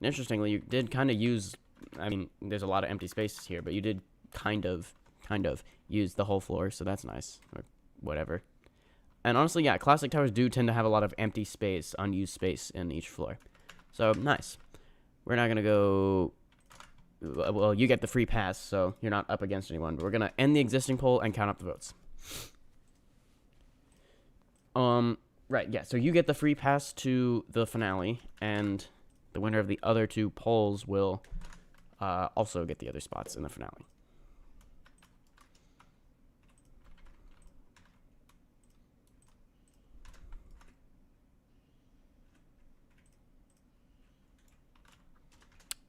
Interestingly, you did kind of use, I mean, there's a lot of empty spaces here, but you did kind of use the whole floor, so that's nice, or whatever. And honestly, yeah, classic towers do tend to have a lot of empty space, unused space in each floor. So, nice. We're not going to go, well, you get the free pass, so you're not up against anyone. But we're going to end the existing poll and count up the votes. Right, yeah, so you get the free pass to the finale, and the winner of the other two polls will also get the other spots in the finale.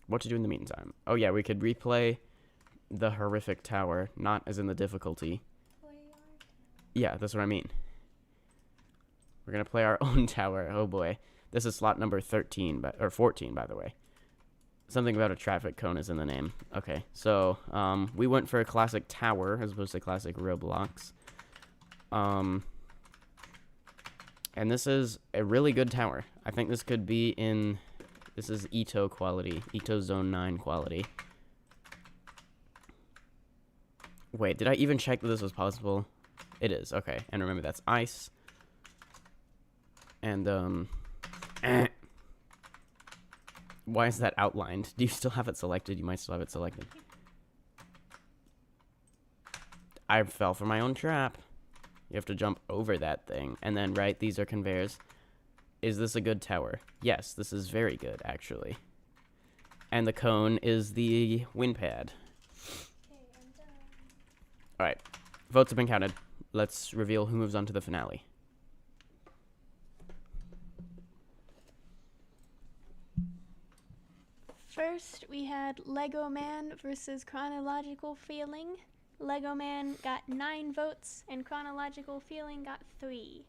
What to do in the meantime? Oh yeah, we could replay the horrific tower, not as in the difficulty. Yeah, that's what I mean. We're gonna play our own tower. Oh boy, this is slot number 13, or 14, by the way. Something about a traffic cone is in the name. Okay, so we went for a classic tower as opposed to classic Roblox. And this is a really good tower. I think this could be in. This is Ito quality, Ito Zone 9 quality. Wait, did I even check that this was possible? It is, okay. And remember, that's ice. And, why is that outlined? Do you still have it selected? You might still have it selected. I fell for my own trap. You have to jump over that thing. And then, right, these are conveyors. Is this a good tower? Yes, this is very good, actually. And the cone is the wind pad. Alright, votes have been counted. Let's reveal who moves on to the finale. First, we had Lego Man versus Chronological Feeling. Lego Man got 9 votes, and Chronological Feeling got 3.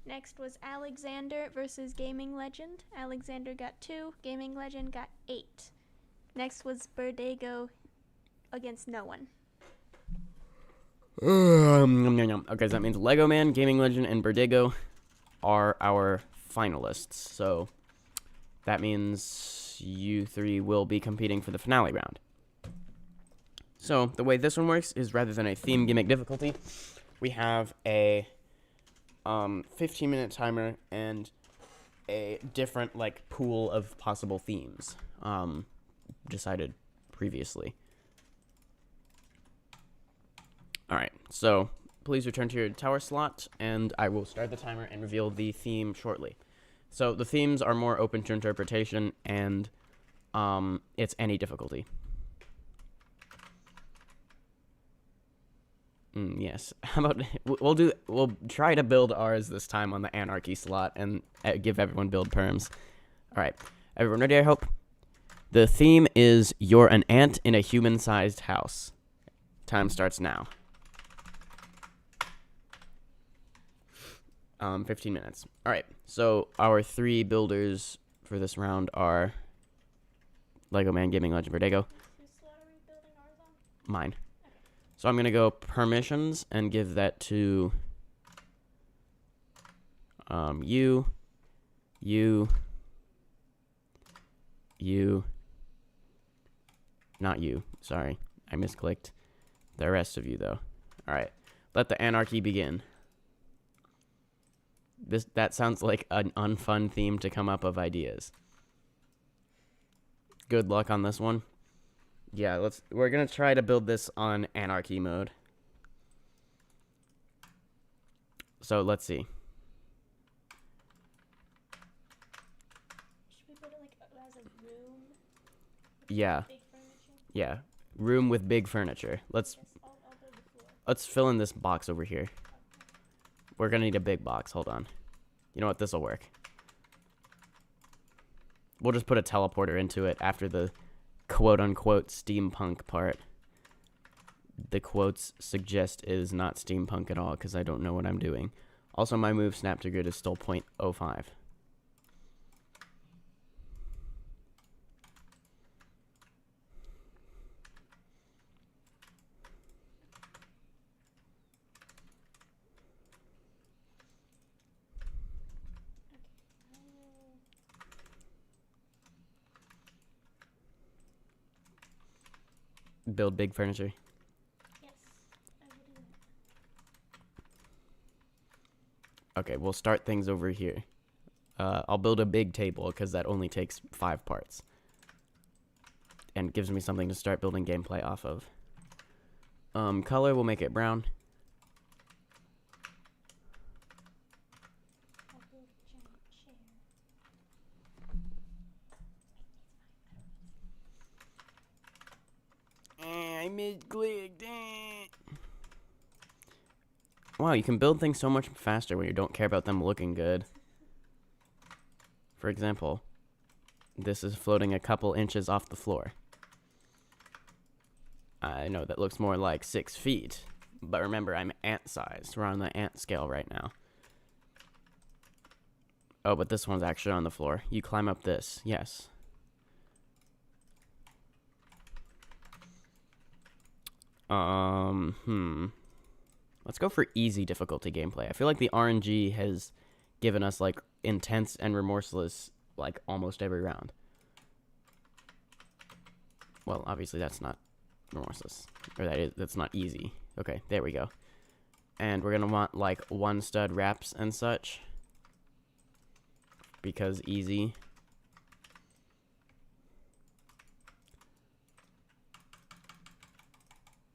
Next was Alexander versus Gaming Legend. Alexander got 2, Gaming Legend got 8. Next was Burdego against no one. Okay, so that means Lego Man, Gaming Legend, and Burdego are our finalists. So that means you three will be competing for the finale round. So the way this one works is rather than a theme gimmick difficulty, we have a 15-minute timer and a different like pool of possible themes decided previously. Alright, so please return to your tower slot, and I will start the timer and reveal the theme shortly. So the themes are more open to interpretation, and it's any difficulty. Yes. How about we'll try to build ours this time on the anarchy slot and give everyone build perms. All right, everyone ready? I hope. The theme is you're an ant in a human-sized house. Time starts now. 15 minutes. All right. So our 3 builders for this round are Lego Man, Gaming Legend, Burdego. mine. So I'm going to go permissions and give that to you, not you, sorry, I misclicked. The rest of you, though. All right, let the anarchy begin. That sounds like an unfun theme to come up of ideas. Good luck on this one. Yeah, we're gonna try to build this on anarchy mode. So let's see. Should we put it like as a room? Yeah. Big furniture? Yeah. Room with big furniture. Let's build the floor. let's fill in this box over here. We're gonna need a big box. Hold on. You know what? This'll work. We'll just put a teleporter into it after the quote-unquote steampunk part. The quotes suggest is not steampunk at all because I don't know what I'm doing. Also, my move snap to grid is still 0.05. Build big furniture. Yes, I will do that. Okay, we'll start things over here. I'll build a big table because that only takes 5 parts. And gives me something to start building gameplay off of. Color, we'll make it brown. I'll build a giant chair. I misclicked. Wow, you can build things so much faster when you don't care about them looking good. For example, this is floating a couple inches off the floor. I know that looks more like 6 feet, but remember, I'm ant-sized. We're on the ant scale right now. Oh, but this one's actually on the floor. You climb up this, yes. Let's go for easy difficulty gameplay. I feel like the RNG has given us like intense and remorseless like almost every round. Well, obviously that's not remorseless, or that's not easy. Okay, there we go. And we're gonna want like 1 stud wraps and such because easy.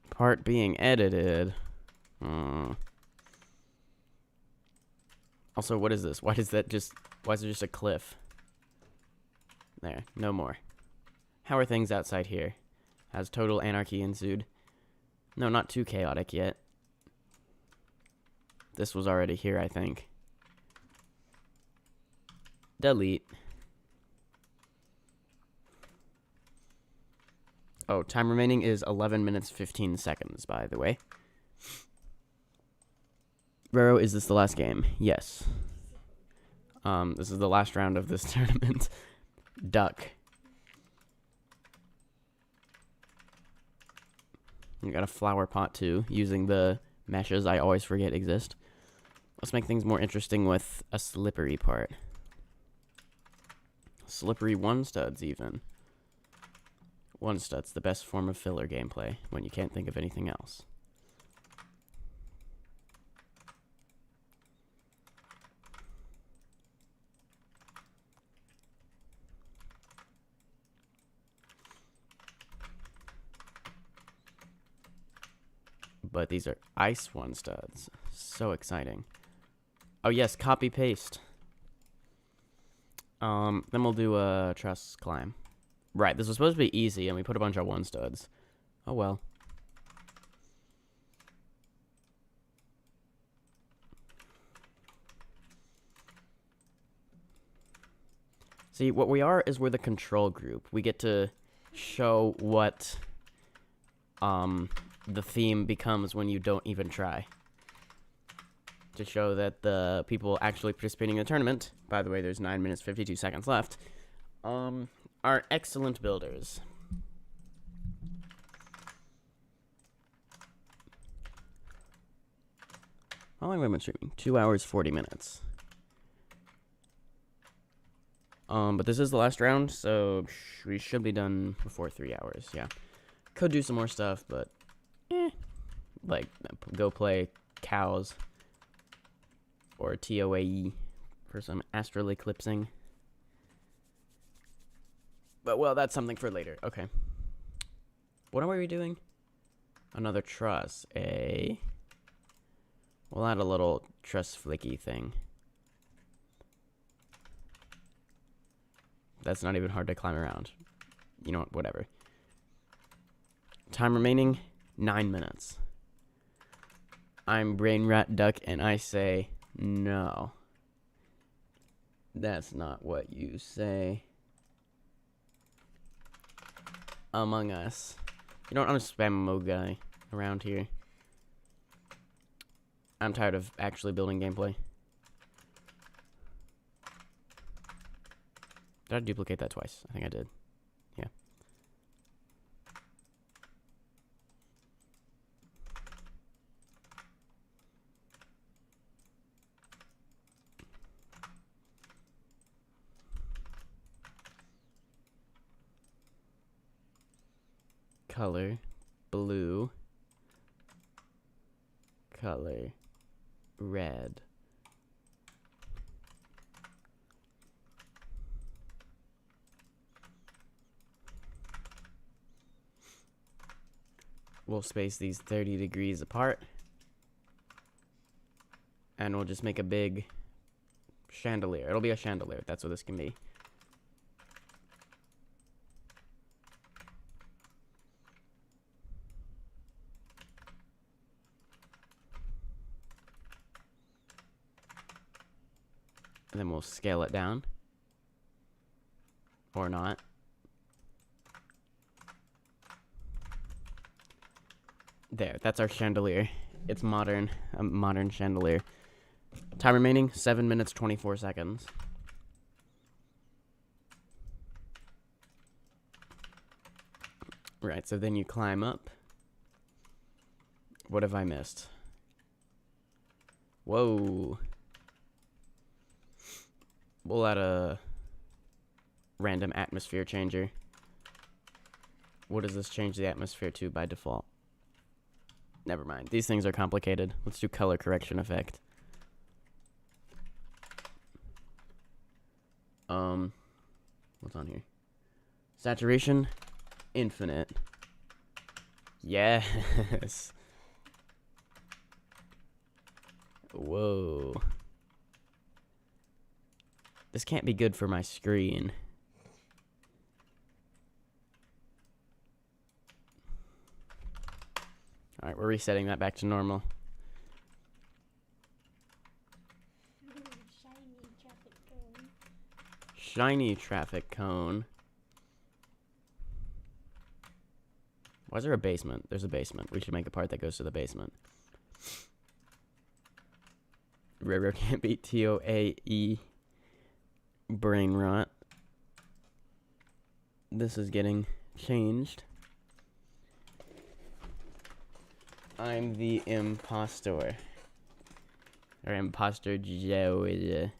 Part being edited. Also, what is this? Why is it just a cliff? There, no more. How are things outside here? Has total anarchy ensued? No, not too chaotic yet. This was already here, I think. Delete. Oh, time remaining is 11 minutes 15 seconds, by the way. Roro, is this the last game? Yes. This is the last round of this tournament. Duck. You got a flower pot too, using the meshes I always forget exist. Let's make things more interesting with a slippery part. Slippery 1 studs even. 1 stud's the best form of filler gameplay when you can't think of anything else. But these are ice 1 studs. So exciting. Oh yes, copy paste. Then we'll do a truss climb. Right, this was supposed to be easy and we put a bunch of 1 studs. Oh well. See, what we are is we're the control group. We get to show what the theme becomes when you don't even try. To show that the people actually participating in the tournament, by the way, there's 9 minutes 52 seconds left, are excellent builders. How long have I been streaming? 2 hours, 40 minutes. But this is the last round, so we should be done before 3 hours, yeah. Could do some more stuff, but, like, go play cows. Or TOAE for some astral eclipsing. But, well, that's something for later. Okay. What are we doing? Another truss. We'll add a little truss flicky thing. That's not even hard to climb around. You know what? Whatever. Time remaining, 9 minutes. I'm Brain Rat Duck, and I say no. That's not what you say. Among Us. You know what? I'm a spam mode guy around here. I'm tired of actually building gameplay. Did I duplicate that twice? I think I did. Yeah. Color blue. Color red. We'll space these 30 degrees apart. And we'll just make a big chandelier. It'll be a chandelier. That's what this can be. And then we'll scale it down. Or not. There, that's our chandelier. It's modern, a modern chandelier. Time remaining, 7 minutes, 24 seconds. Right, so then you climb up. What have I missed? Whoa. We'll add a random atmosphere changer. What does this change the atmosphere to by default? Never mind. These things are complicated. Let's do color correction effect. What's on here? Saturation, infinite. Yes. Whoa. This can't be good for my screen. Alright, we're resetting that back to normal. Shiny traffic cone. Shiny traffic cone. Why is there a basement? There's a basement. We should make a part that goes to the basement. Roro can't beat TOAE. Brain rot. This is getting changed. I'm the impostor. Or imposter Joe. You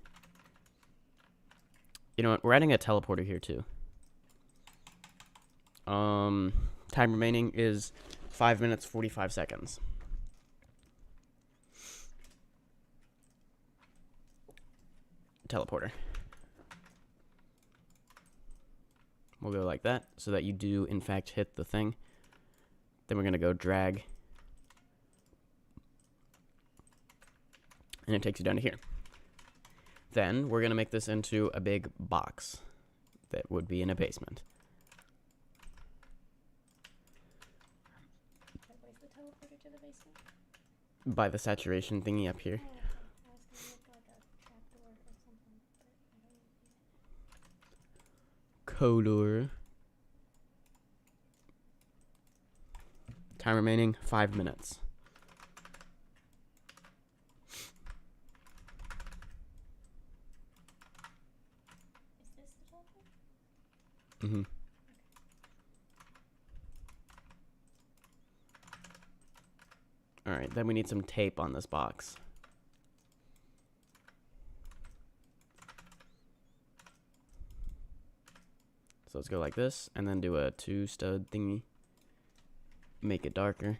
know what? We're adding a teleporter here too. Time remaining is 5 minutes 45 seconds. Teleporter. We'll go like that so that you do in fact hit the thing. Then we're gonna go drag. And it takes you down to here. Then we're going to make this into a big box that would be in a basement. Where's the teleporter to the basement? By the saturation thingy up here. Oh, okay. I was gonna make like a trapdoor or something, but I don't know. Color. Time remaining 5 minutes. Is this the teleporter? Mm-hmm. Alright, then we need some tape on this box. So let's go like this, and then do a 2-stud thingy. Make it darker.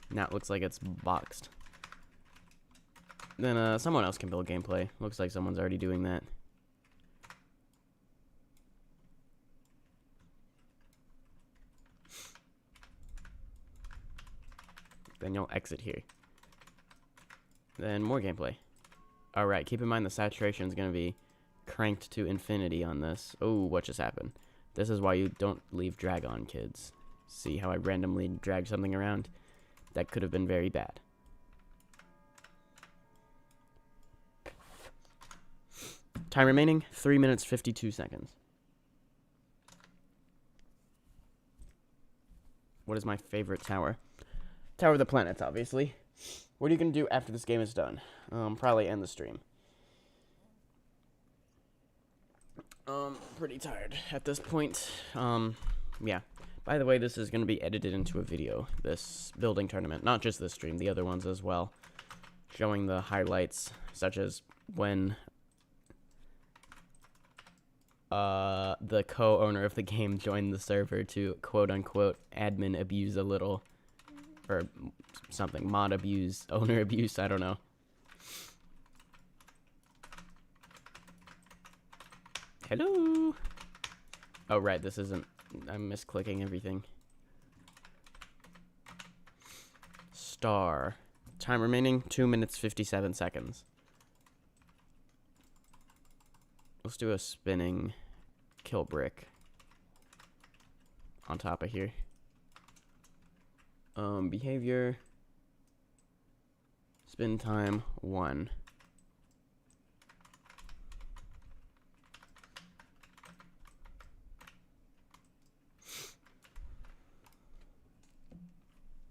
Now it looks like it's boxed. Then someone else can build gameplay. Looks like someone's already doing that. Then you'll exit here. Then more gameplay. Alright, keep in mind the saturation is going to be cranked to infinity on this. Oh, what just happened? This is why you don't leave drag on, kids. See how I randomly dragged something around? That could have been very bad. Time remaining, 3 minutes 52 seconds. What is my favorite tower? Tower of the Planets, obviously. What are you going to do after this game is done? Probably end the stream. Pretty tired at this point. Yeah. By the way, this is going to be edited into a video, this building tournament. Not just this stream, the other ones as well. Showing the highlights, such as when the co-owner of the game joined the server to quote-unquote admin abuse a little. Or something, mod abuse, owner abuse, I don't know. Hello? Oh, right, this isn't, I'm misclicking everything. Star. Time remaining, 2 minutes 57 seconds. Let's do a spinning kill brick on top of here. Behavior. Spin time 1.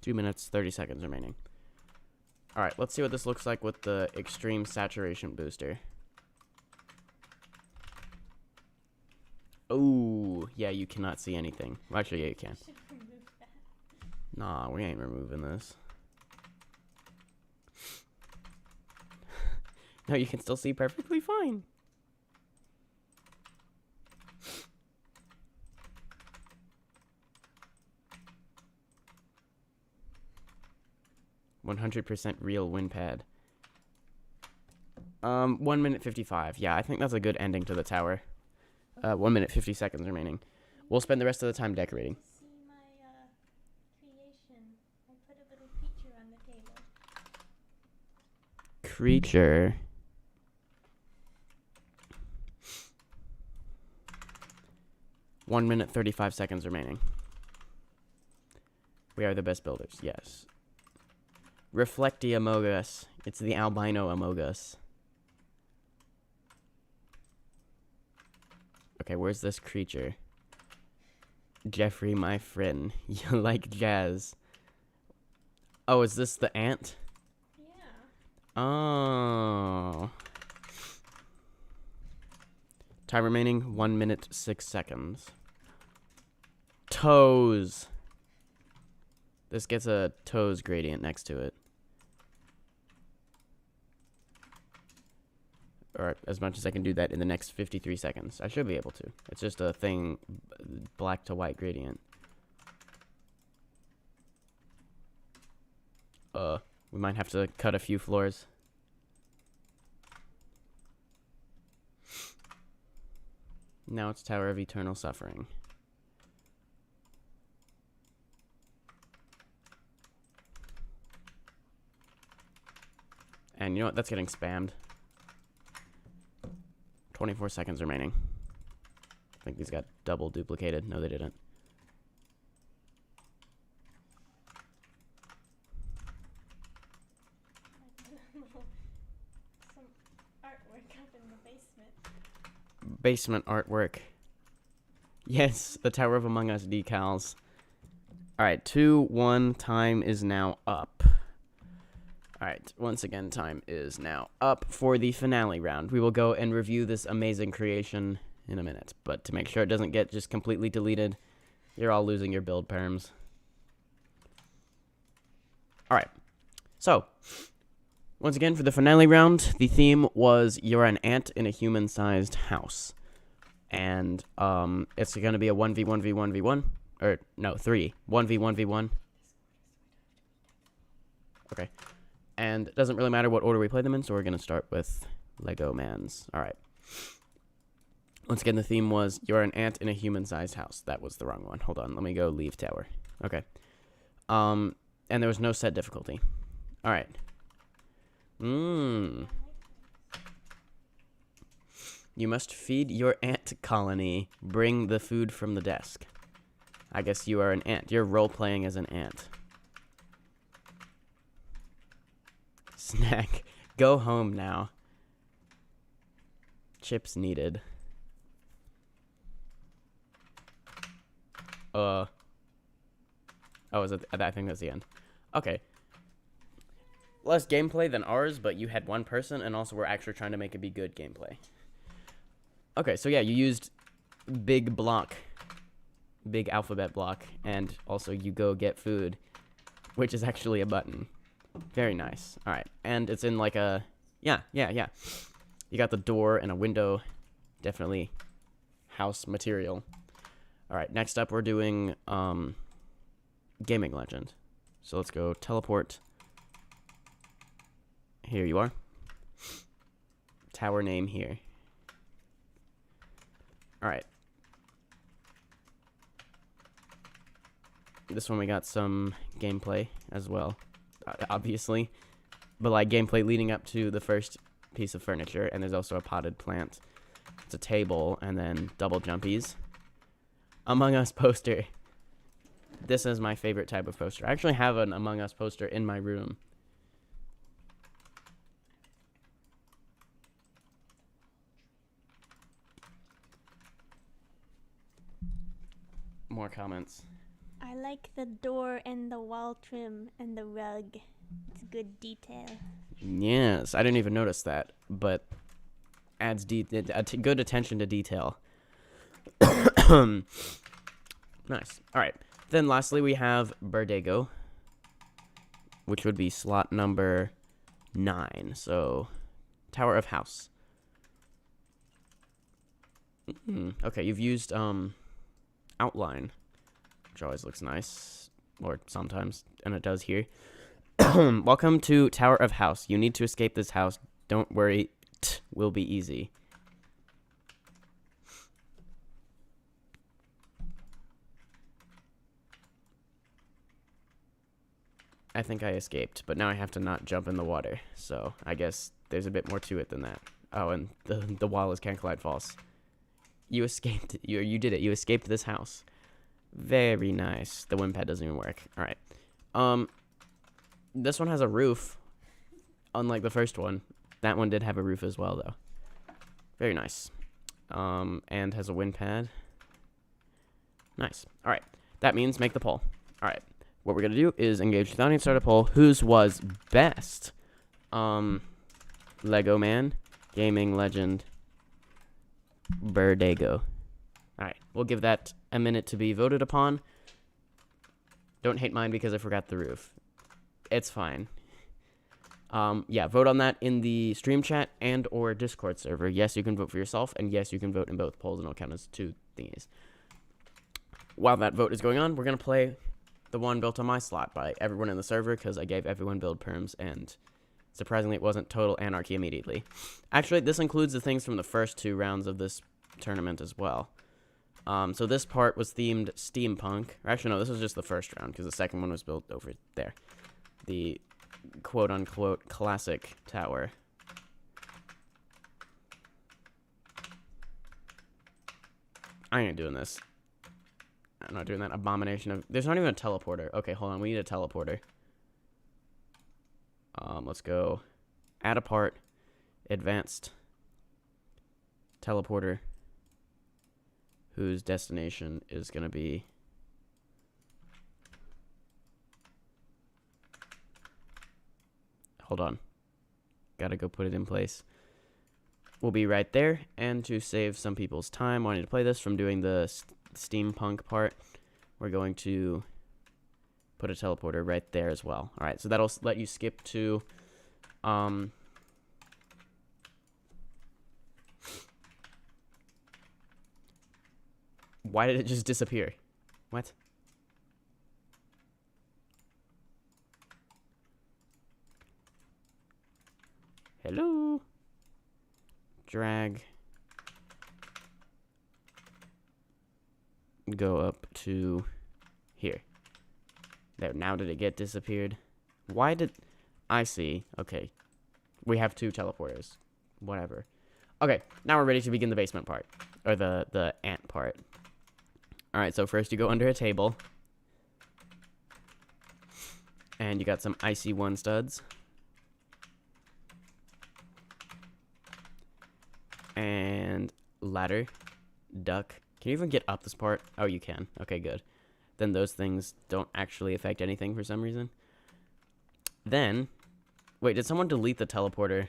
Two minutes, 30 seconds remaining. Alright, let's see what this looks like with the extreme saturation booster. Oh, yeah, you cannot see anything. Well, actually, yeah, you can. Nah, we ain't removing this. No, you can still see perfectly fine. %100% real win pad. 1 minute 55. Yeah, I think that's a good ending to the tower. 1 minute 50 seconds remaining. We'll spend the rest of the time decorating. See my creation. I put a little creature on the table. Creature. One minute 35 seconds remaining. We are the best builders, yes. Reflecty among us. It's the albino among us. Okay, where's this creature? Jeffrey, my friend, you like jazz. Oh, is this the ant? Yeah. Oh. Time remaining, 1 minute 6 seconds. Toes. This gets a toes gradient next to it. Or as much as I can do that in the next 53 seconds. I should be able to. It's just a thing, black to white gradient. We might have to cut a few floors. Now it's Tower of Eternal Suffering. And you know what? That's getting spammed. 24 seconds remaining. I think these got double duplicated. No, they didn't. Some artwork up in the basement. Basement artwork. Yes, the Tower of Among Us decals. Alright, 2-1, time is now up. Alright, once again, time is now up for the finale round. We will go and review this amazing creation in a minute. But to make sure it doesn't get just completely deleted, you're all losing your build perms. Alright, so, once again, for the finale round, the theme was you're an ant in a human-sized house. and it's gonna be a 1v1v1v1, or no, 1v1v1. Okay, and it doesn't really matter what order we play them in, so we're gonna start with Lego Mans. All right. Once again, the theme was you're an ant in a human-sized house. That was the wrong one. Hold on, let me go leave tower. Okay. And there was no set difficulty. All right. You must feed your ant colony. Bring the food from the desk. I guess you are an ant. You're role-playing as an ant. Snack. Go home now. Chips needed. Oh, is it? I think that's the end. Okay. Less gameplay than ours, but you had one person, and also we're actually trying to make it be good gameplay. Okay, so yeah, you used big alphabet block, and also you go get food, which is actually a button. Very nice. All right, and it's in like a, yeah. You got the door and a window, definitely house material. All right, next up we're doing gaming legend. So let's go teleport. Here you are. Tower name here. All right. This one we got some gameplay as well, obviously. But like gameplay leading up to the first piece of furniture, and there's also a potted plant. It's a table, and then double jumpies. Among Us poster. This is my favorite type of poster. I actually have an Among Us poster in my room. More comments. I like the door and the wall trim and the rug. It's good detail. Yes, I didn't even notice that, but adds good attention to detail. Nice. All right. Then lastly, we have Burdego, which would be slot number 9. So, Tower of House. Okay, you've used outline, which always looks nice, or sometimes, and it does here. Welcome to Tower of House. You need to escape this house. Don't worry, will be easy. I think I escaped, but now I have to not jump in the water. So I guess there's a bit more to it than that. Oh, and the wall is Can Collide False. You escaped. You did it. You escaped this house. Very nice. The wind pad doesn't even work. All right. This one has a roof, unlike the first one. That one did have a roof as well, though. Very nice. And has a wind pad. Nice. All right. That means make the poll. All right. What we're going to do is engage the audience, start a poll. Whose was best? Lego Man, Gaming Legend, Burdego. Alright, we'll give that a minute to be voted upon. Don't hate mine because I forgot the roof. It's fine. Yeah, vote on that in the stream chat and or Discord server. Yes, you can vote for yourself, and yes, you can vote in both polls, and it'll count as 2 thingies. While that vote is going on, we're going to play the one built on my slot by everyone in the server, because I gave everyone build perms, and surprisingly it wasn't total anarchy immediately. Actually, this includes the things from the first 2 rounds of this tournament as well. So this part was themed steampunk. Or actually, no, this was just the first round, because the second one was built over there. The quote-unquote classic tower. I ain't doing this. I'm not doing that. Abomination of... There's not even a teleporter. Okay, hold on. We need a teleporter. Let's go. Add a part. Advanced. Teleporter. Whose destination is going to be... Hold on. Gotta go put it in place. We'll be right there. And to save some people's time wanting to play this from doing the steampunk part, we're going to put a teleporter right there as well. All right, so that'll let you skip to Why did it just disappear? What? Hello? Drag. Go up to here. There, now did it get disappeared? Why did... I see. Okay. We have 2 teleporters. Whatever. Okay, now we're ready to begin the basement part. Or the ant part. Alright, so first you go under a table. And you got some icy 1 studs. And ladder. Duck. Can you even get up this part? Oh, you can. Okay, good. Then those things don't actually affect anything for some reason. Then... Wait, did someone delete the teleporter?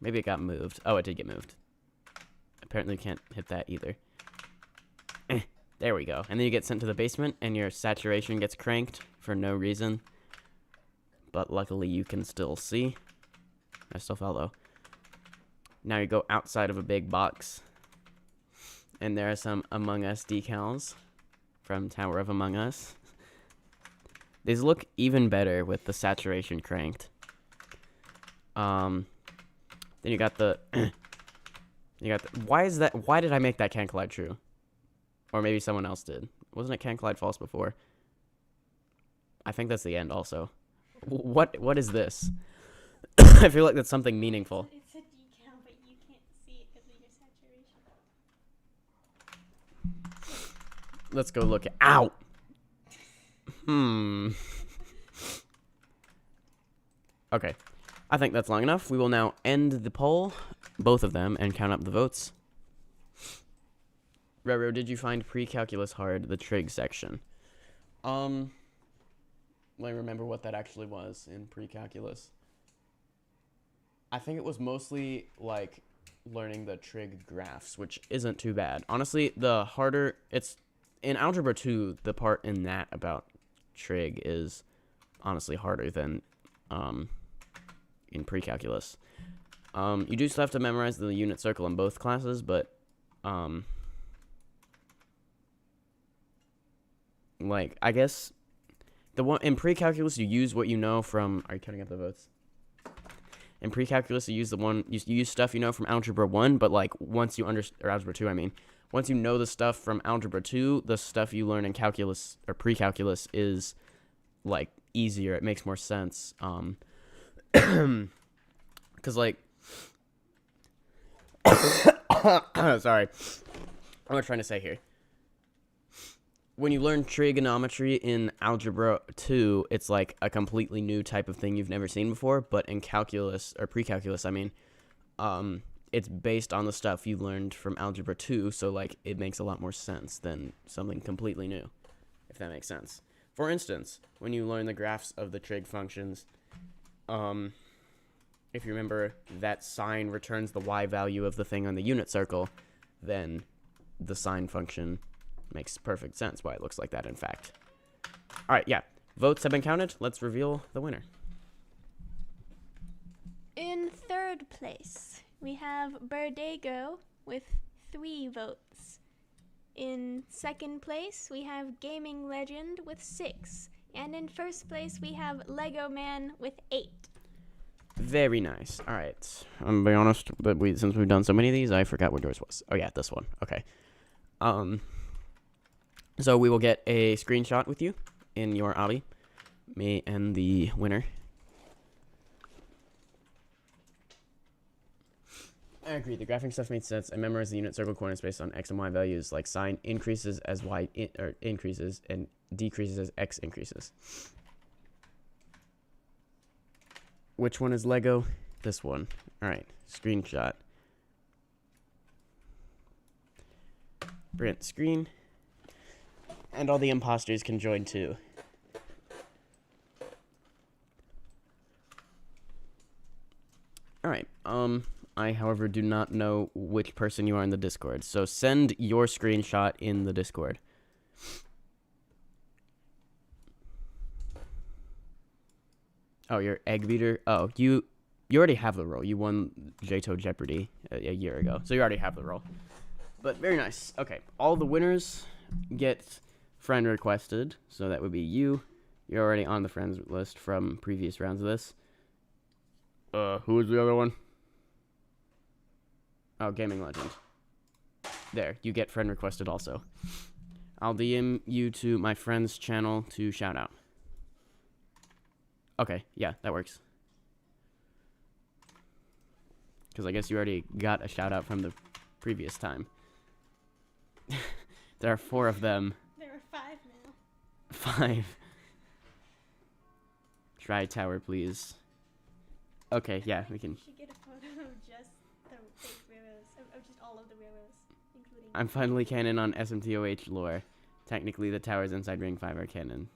Maybe it got moved. Oh, it did get moved. Apparently you can't hit that either. There we go. And then you get sent to the basement, and your saturation gets cranked for no reason. But luckily you can still see. I still fell, though. Now you go outside of a big box. And there are some Among Us decals from Tower of Among Us. These look even better with the saturation cranked. Then you got the... Why did I make that can collide true? Or maybe someone else did. Wasn't it can collide false before? I think that's the end also. What is this? I feel like that's something meaningful. It's a decal, but you can't see it because of your saturation. Let's go look at... Ow! Okay. I think that's long enough. We will now end the poll, both of them, and count up the votes. Roro, did you find pre-calculus hard, the trig section? Let me remember what that actually was in pre-calculus. I think it was mostly, like, learning the trig graphs, which isn't too bad. Honestly, the harder... It's... In Algebra 2, the part in that about trig is honestly harder than, in pre-calculus. You do still have to memorize the unit circle in both classes, but, like, I guess the one in pre-calculus you use what you know from... Are you counting up the votes? In pre-calculus you use you use stuff you know from Algebra 1, but like once you or Algebra 2, I mean, once you know the stuff from Algebra 2, the stuff you learn in calculus or pre-calculus is like easier. It makes more sense. Cause like, sorry, what am I trying to say here? When you learn trigonometry in Algebra 2, it's like a completely new type of thing you've never seen before. But in calculus, or pre-calculus, I mean, it's based on the stuff you learned from Algebra 2. So, like, it makes a lot more sense than something completely new, if that makes sense. For instance, when you learn the graphs of the trig functions, if you remember that sine returns the y value of the thing on the unit circle, then the sine function makes perfect sense why it looks like that, in fact. All right, yeah. Votes have been counted. Let's reveal the winner. In third place, we have Berdego with 3 votes. In second place, we have Gaming Legend with 6. And in first place, we have Lego Man with 8. Very nice. All right. I'm gonna be honest, but since we've done so many of these, I forgot what yours was. Oh yeah, this one. Okay. So we will get a screenshot with you in your obby, me and the winner. I agree. The graphing stuff made sense. I memorized the unit circle coordinates based on x and y values. Like sine increases as y increases and decreases as x increases. Which one is Lego? This one. All right. Screenshot. Print screen. And all the imposters can join too. Alright, I, however, do not know which person you are in the Discord, so send your screenshot in the Discord. Oh, you're Egg Beater? Oh, you already have the role. You won JTO Jeopardy a year ago, so you already have the role. But very nice. Okay, all the winners get friend requested. So that would be you. You're already on the friends list from previous rounds of this. Who was the other one? Oh, Gaming Legend. There, you get friend requested also. I'll DM you to my friend's channel to shout out. Okay, yeah, that works. Because I guess you already got a shout out from the previous time. There are 4 of them. There are 5 now. 5. Try tower, please. Okay, yeah, we can. You should get a photo of just the fake raros, of just all of the raros, including. I'm finally canon on SMTOH lore. Technically, the towers inside Ring 5 are canon.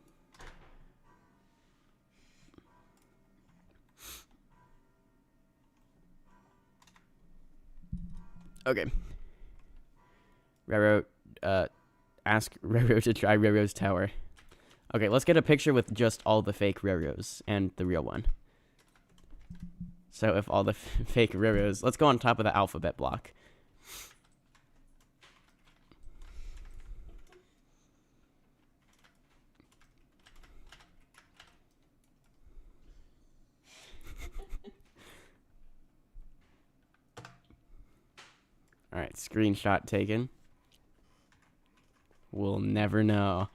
Okay. Roro, ask Roro to try Roro's tower. Okay, let's get a picture with just all the fake Roros and the real one. So if all the fake Roros, let's go on top of the alphabet block. All right, screenshot taken. We'll never know.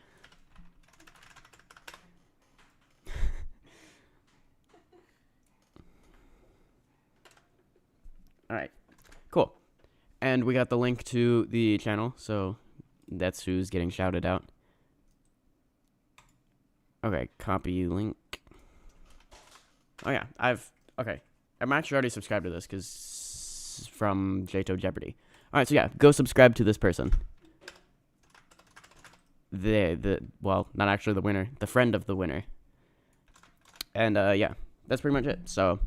All right, cool. And we got the link to the channel, so that's who's getting shouted out. Okay, copy link. Oh yeah, okay. I'm actually already subscribed to this because from JTO Jeopardy. All right, so yeah, go subscribe to this person. Well, not actually the winner, the friend of the winner. And yeah, that's pretty much it. So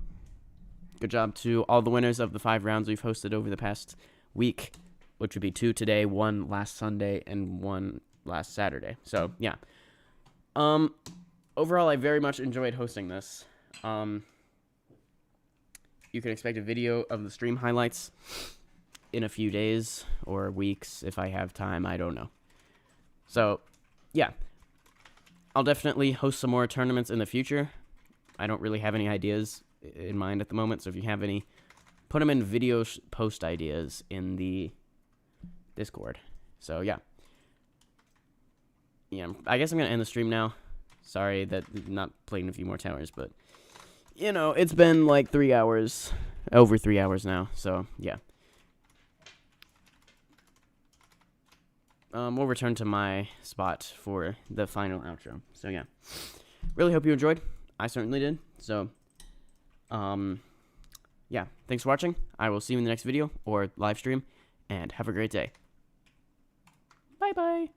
good job to all the winners of the 5 rounds we've hosted over the past week, which would be 2 today, 1 last Sunday, and 1 last Saturday. So yeah. Overall, I very much enjoyed hosting this. You can expect a video of the stream highlights in a few days or weeks if I have time. I don't know. So, yeah. I'll definitely host some more tournaments in the future. I don't really have any ideas in mind at the moment, so if you have any, put them in video post ideas in the Discord. So, yeah. Yeah, I guess I'm going to end the stream now. Sorry that I'm not playing a few more towers, but, you know, it's been like 3 hours, over 3 hours now, so, yeah. We'll return to my spot for the final outro. So, yeah. Really hope you enjoyed. I certainly did. So, yeah. Thanks for watching. I will see you in the next video or live stream, and have a great day. Bye-bye.